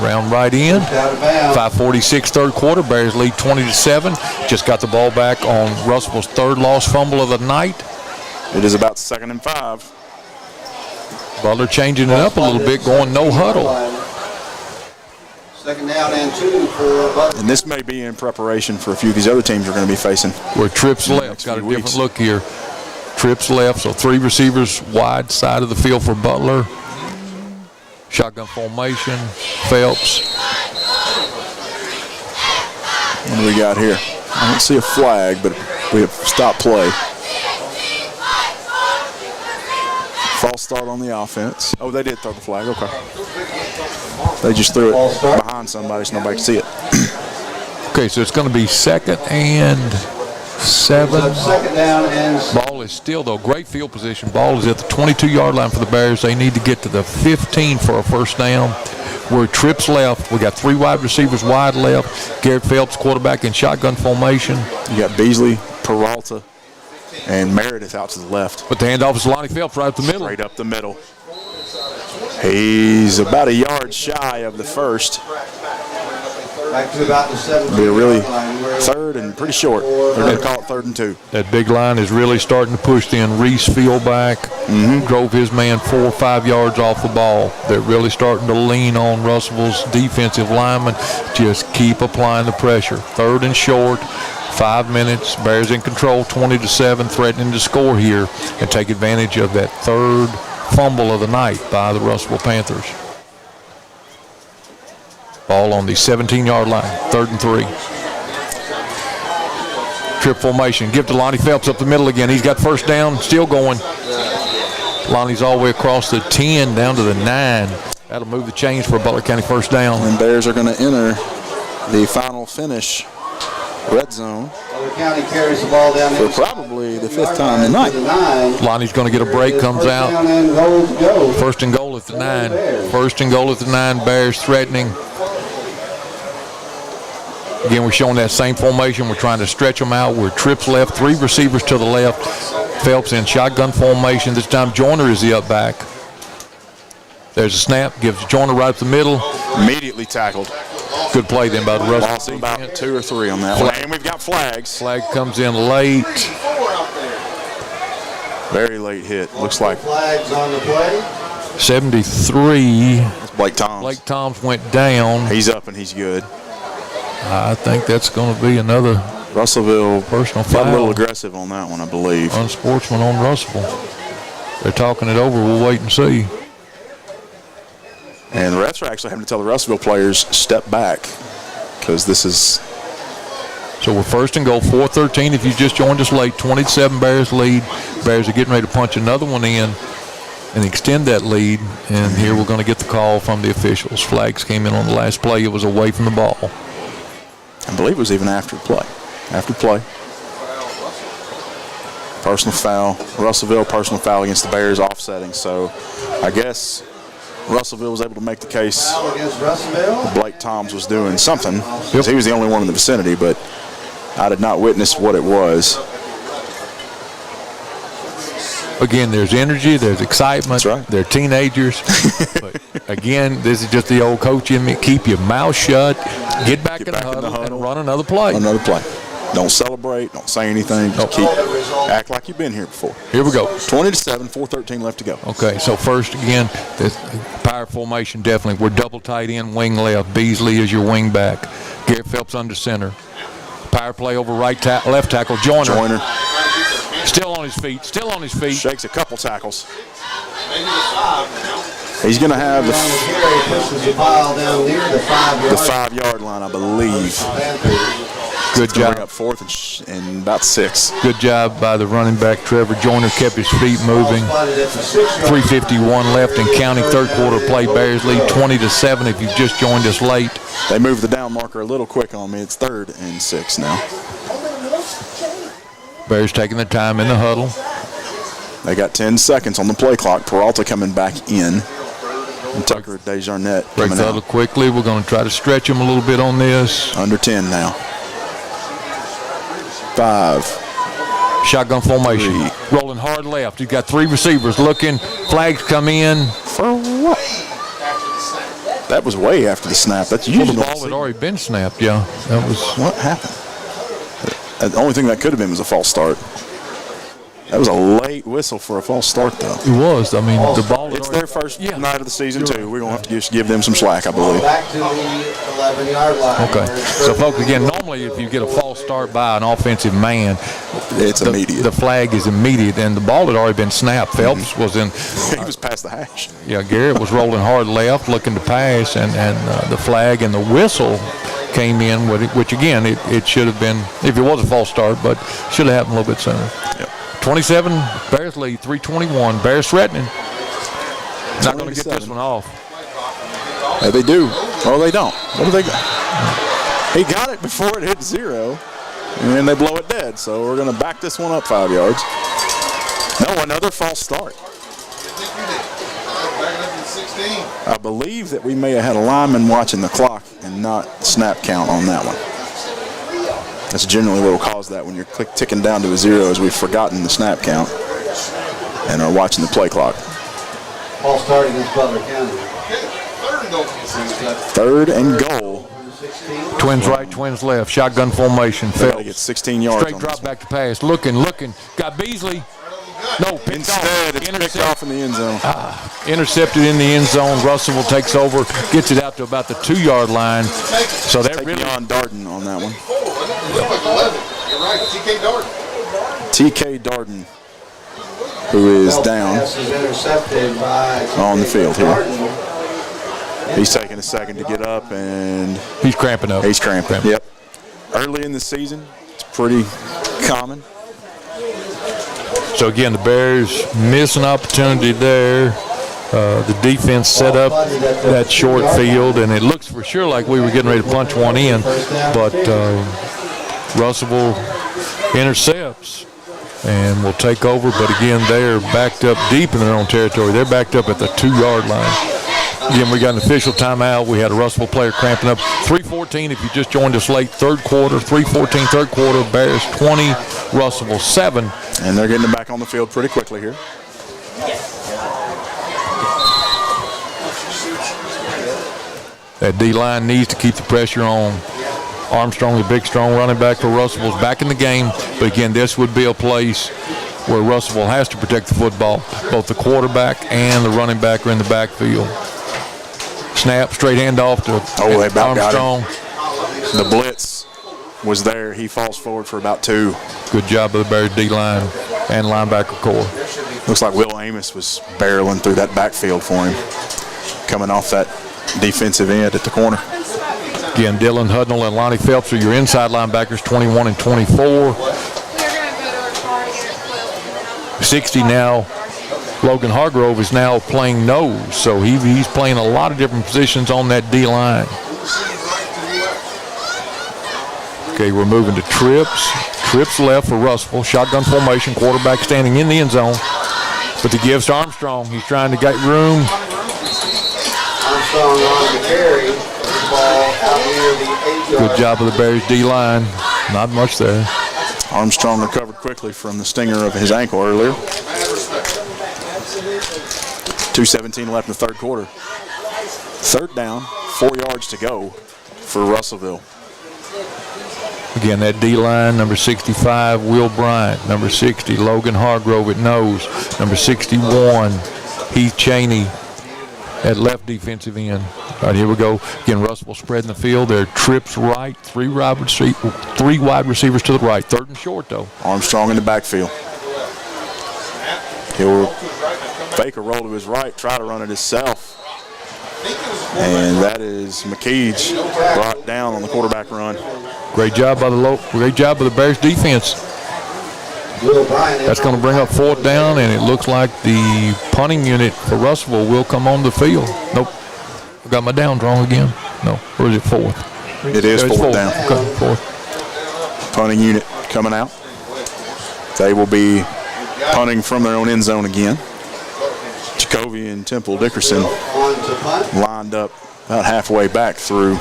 round right in. 5:46 3rd quarter. Bears lead 20-7. Just got the ball back on Russellville's 3rd lost fumble of the night. It is about 2nd and 5. Butler changing it up a little bit, going no huddle. 2nd down and 2 for Butler. And this may be in preparation for a few of these other teams we're going to be facing. Where trips left. Got a different look here. Trips left, so 3 receivers wide side of the field for Butler. Shotgun formation, Phelps. What do we got here? I don't see a flag, but we have stopped play. False start on the offense. Oh, they did throw the flag. Okay. They just threw it behind somebody so nobody could see it. Okay, so it's going to be 2nd and 7. 2nd down and Ball is still, though, great field position. Ball is at the 22-yard line for the Bears. They need to get to the 15 for a 1st down. Where trips left, we got 3 wide receivers wide left. Garrett Phelps, quarterback in shotgun formation. You got Beasley, Peralta, and Meredith out to the left. But the handoff is Lonnie Phelps right up the middle. Straight up the middle. He's about a yard shy of the 1st. Back to about the 17. Be a really third and pretty short. They're going to call it 3rd and 2. That big line is really starting to push in. Reese field back, drove his man 4 or 5 yards off the ball. They're really starting to lean on Russellville's defensive linemen. Just keep applying the pressure. 3rd and short, 5 minutes. Bears in control, 20-7, threatening to score here and take advantage of that 3rd fumble of the night by the Russellville Panthers. Ball on the 17-yard line, 3rd and 3. Trip formation. Give to Lonnie Phelps up the middle again. He's got first down, still going. Lonnie's all the way across the 10 down to the 9. That'll move the chains for a Butler County first down. And Bears are going to enter the final finish red zone. Butler County carries the ball down for probably the 5th time tonight. Lonnie's going to get a break, comes out. First and goal at the 9. First and goal at the 9. Bears threatening. Again, we're showing that same formation. We're trying to stretch them out. We're trips left, 3 receivers to the left. Phelps in shotgun formation. This time Joyner is the up back. There's a snap. Gives Joyner right up the middle. Immediately tackled. Good play then by the Russellville. About 2 or 3 on that one. And we've got flags. Flag comes in late. Very late hit. Looks like flags on the play. 73. That's Blake Toms. Blake Toms went down. He's up and he's good. I think that's going to be another Russellville personal foul. Got a little aggressive on that one, I believe. Unsportsman on Russellville. They're talking it over. We'll wait and see. And the refs are actually having to tell the Russellville players step back because this is. So we're first and goal, 4:13. If you just joined us late, 27 Bears lead. Bears are getting ready to punch another one in and extend that lead. And here we're going to get the call from the officials. Flags came in on the last play. It was away from the ball. I believe it was even after play. After play. Personal foul. Russellville, personal foul against the Bears, offsetting. So I guess Russellville was able to make the case Blake Toms was doing something. Yep. He was the only one in the vicinity, but I did not witness what it was. Again, there's energy, there's excitement. That's right. They're teenagers. But again, this is just the old coach in me. Keep your mouth shut, get back in the huddle, and run another play. Another play. Don't celebrate. Don't say anything. Just act like you've been here before. Here we go. 20-7, 4:13 left to go. Okay, so first again, this power formation definitely. We're double tight end, wing left. Beasley is your wing back. Garrett Phelps under center. Power play over left tackle. Joyner. Still on his feet. Still on his feet. Shakes a couple tackles. He's going to have the 5-yard line, I believe. Good job. Bring up 4th and about 6. Good job by the running back, Trevor Joyner. Kept his feet moving. 3:51 left in counting. Third quarter play. Bears lead 20-7 if you've just joined us late. They moved the down marker a little quick on me. It's 3rd and 6 now. Bears taking their time in the huddle. They got 10 seconds on the play clock. Peralta coming back in. And Tucker Desjardins break the huddle quickly. We're going to try to stretch them a little bit on this. Under 10 now. 5. Shotgun formation. 3. Rolling hard left. You've got 3 receivers looking. Flags come in. For what? That was way after the snap. That's usually the ball had already been snapped. Yeah, that was what happened. The only thing that could have been was a false start. That was a late whistle for a false start, though. It was. I mean, the ball. It's their first night of the season, too. We're going to have to just give them some slack, I believe. Back to the 11-yard line. Okay. So, folks, again, normally if you get a false start by an offensive man, it's immediate. The flag is immediate, and the ball had already been snapped. Phelps was in. He was past the hash. Yeah, Garrett was rolling hard left, looking to pass, and the flag and the whistle came in, which again, it should have been, if it was a false start, but should have happened a little bit sooner. Yep. 27, Bears lead, 3:21. Bears threatening. Not going to get this one off. Yeah, they do. Oh, they don't. What do they got? He got it before it hit 0, and then they blow it dead. So we're going to back this one up 5 yards. No, another false start. I believe that we may have had a lineman watching the clock and not snap count on that one. That's generally what will cause that when you're ticking down to a 0, as we've forgotten the snap count and are watching the play clock. False start against Butler County. 3rd and goal Twins right, twins left. Shotgun formation. They get 16 yards. Straight drop back to pass. Looking. Got Beasley. No, instead it's picked off in the end zone. Intercepted in the end zone. Russellville takes over, gets it out to about the 2-yard line. So they're really on Darden on that one. You're right, TK Darden. TK Darden, who is down on the field here. He's taking a second to get up, and he's cramping up. Yep. Early in the season, it's pretty common. So again, the Bears miss an opportunity there. The defense set up that short field, and it looks for sure like we were getting ready to punch one in, but Russellville intercepts and will take over. But again, they're backed up deep in their own territory. They're backed up at the 2-yard line. Again, we got an official timeout. We had a Russellville player cramping up. 3:14 if you just joined us late, third quarter. 3:14 third quarter. Bears 20, Russellville 7. And they're getting them back on the field pretty quickly here. That D-line needs to keep the pressure on. Armstrong, the big, strong running back for Russellville, is back in the game. But again, this would be a place where Russellville has to protect the football. Both the quarterback and the running back are in the backfield. Snap, straight handoff to they about Armstrong. Got him. The blitz was there. He falls forward for about 2. Good job of the Bears D-line and linebacker core. Looks like Will Amos was barreling through that backfield for him, coming off that defensive end at the corner. Again, Dylan Hudnall and Lonnie Phelps are your inside linebackers, 21 and 24. 60 now. Logan Hargrove is now playing nose, so he's playing a lot of different positions on that D-line. Okay, we're moving to trips. Trips left for Russellville. Shotgun formation, quarterback standing in the end zone. But the gives to Armstrong. He's trying to get room. Armstrong on the carry. Ball out near the 8-yard. Good job of the Bears D-line. Not much there. Armstrong recovered quickly from the stinger of his ankle earlier. 2:17 left in the third quarter. Third down, 4 yards to go for Russellville. Again, that D-line, number 65, Will Bryant. Number 60, Logan Hargrove at nose. Number 61, Heath Cheney at left defensive end. All right, here we go. Again, Russellville spreading the field. They're trips right, three wide receivers to the right. Third and short, though. Armstrong in the backfield. He'll fake a roll to his right, try to run it himself. And that is McKeege brought down on the quarterback run. Great job by the Bears defense. That's going to bring up fourth down, and it looks like the punting unit for Russellville will come on the field. Nope. I got my downs wrong again. No. Or is it fourth? It is fourth down. Okay, fourth. Punting unit coming out. They will be punting from their own end zone again. Jacoby and Temple Dickerson lined up about halfway back through.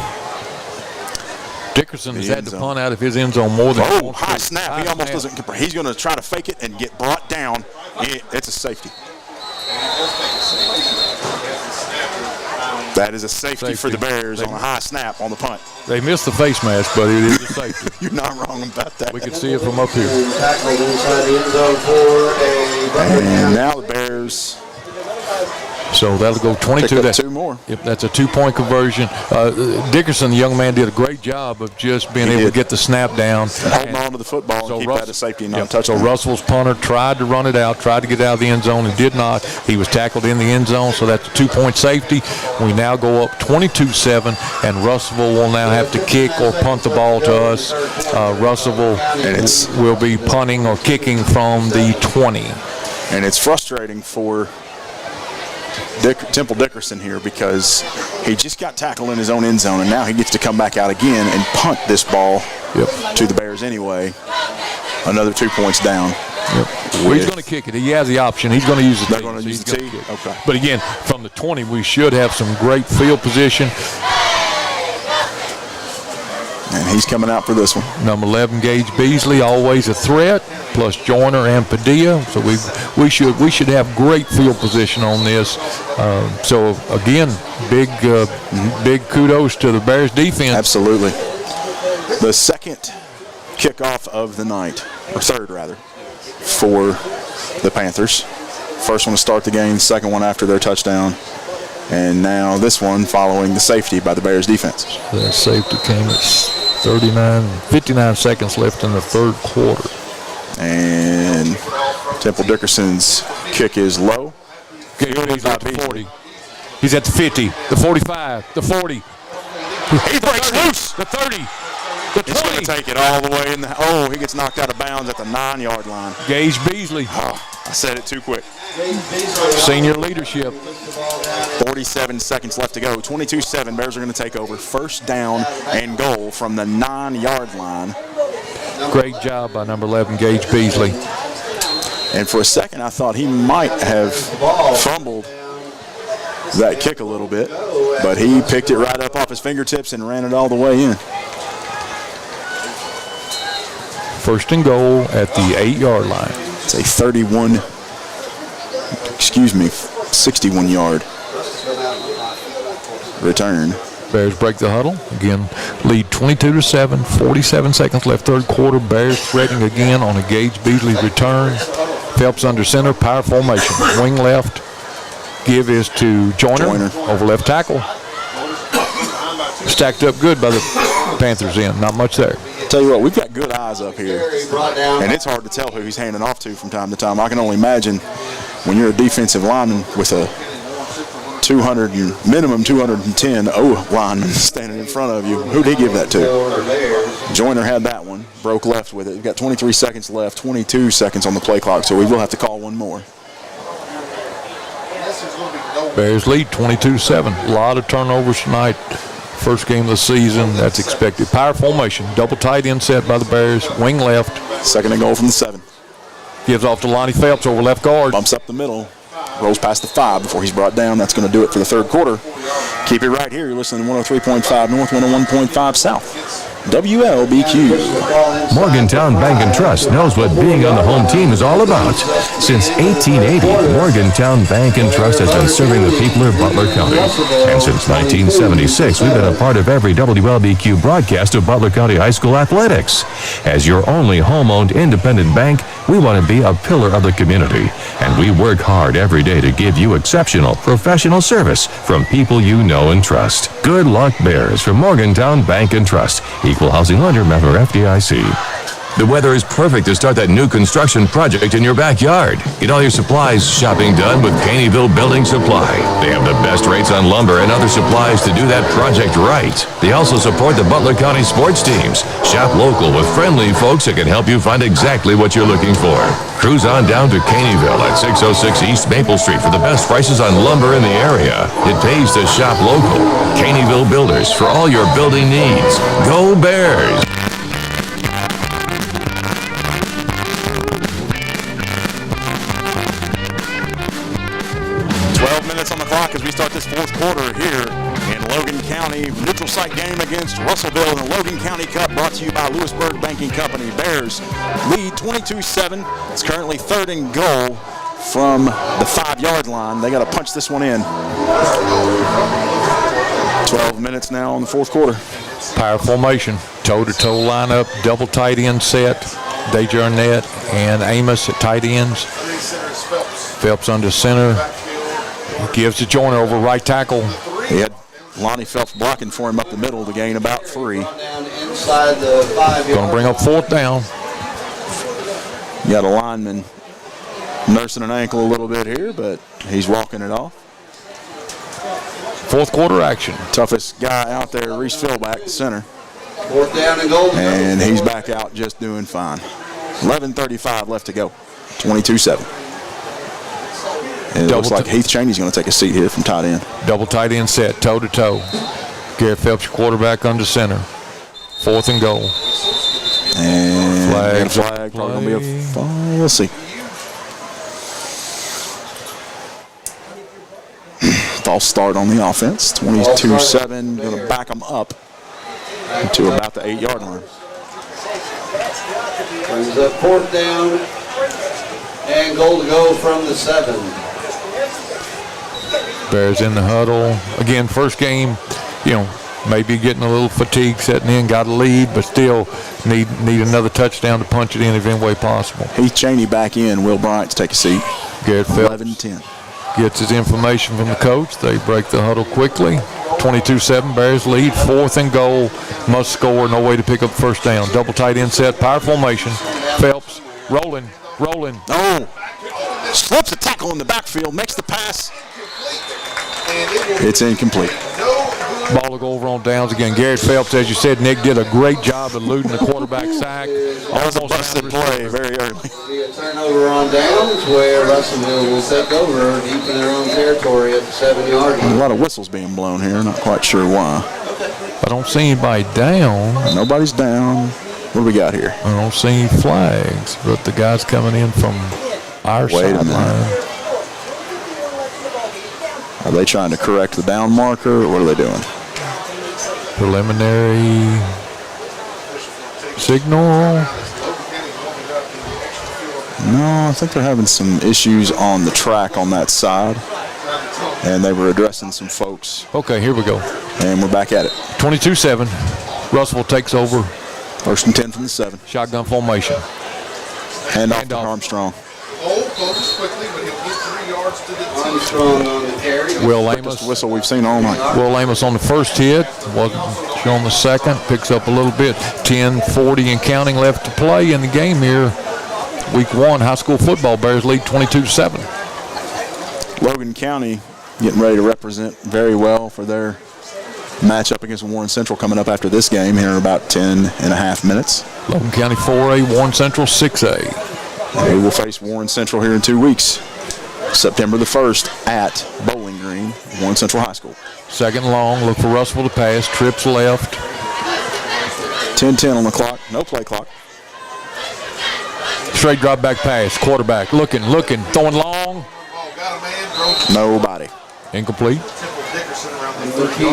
Dickerson has had to punt out of his end zone more than once. High snap. He almost doesn't. He's going to try to fake it and get brought down. It's a safety. That is a safety for the Bears on a high snap on the punt. They missed the face mask, but it is a safety. You're not wrong about that. We can see it from up here. And now the Bears. So that'll go 22. That's 2 more. Yep, that's a 2-point conversion. Dickerson, the young man, did a great job of just being able to get the snap down. Holding on to the football and keep that a safety and not a touchdown. So Russell's punter tried to run it out, tried to get it out of the end zone and did not. He was tackled in the end zone, so that's a 2-point safety. We now go up 22-7, and Russellville will now have to kick or punt the ball to us. Russellville will be punting or kicking from the 20. And it's frustrating for Temple Dickerson here because he just got tackled in his own end zone, and now he gets to come back out again and punt this ball to the Bears anyway. Another 2 points down. Yep. Well, he's going to kick it. He has the option. He's going to use the tee. They're going to use the tee? Okay. But again, from the 20, we should have some great field position. And he's coming out for this one. Number 11, Gage Beasley, always a threat, plus Joyner and Padilla. So we should have great field position on this. So again, big kudos to the Bears defense. Absolutely. The second kickoff of the night, or third rather, for the Panthers. First one to start the game, second one after their touchdown. And now this one following the safety by the Bears defense. The safety came at 59 seconds left in the third quarter. And Temple Dickerson's kick is low. He's at the 40. He's at the 50, the 45, the 40. He breaks loose. The 30, the 20. He's going to take it all the way in he gets knocked out of bounds at the 9-yard line. Gage Beasley. I said it too quick. Senior leadership. 47 seconds left to go. 22-7. Bears are going to take over. First down and goal from the 9-yard line. Great job by number 11, Gage Beasley. And for a second, I thought he might have fumbled that kick a little bit, but he picked it right up off his fingertips and ran it all the way in. First and goal at the 8-yard line. It's a 61-yard return. Bears break the huddle. Again, lead 22-7, 47 seconds left, third quarter. Bears threatening again on a Gage Beasley return. Phelps under center, power formation. Wing left. Give is to Joyner. Over left tackle. Stacked up good by the Panthers in. Not much there. Tell you what, we've got good eyes up here. And it's hard to tell who he's handing off to from time to time. I can only imagine when you're a defensive lineman with a minimum 210 lineman standing in front of you. Who'd he give that to? Joyner had that one. Broke left with it. We've got 23 seconds left, 22 seconds on the play clock, so we will have to call one more. Bears lead 22-7. A lot of turnovers tonight. First game of the season, that's expected. Power formation, double tight end set by the Bears, wing left. Second and goal from the 7. Gives off to Lonnie Phelps over left guard. Bumps up the middle, rolls past the 5 before he's brought down. That's going to do it for the third quarter. Keep it right here. You're listening to 103.5 North, 101.5 South. WLBQ. Morgantown Bank and Trust knows what being on the home team is all about. Since 1880, Morgantown Bank and Trust has been serving the people of Butler County. And since 1976, we've been a part of every WLBQ broadcast of Butler County High School athletics. As your only home-owned independent bank, we want to be a pillar of the community. And we work hard every day to give you exceptional professional service from people you know and trust. Good luck, Bears, from Morgantown Bank and Trust. Equal housing lender, member FDIC. The weather is perfect to start that new construction project in your backyard. Get all your supplies shopping done with Caneyville Building Supply. They have the best rates on lumber and other supplies to do that project right. They also support the Butler County sports teams. Shop local with friendly folks that can help you find exactly what you're looking for. Cruise on down to Caneyville at 606 East Maple Street for the best prices on lumber in the area. It pays to shop local. Caneyville Builders for all your building needs. Go Bears! 12 minutes on the clock as we start this fourth quarter here in Logan County. Neutral site game against Russellville in the Logan County Cup, brought to you by Lewisburg Banking Company. Bears lead 22-7. It's currently third and goal from the 5-yard line. They got to punch this one in. 12 minutes now on the fourth quarter. Power formation, toe-to-toe lineup, double tight end set. Desjardins and Amos at tight ends. Phelps under center. Gives to Joyner over right tackle. He had Lonnie Phelps blocking for him up the middle to gain about 3. Going to bring up fourth down. You got a lineman nursing an ankle a little bit here, but he's walking it off. Fourth quarter action. Toughest guy out there, Reese Philback, center. Fourth down and goal. And he's back out just doing fine. 11:35 left to go. 22-7. And it looks like Heath Cheney's going to take a seat here from tight end. Double tight end set, toe-to-toe. Garrett Phelps, your quarterback, under center. Fourth and goal. And flag. Probably going to be a we'll see. False start on the offense. 22-7. Going to back them up. to about the 8-yard line. Brings up 4th down and goal to go from the 7. Bears in the huddle. Again, first game, maybe getting a little fatigue setting in, got a lead, but still need another touchdown to punch it in if any way possible. Heath Cheney back in. Will Bryant to take a seat. Garrett Phelps 11-10. gets his information from the coach. They break the huddle quickly. 22-7, Bears lead. 4th and goal. Must score. No way to pick up first down. Double tight end set. Power formation. Phelps rolling. Oh! Slips a tackle in the backfield. Makes the pass. It's incomplete. Ball will go over on downs again. Garrett Phelps, as you said, Nick, did a great job eluding the quarterback sack. Almost a busted play very early. See a turnover on downs where Russellville will take over deep in their own territory at the 7-yard line. A lot of whistles being blown here. Not quite sure why. I don't see anybody down. Nobody's down. What do we got here? I don't see any flags, but the guy's coming in from our sideline. Are they trying to correct the down marker, or what are they doing? Preliminary signal. No, I think they're having some issues on the track on that side, and they were addressing some folks. Okay, here we go. And we're back at it. 22-7. Russellville takes over. 1st and 10 from the 7. Shotgun formation. Hand off to Armstrong. Focus quickly, but he'll get 3 yards to the Armstrong on the carry. Will Quickest Amos. whistle we've seen all night. Will Amos on the first hit. Wasn't on the second. Picks up a little bit. 10:40 and counting left to play in the game here. Week 1, high school football. Bears lead 22-7. Logan County getting ready to represent very well for their matchup against Warren Central coming up after this game here in about 10.5 minutes. Logan County 4A, Warren Central 6A. They will face Warren Central here in 2 weeks. September the 1st at Bowling Green, Warren Central High School. 2nd long, look for Russellville to pass, trips left. 10-10 on the clock, no play clock. Straight drop back pass, quarterback, looking, throwing long. Nobody. Incomplete.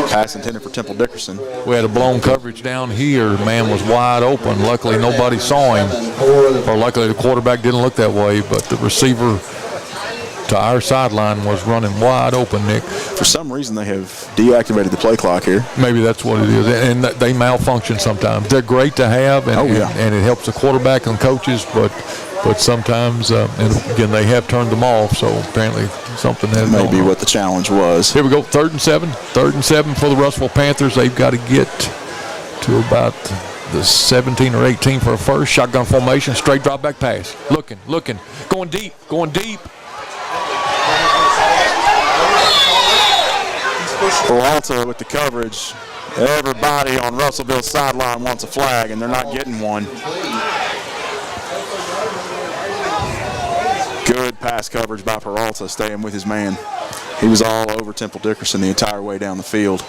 Pass intended for Temple Dickerson. We had a blown coverage down here. Man was wide open. Luckily, nobody saw him. Or luckily, the quarterback didn't look that way, but the receiver to our sideline was running wide open, Nick. For some reason, they have deactivated the play clock here. Maybe that's what it is. And they malfunction sometimes. They're great to have, and it helps the quarterback and coaches, but sometimes, and again, they have turned them off, so apparently something has Maybe what the challenge was. Here we go, 3rd and 7. 3rd and 7 for the Russellville Panthers. They've got to get to about the 17 or 18 for a first. Shotgun formation, straight drop back pass. Looking, going deep. Peralta with the coverage. Everybody on Russellville's sideline wants a flag, and they're not getting one. Good pass coverage by Peralta, staying with his man. He was all over Temple Dickerson the entire way down the field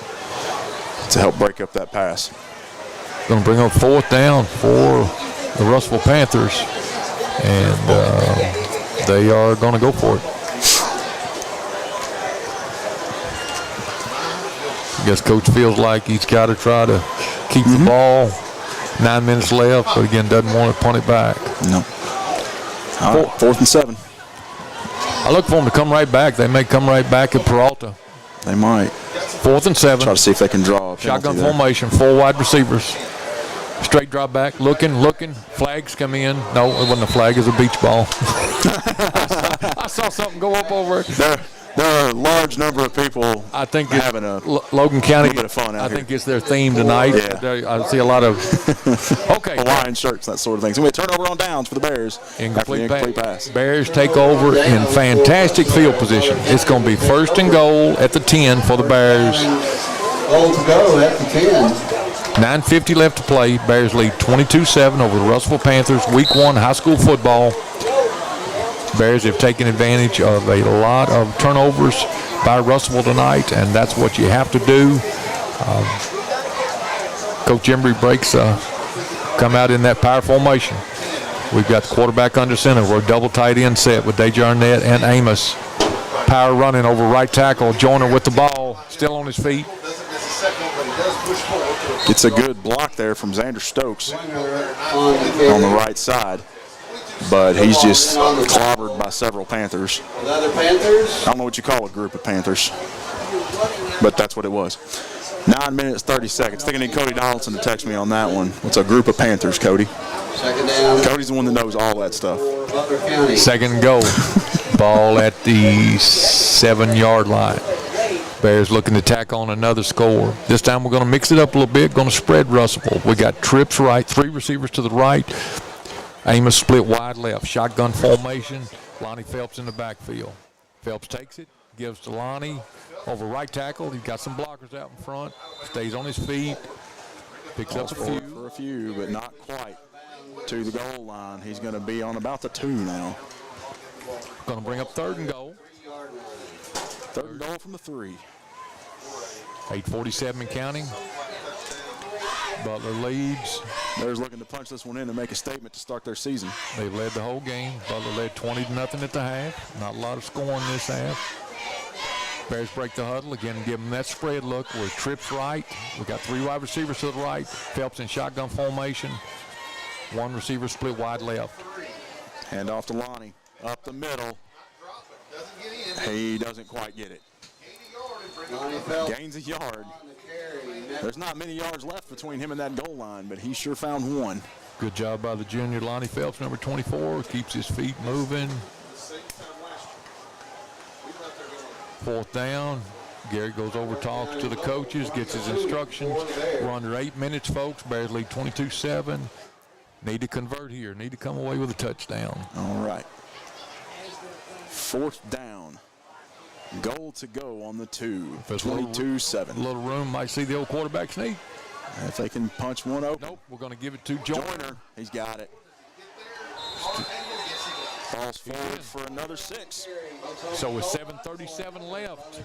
to help break up that pass. Going to bring up 4th down for the Russellville Panthers, and they are going to go for it. I guess Coach feels like he's got to try to keep the ball. 9 minutes left, but again, doesn't want to punt it back. No. All right, 4th and 7. I look for them to come right back. They may come right back at Peralta. They might. 4th and 7. Try to see if they can draw a Shotgun there. formation, 4 wide receivers. Straight drop back, looking. Flags come in. No, it wasn't a flag. It was a beach ball. I saw something go up over it. There are a large number of people having a Logan County, little bit of fun out here. I think it's their theme tonight. Yeah. I see a lot of Hawaiian shirts, that sort of thing. So we have turnover on downs for the Bears. Incomplete pass. Bears take over in fantastic field position. It's going to be 1st and goal at the 10 for the Bears. Goal to go at the 10. 9:50 left to play. Bears lead 22-7 over the Russellville Panthers. Week 1 high school football. Bears have taken advantage of a lot of turnovers by Russellville tonight, and that's what you have to do. Coach Embry breaks come out in that power formation. We've got the quarterback under center. We're double tight end set with Deja Arnett and Amos. Power running over right tackle. Joyner with the ball, still on his feet. Gets a good block there from Xander Stokes on the right side. But he's just clobbered by several Panthers. Another Panthers. I don't know what you call a group of Panthers, but that's what it was. 9 minutes, 30 seconds. I think I need Cody Donaldson to text me on that one. What's a group of Panthers, Cody? Second down. Cody's the one that knows all that stuff. Butler County. Second and goal. Ball at the 7-yard line. Bears looking to tack on another score. This time we're going to mix it up a little bit. Going to spread Russellville. We got trips right, 3 receivers to the right. Amos split wide left. Shotgun formation. Lonnie Phelps in the backfield. Phelps takes it, gives to Lonnie. Over right tackle. He's got some blockers out in front. Stays on his feet. Picks up a few, but not quite to the goal line. He's going to be on about the 2 now. Going to bring up 3rd and goal. 3rd and goal from the 3. 8:47 and counting. Butler leads. Bears looking to punch this one in and make a statement to start their season. They led the whole game. Butler led 20-0 at the half. Not a lot of scoring this half. Bears break the huddle. Again, give them that spread look. We're trips right. We got 3 wide receivers to the right. Phelps in shotgun formation. 1 receiver split wide left. Hand off to Lonnie. Up the middle. He doesn't quite get it. Gains a yard. There's not many yards left between him and that goal line, but he sure found one. Good job by the junior Lonnie Phelps, number 24. Keeps his feet moving. 4th down. Gary goes over, talks to the coaches, gets his instructions. We're under 8 minutes, folks. Bears lead 22-7. Need to convert here. Need to come away with a touchdown. All right. 4th down. Goal to go on the 2. 22-7. A little room. Might see the old quarterback sneak. If they can punch one open. Nope. We're going to give it to Joyner. He's got it. Falls forward for another 6. So with 7:37 left.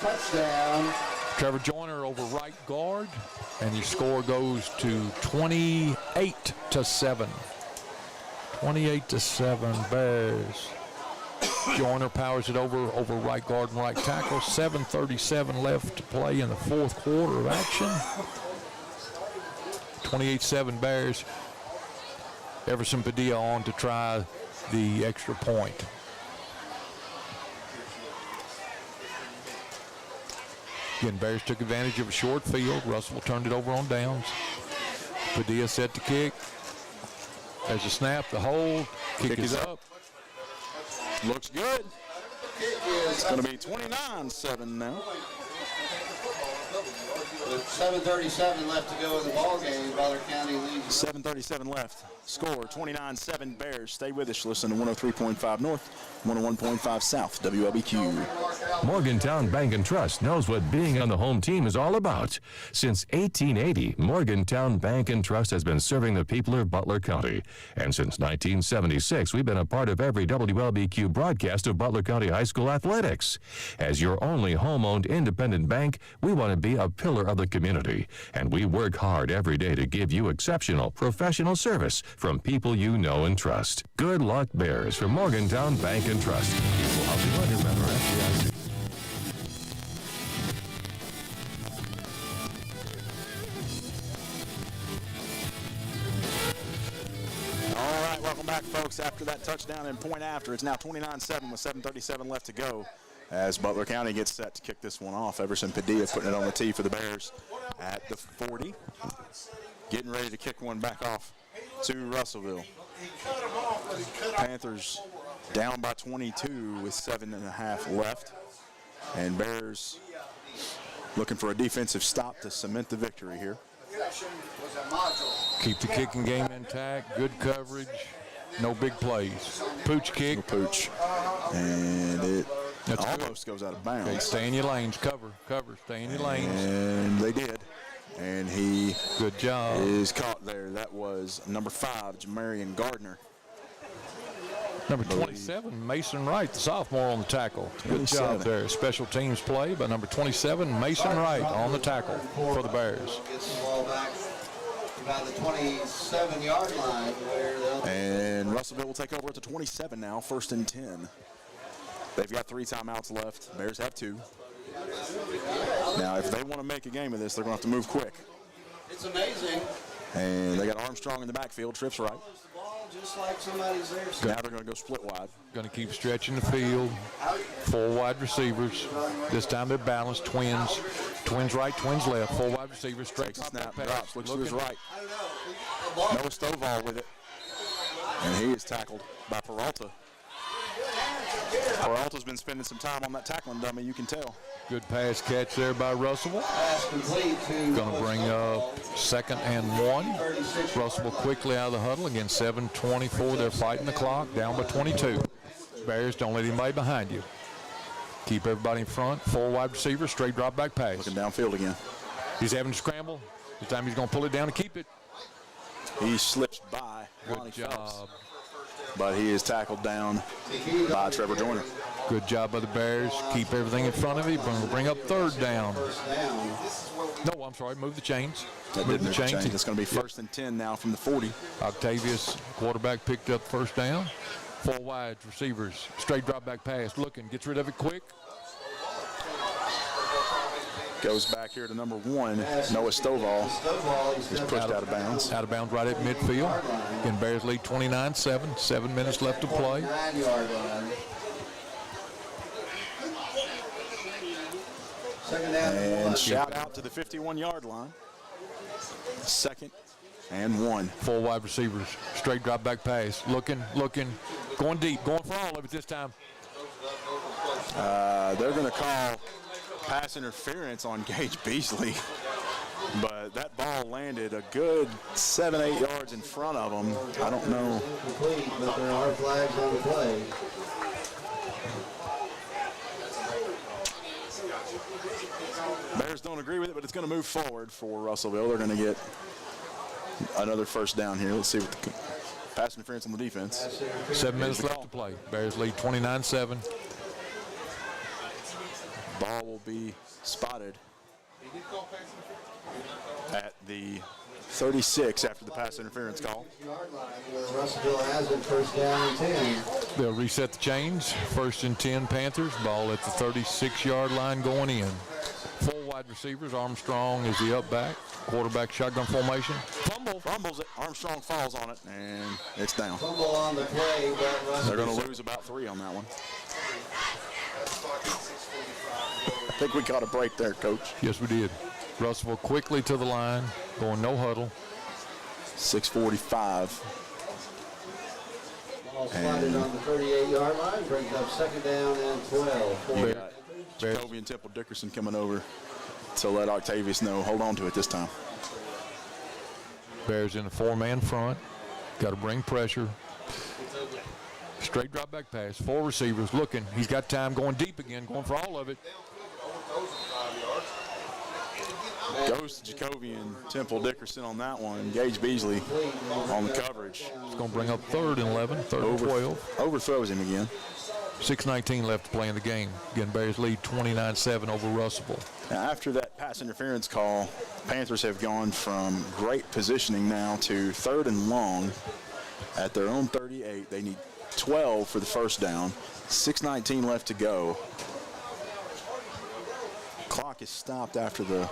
Touchdown. Trevor Joyner over right guard. And the score goes to 28-7. 28-7 Bears. Joyner powers it over right guard and right tackle. 7:37 left to play in the 4th quarter of action. 28-7 Bears. Everson Padilla on to try the extra point. Again, Bears took advantage of a short field. Russellville turned it over on downs. Padilla set to kick. There's a snap, the hold. Kick is up. Looks good. It's going to be 29-7 now. With 7:37 left to go in the ball game, Butler County leads. 7:37 left. Score 29-7 Bears. Stay with us. Listen to 103.5 North, 101.5 South, WLBQ. Morgantown Bank and Trust knows what being on the home team is all about. Since 1880, Morgantown Bank and Trust has been serving the people of Butler County. And since 1976, we've been a part of every WLBQ broadcast of Butler County High School athletics. As your only home-owned independent bank, we want to be a pillar of the community. And we work hard every day to give you exceptional professional service from people you know and trust. Good luck, Bears, from Morgantown Bank and Trust. Equal housing lender, member FDIC. All right, welcome back, folks. After that touchdown and point after, it's now 29-7 with 7:37 left to go as Butler County gets set to kick this one off. Everson Padilla putting it on the tee for the Bears at the 40. Getting ready to kick one back off to Russellville. Panthers down by 22 with 7.5 left. And Bears looking for a defensive stop to cement the victory here. Keep the kicking game intact. Good coverage. No big plays. Pooch kick. No pooch. And it almost goes out of bounds. Okay, stay in your lanes. Cover. Stay in your lanes. And they did. And he good job is caught there. That was number 5, Jamarian Gardner. Number 27, Mason Wright, the sophomore on the tackle. Good job there. Special teams play by number 27, Mason Wright on the tackle for the Bears. Gets the ball back about the 27-yard line. And Russellville will take over at the 27 now, 1st and 10. They've got 3 timeouts left. Bears have 2. Now, if they want to make a game of this, they're going to have to move quick. It's amazing. And they got Armstrong in the backfield, trips right. Just like somebody's there. Now they're going to go split wide. Going to keep stretching the field. 4 wide receivers. This time they're balanced. Twins right, twins left. 4 wide receivers. Straight snap, pass. drops, looks to his right. Noah Stovall with it. And he is tackled by Peralta. Peralta's been spending some time on that tackling dummy, you can tell. Good pass catch there by Russellville. Going to bring up 2nd and 1. Russellville quickly out of the huddle. Again, 7:24. They're fighting the clock. Down by 22. Bears, don't let anybody behind you. Keep everybody in front. 4 wide receivers. Straight drop back pass. Looking downfield again. He's having to scramble. This time he's going to pull it down and keep it. He slips by. Good job. But he is tackled down by Trevor Joyner. Good job by the Bears. Keep everything in front of him. Bring up 3rd down. No, I'm sorry. Move the chains. Move the chains. It's going to be 1st and 10 now from the 40. Octavius, quarterback, picked up 1st down. 4 wide receivers. Straight drop back pass. Looking. Gets rid of it quick. Goes back here to number 1. Noah Stovall is pushed out of bounds. Out of bounds right at midfield. Again, Bears lead 29-7. 7 minutes left to play. And shout out to the 51-yard line. 2nd and 1. 4 wide receivers. Straight drop back pass. Looking. Going deep. Going for all of it this time. They're going to call pass interference on Gage Beasley. But that ball landed a good 7-8 yards in front of him. I don't know. Complete, but there are flags on the play. Bears don't agree with it, but it's going to move forward for Russellville. They're going to get another 1st down here. Let's see what the pass interference on the defense. 7 minutes left to play. Bears lead 29-7. Ball will be spotted at the 36 after the pass interference call. Russellville has it 1st down and 10. They'll reset the chains. 1st and 10 Panthers. Ball at the 36-yard line going in. 4 wide receivers. Armstrong is the up back. Quarterback shotgun formation. Fumbles it. Armstrong falls on it, and it's down. Fumble on the play, but they're going to lose about 3 on that one. I think we got a break there, Coach. Yes, we did. Russellville quickly to the line, going no huddle. 6:45. Ball spotted on the 38-yard line, brings up 2nd down and 12. We got Jacoby and Temple Dickerson coming over to let Octavius know, hold on to it this time. Bears in a 4-man front. Got to bring pressure. Straight drop back pass. 4 receivers looking. He's got time going deep again, going for all of it. Goes to Jacoby and Temple Dickerson on that one. Gage Beasley on the coverage. It's going to bring up 3rd and 11, 3rd and 12. Overthrows him again. 6:19 left to play in the game. Again, Bears lead 29-7 over Russellville. Now, after that pass interference call, Panthers have gone from great positioning now to 3rd and long at their own 38. They need 12 for the 1st down. 6:19 left to go. Clock is stopped after the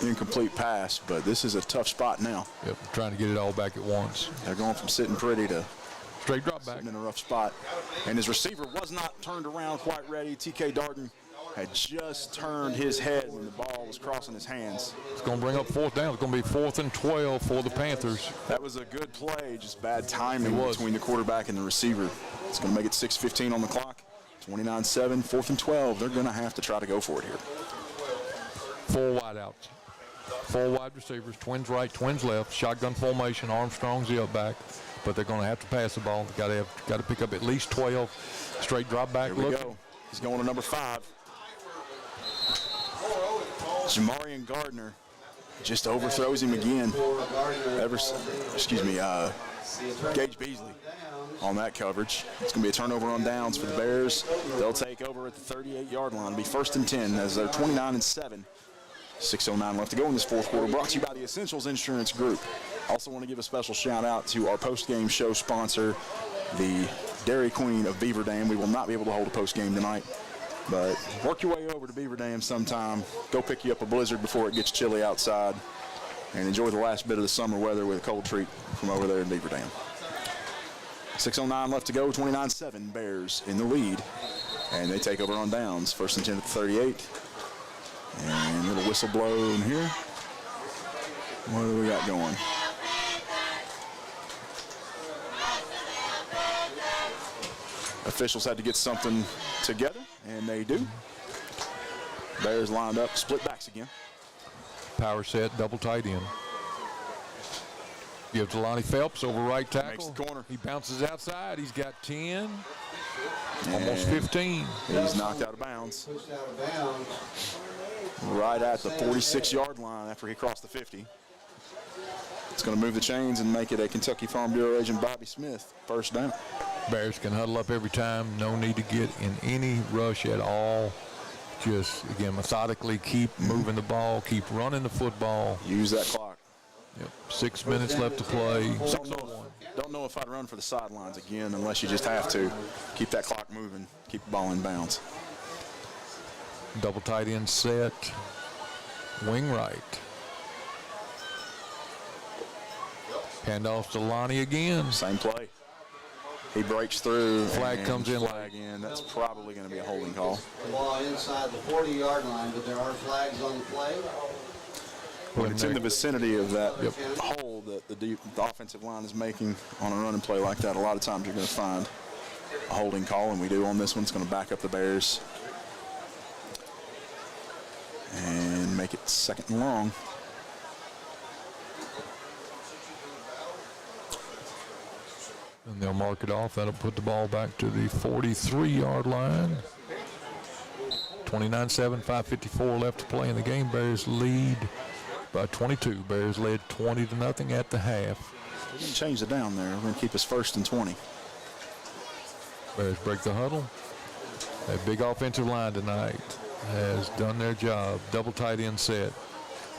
incomplete pass, but this is a tough spot now. Yep, trying to get it all back at once. They're going from sitting pretty to straight drop back in a rough spot. And his receiver was not turned around quite ready. TK Darden had just turned his head when the ball was crossing his hands. It's going to bring up 4th down. It's going to be 4th and 12 for the Panthers. That was a good play, just bad timing between the quarterback and the receiver. It's going to make it 6:15 on the clock. 29-7, 4th and 12. They're going to have to try to go for it here. 4 wide outs. 4 wide receivers, twins right, twins left, shotgun formation. Armstrong's the up back, but they're going to have to pass the ball. Got to pick up at least 12. Straight drop back. Here we go. He's going to number 5. Jamarian Gardner just overthrows him again. Gage Beasley on that coverage. It's going to be a turnover on downs for the Bears. They'll take over at the 38-yard line. It'll be 1st and 10 as they're 29-7. 6:09 left to go in this 4th quarter. Brought to you by the Essentials Insurance Group. Also want to give a special shout out to our post-game show sponsor, the Dairy Queen of Beaver Dam. We will not be able to hold a post-game tonight But work your way over to Beaver Dam sometime. Go pick you up a blizzard before it gets chilly outside, and enjoy the last bit of the summer weather with a cold treat from over there in Beaver Dam. 6:09 left to go, 29-7, Bears in the lead. And they take over on downs. 1st and 10 at the 38. And a little whistle blow in here. What do we got going? Officials had to get something together, and they do. Bears lined up, split backs again. Power set, double tight end. Give to Lonnie Phelps over right tackle. Makes the corner. He bounces outside. He's got 10, almost 15. He's knocked out of bounds. Pushed out of bounds. Right at the 46-yard line after he crossed the 50. It's going to move the chains and make it a Kentucky Farm Bureau agent Bobby Smith first down. Bears can huddle up every time. No need to get in any rush at all. Just, again, methodically keep moving the ball, keep running the football. Use that clock. Yep. 6 minutes left to play. Don't know if I'd run for the sidelines again unless you just have to. Keep that clock moving. Keep the ball in bounds. Double tight end set. Wing right. Handoff to Lonnie again. Same play. He breaks through. Flag comes in. Flag in. That's probably going to be a holding call. The ball inside the 40-yard line, but there are flags on the play. When it's in the vicinity of that hole that the offensive line is making on a running play like that, a lot of times you're going to find a holding call, and we do on this one. It's going to back up the Bears and make it 2nd and long. And they'll mark it off. That'll put the ball back to the 43-yard line. 29-7, 5:54 left to play in the game. Bears lead by 22. Bears led 20-0 at the half. We're going to change the down there. We're going to keep us 1st and 20. Bears break the huddle. A big offensive line tonight has done their job. Double tight end set.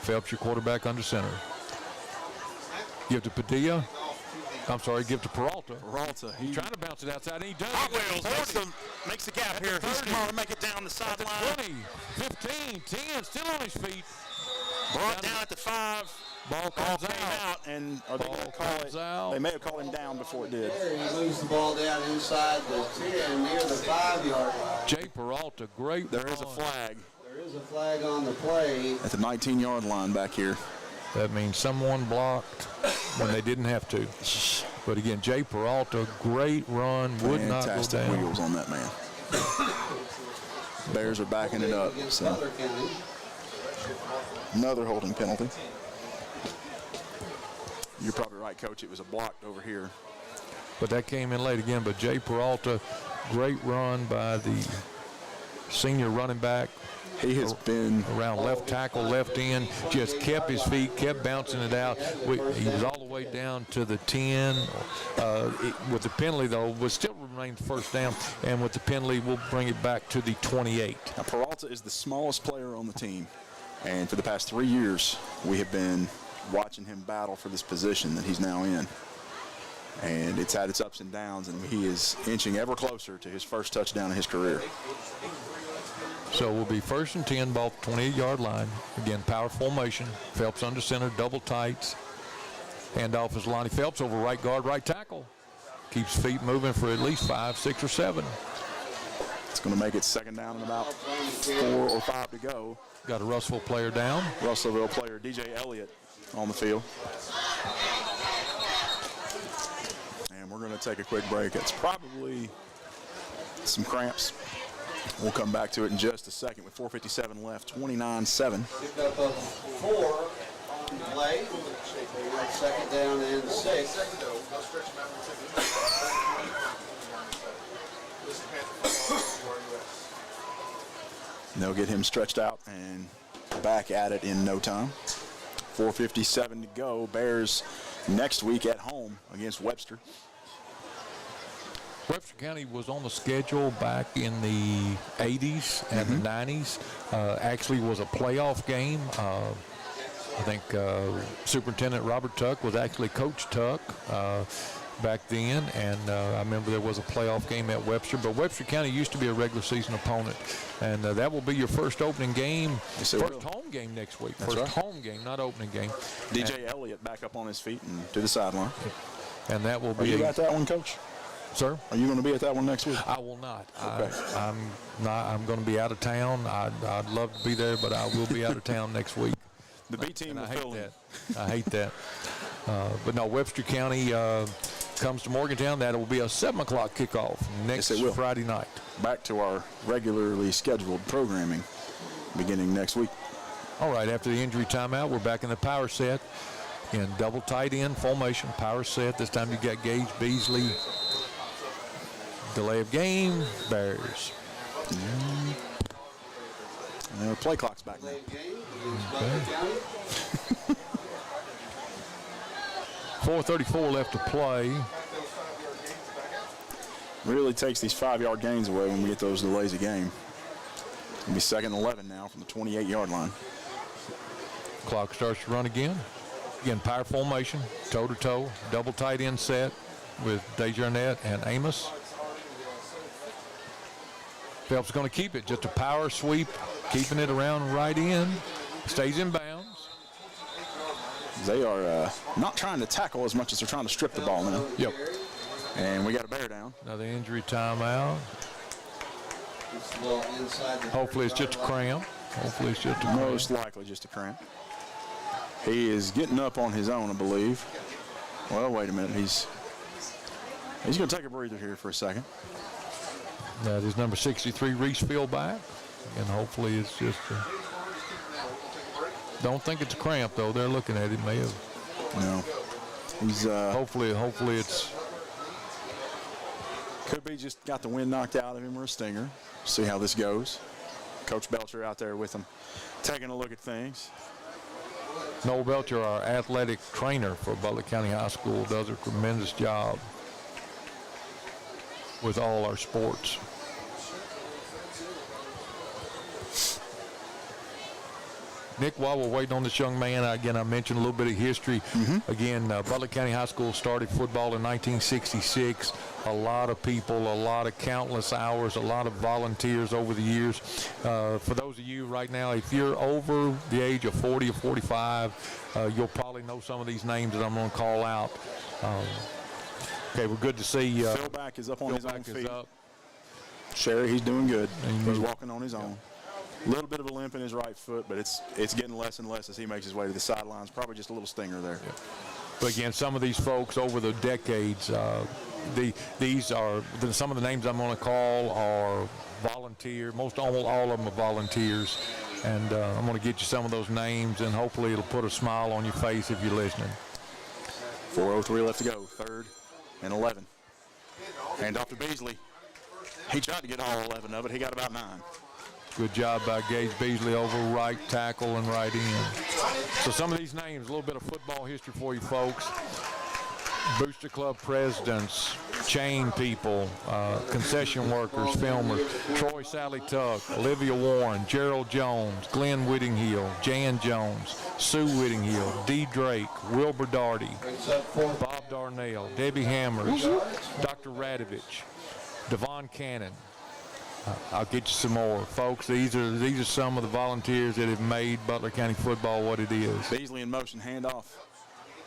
Phelps, your quarterback, under center. Give to Padilla. I'm sorry, give to Peralta. He's trying to bounce it outside, and he does. Makes the gap here. He's going to make it down the sideline. 20, 15, 10, still on his feet. Brought down at the 5. Ball comes out. And are they going to call it? Out. They may have called him down before it did. He moves the ball down inside the 10 near the 5-yard line. Jay Peralta, great. There is a flag. There is a flag on the play. At the 19-yard line back here. That means someone blocked when they didn't have to. But again, Jay Peralta, great run, would not go Fantastic down. wheels on that man. Bears are backing it up. So. Another holding penalty. You're probably right, Coach. It was a block over here. But that came in late again. But Jay Peralta, great run by the senior running back. He has been around left tackle, left end, just kept his feet, kept bouncing it out. He was all the way down to the 10. With the penalty, though, will still remain first down. And with the penalty, we'll bring it back to the 28. Now, Peralta is the smallest player on the team. And for the past 3 years, we have been watching him battle for this position that he's now in. And it's had its ups and downs, and he is inching ever closer to his first touchdown in his career. So we'll be 1st and 10, ball 28-yard line. Again, power formation. Phelps under center, double tights. Handoff is Lonnie Phelps over right guard, right tackle. Keeps feet moving for at least 5, 6, or 7. It's going to make it 2nd down and about 4 or 5 to go. Got a Russellville player down. Russellville player DJ Elliott on the field. And we're going to take a quick break. It's probably some cramps. We'll come back to it in just a second with 4:57 left, 29-7. Pick up a 4 on the play. 2nd down and 6. They'll get him stretched out and back at it in no time. 4:57 to go. Bears next week at home against Webster. Webster County was on the schedule back in the 80s and the 90s. Actually was a playoff game. I think Superintendent Robert Tuck was actually Coach Tuck. back then, and I remember there was a playoff game at Webster, but Webster County used to be a regular season opponent, and that will be your first opening game, first home game next week. That's first right. home game, not opening game. DJ Elliott back up on his feet and to the sideline. And that will be. Are you at that one, Coach? Sir? Are you going to be at that one next week? I will not. Okay. I'm going to be out of town. I'd love to be there, but I will be out of town next week. The B team will fill in. I hate that. But no, Webster County comes to Morgantown. That will be a 7 o'clock kickoff next Friday night. Back to our regularly scheduled programming beginning next week. All right, after the injury timeout, we're back in the power set in double tight end formation, power set. This time you got Gage Beasley. Delay of game, Bears. Play clock's back now. 4:34 left to play. Really takes these 5-yard gains away when we get those delays of game. It'll be 2nd and 11 now from the 28-yard line. Clock starts to run again. Again, power formation, toe-to-toe, double tight end set with Desjardins and Amos. Phelps going to keep it. Just a power sweep, keeping it around right end. Stays in bounds. They are not trying to tackle as much as they're trying to strip the ball now. Yep. And we got a bear down. Another injury timeout. Hopefully it's just a cramp. Most likely just a cramp. He is getting up on his own, I believe. Well, wait a minute. He's going to take a breather here for a second. That is number 63, Reese Fieldback. And hopefully it's just don't think it's a cramp, though. They're looking at it. May have. No. He's hopefully it's. Could be just got the wind knocked out of him or a stinger. See how this goes. Coach Belcher out there with him, taking a look at things. Noel Belcher, our athletic trainer for Butler County High School, does a tremendous job with all our sports. Nick, while we're waiting on this young man, again, I mentioned a little bit of history. Again, Butler County High School started football in 1966. A lot of people, a lot of countless hours, a lot of volunteers over the years. For those of you right now, if you're over the age of 40 or 45, you'll probably know some of these names that I'm going to call out. Okay, we're good to see. Philback is up on his own feet. Up. Sherry, he's doing good. He's walking on his own. A little bit of a limp in his right foot, but it's getting less and less as he makes his way to the sidelines. Probably just a little stinger there. Yeah. But again, some of these folks over the decades, these are some of the names I'm going to call are volunteer. Almost all of them are volunteers, and I'm going to get you some of those names, and hopefully it'll put a smile on your face if you're listening. 4:03 left to go. 3rd and 11. Hand off to Beasley. He tried to get all 11 of it. He got about 9. Good job by Gage Beasley over right tackle and right end. So some of these names, a little bit of football history for you folks. Booster Club presidents, chain people, concession workers, filmers, Troy Sally Tuck, Olivia Warren, Gerald Jones, Glenn Whittinghill, Jan Jones, Sue Whittinghill, Dee Drake, Wilbur Darty, Bob Darnell, Debbie Hammers, Dr. Radovich, Devon Cannon. I'll get you some more, folks. These are some of the volunteers that have made Butler County football what it is. Beasley in motion, handoff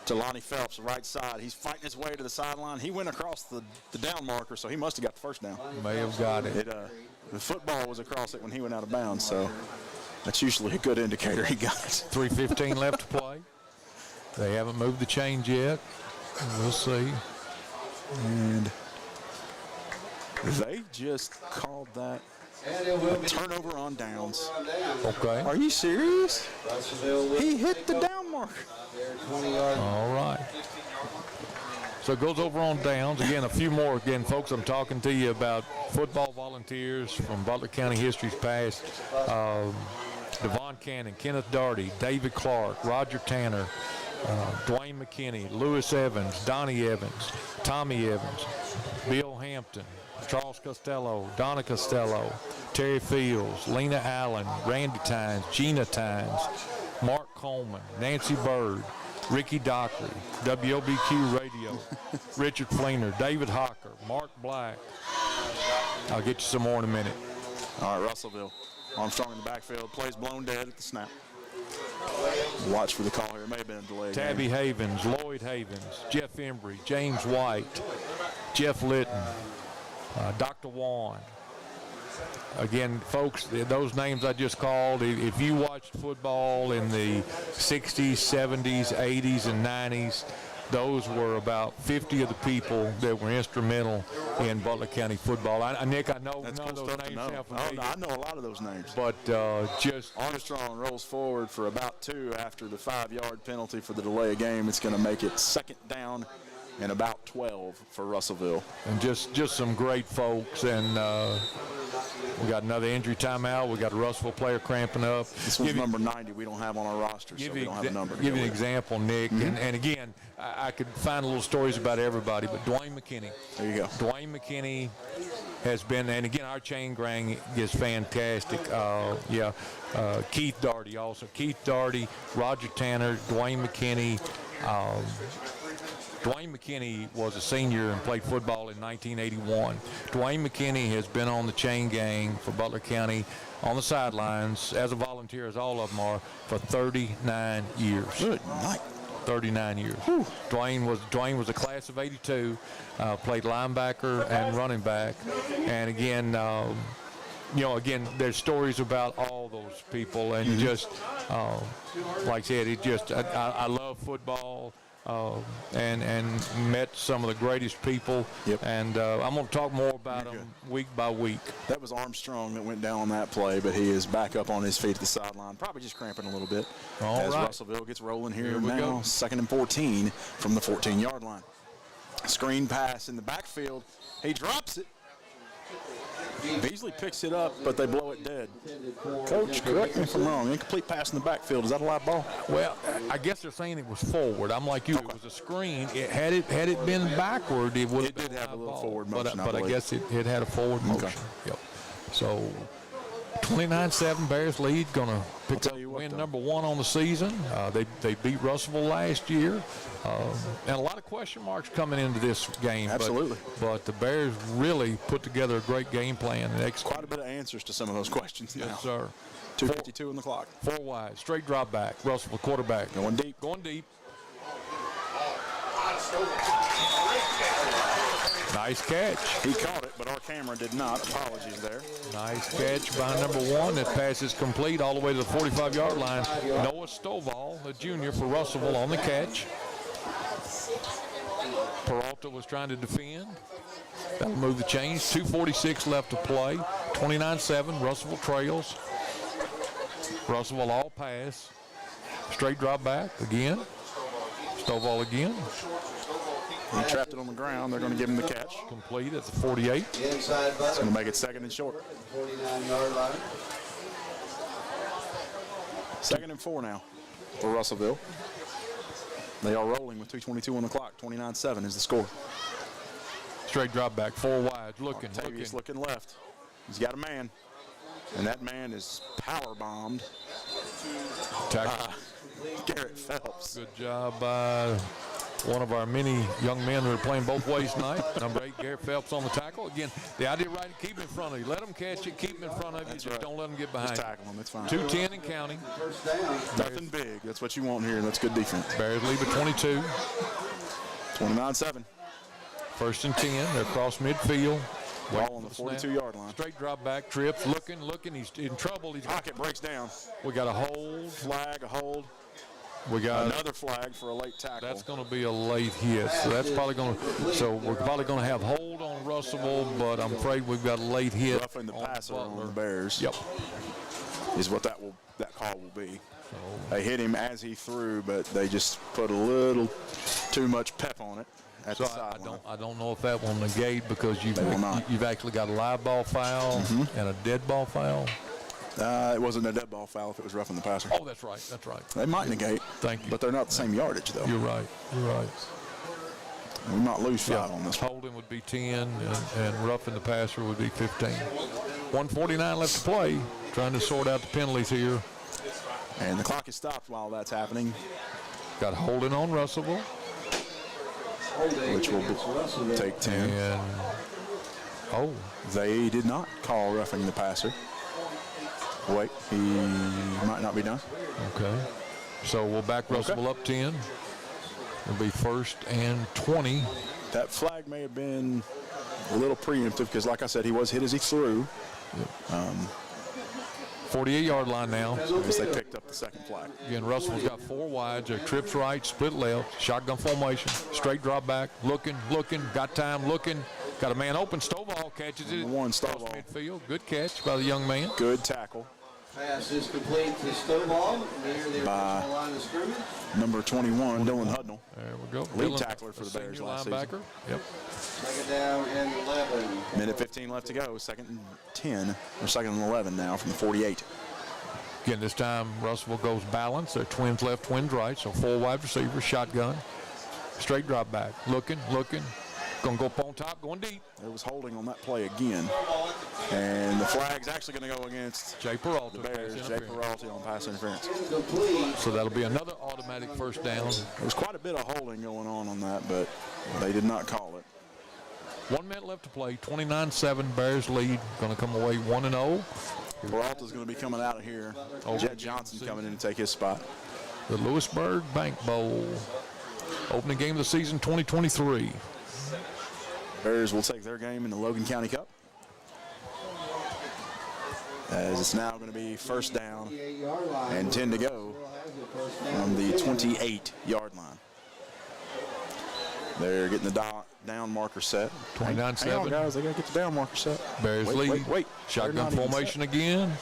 to Lonnie Phelps, right side. He's fighting his way to the sideline. He went across the down marker, so he must have got the first down. May have got it. The football was across it when he went out of bounds, so that's usually a good indicator he got it. 3:15 left to play. They haven't moved the chains yet. We'll see. And they just called that a turnover on downs. Okay. Are you serious? He hit the down marker. All right. So it goes over on downs. Again, a few more. Again, folks, I'm talking to you about football volunteers from Butler County history's past. Devon Cannon, Kenneth Darty, David Clark, Roger Tanner, Dwayne McKinney, Lewis Evans, Donnie Evans, Tommy Evans, Bill Hampton, Charles Costello, Donna Costello, Terry Fields, Lena Allen, Randy Tynes, Gina Tynes, Mark Coleman, Nancy Bird, Ricky Dockery, WOBQ Radio, Richard Fleener, David Hocker, Mark Black. I'll get you some more in a minute. All right, Russellville. Armstrong in the backfield. Plays blown dead at the snap. Watch for the call here. It may have been a delay. Tabby Havens, Lloyd Havens, Jeff Embry, James White, Jeff Litton, Dr. Wan. Again, folks, those names I just called, if you watched football in the 60s, 70s, 80s, and 90s, those were about 50 of the people that were instrumental in Butler County football. Nick, I know That's none cool of those stuff to names know. sound familiar. I know a lot of those names. But just Armstrong rolls forward for about 2 after the 5-yard penalty for the delay of game. It's going to make it 2nd down and about 12 for Russellville. And just some great folks. And we got another injury timeout. We got a Russellville player cramping up. This one's number 90 we don't have on our roster, so we don't have a number. Give you an example, Nick. And again, I could find little stories about everybody, but Dwayne McKinney. There you go. Dwayne McKinney has been, and again, our chain gang is fantastic. Keith Daugherty also. Keith Daugherty, Roger Tanner, Dwayne McKinney. Dwayne McKinney was a senior and played football in 1981. Dwayne McKinney has been on the chain gang for Butler County on the sidelines as a volunteer, as all of them are, for 39 years. Good night. 39 years. Whew. Dwayne was a class of 82, played linebacker and running back. And again, again, there's stories about all those people, and just like I said, I love football. And met some of the greatest people. Yep. And I'm going to talk more about them week by week. That was Armstrong that went down on that play, but he is back up on his feet at the sideline, probably just cramping a little bit. As Russellville gets rolling here now, 2nd and 14 from the 14-yard line. Screen pass in the backfield. He drops it. Beasley picks it up, but they blow it dead. Coach, correct me if I'm wrong. Incomplete pass in the backfield. Is that a live ball? Well, I guess they're saying it was forward. I'm like you. Okay. It was a screen. Had it been backward, it would have been did have a little ball. forward motion, But I guess it had a forward motion. Yep. So 29-7 Bears lead. Going to win number 1 on the season. They beat Russellville last year. And a lot of question marks coming into this game. Absolutely. But the Bears really put together a great game plan. And quite a bit of answers to some of those questions now. Yes, sir. 2:52 on the clock. 4 wide. Straight drop back. Russellville quarterback. Going deep. Nice catch. He caught it, but our camera did not. Apologies there. Nice catch by number 1. That pass is complete all the way to the 45-yard line. Noah Stovall, the junior for Russellville, on the catch. Peralta was trying to defend. That'll move the chains. 2:46 left to play. 29-7. Russellville trails. Russellville all pass. Straight drop back again. Stovall again. He trapped it on the ground. They're going to give him the catch. Complete at the 48. It's going to make it 2nd and short. 49-yard line. 2nd and 4 now for Russellville. They are rolling with 2:22 on the clock. 29-7 is the score. Straight drop back, 4 wide. Looking. Looking left. He's got a man. And that man is power bombed. Garrett Phelps. Good job by one of our many young men who are playing both ways tonight. Number 8, Garrett Phelps on the tackle. Again, the idea right, keep him in front of you. Let them catch it, keep him in front of you. Just don't let them get behind. Just tackle them, it's fine. 2:10 and counting. Nothing big. That's what you want here, and that's good defense. Bears lead by 22. 29-7. 1st and 10. They're across midfield. Ball on the 42-yard line. Straight drop back, trips, looking. He's in trouble. Pocket breaks down. We got a hold. Flag, a hold. We got another flag for a late tackle. That's going to be a late hit. So that's probably going to. So we're probably going to have hold on Russellville, but I'm afraid we've got a late hit. Roughing the passer on the Bears. Yep. Is what that call will be. So, they hit him as he threw, but they just put a little too much pep on it. I don't know if that will negate because you've actually got a live ball foul and a dead ball foul. It wasn't a dead ball foul if it was roughing the passer. Oh, that's right. That's right. They might negate. Thank you. But they're not the same yardage, though. You're right. We might lose 5 on this. Holding would be 10, and roughing the passer would be 15. 1:49 left to play. Trying to sort out the penalties here. And the clock is stopped while that's happening. Got holding on Russellville. Which will take 10. And, they did not call roughing the passer. Wait, he might not be done. Okay. So we'll back Russellville up 10. It'll be 1st and 20. That flag may have been a little preemptive because, like I said, he was hit as he threw. 48-yard line now. I guess they picked up the second flag. Again, Russellville's got 4 wides. They're trips right, split left, shotgun formation, straight drop back, looking, got time, looking. Got a man open. Stovall catches it. One Stovall. Midfield. Good catch by the young man. Good tackle. Pass is complete to Stovall near the original line of scrimmage. Number 21, Dylan Hudnell. There we go. Lead tackler for the Bears last linebacker. season. Yep. Second down and 11. Minute 15 left to go. 2nd and 10, or 2nd and 11 now from the 48. Again, this time Russellville goes balance. They're twins left, twins right. So 4 wide receivers, shotgun, straight drop back. Looking. Going to go up on top, going deep. There was holding on that play again. And the flag's actually going to go against Jay Peralta. The Bears. Jay Peralta on pass interference. So that'll be another automatic first down. There was quite a bit of holding going on that, but they did not call it. 1 minute left to play. 29-7. Bears lead. Going to come away 1-0. Peralta's going to be coming out of here. Jet Johnson coming in to take his spot. The Lewisburg Bank Bowl. Opening game of the season 2023. Bears will take their game in the Logan County Cup. As it's now going to be first down and 10 to go on the 28-yard line. They're getting the down marker set. 29-7. Hang on, guys. They got to get the down marker set. Bears lead. Wait. Shotgun formation again.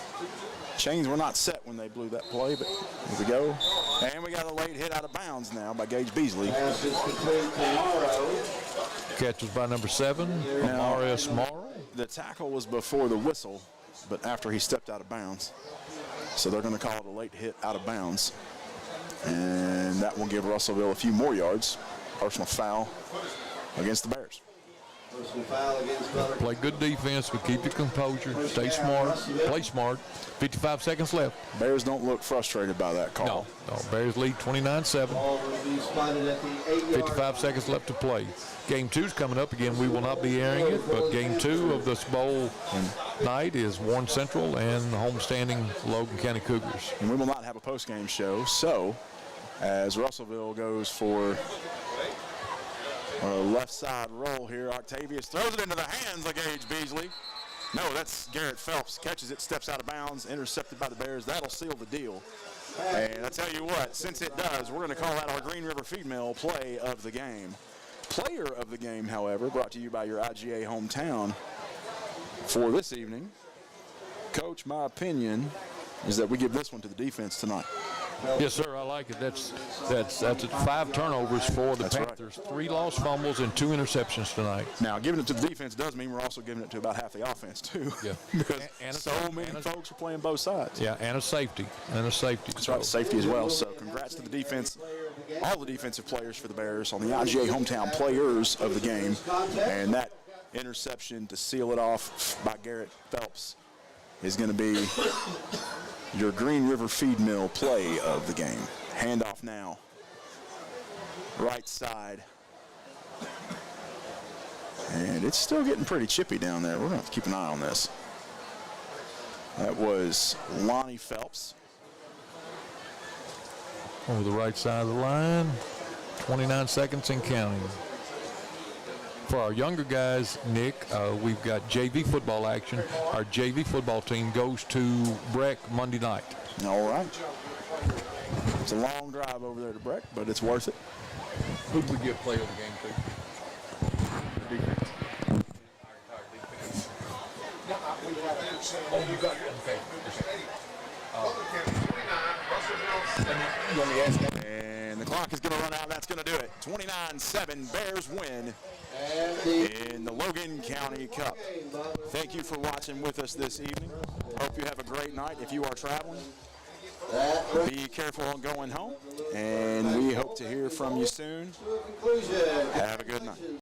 Chains were not set when they blew that play, but here we go. And we got a late hit out of bounds now by Gage Beasley. Pass is complete to Morrow. Catch was by number 7, Marius Morrow. The tackle was before the whistle, but after he stepped out of bounds. So they're going to call it a late hit out of bounds. And that will give Russellville a few more yards. Personal foul against the Bears. Personal foul against Butler. Play good defense, but keep your composure. Stay smart. Play smart. 55 seconds left. Bears don't look frustrated by that call. No. Bears lead 29-7. Ball will be spotted at the 8-yard 55 seconds left to play. Game 2's coming up again. We will not be airing it, but Game 2 of this bowl night is Warren Central and homestanding Logan County Cougars. And we will not have a post-game show, so as Russellville goes for a left side roll here, Octavius throws it into the hands of Gage Beasley. No, that's Garrett Phelps. Catches it, steps out of bounds, intercepted by the Bears. That'll seal the deal. And I tell you what, since it does, we're going to call that our Green River Feed Mill play of the game. Player of the game, however, brought to you by your IGA hometown for this evening. Coach, my opinion is that we give this one to the defense tonight. Yes, sir. I like it. That's 5 turnovers for the Panthers. Right. 3 lost fumbles and 2 interceptions tonight. Now, giving it to the defense does mean we're also giving it to about half the offense, too. Yeah. Because so many folks are playing both sides. Yeah, and a safety. That's right, safety as well. So congrats to the defense, all the defensive players for the Bears on the IGA hometown players of the game. And that interception to seal it off by Garrett Phelps is going to be your Green River Feed Mill play of the game. Handoff now. Right side. And it's still getting pretty chippy down there. We're going to have to keep an eye on this. That was Lonnie Phelps. Over the right side of the line. 29 seconds and counting. For our younger guys, Nick, we've got JV football action. Our JV football team goes to Breck Monday night. All right. It's a long drive over there to Breck, but it's worth it. Who did we give play of the game to? Defense. Our defense. Oh, you got it. Okay. And the clock is going to run out. That's going to do it. 29-7. Bears win in the Logan County Cup. Thank you for watching with us this evening. Hope you have a great night. If you are traveling, be careful on going home. And we hope to hear from you soon. Have a good night.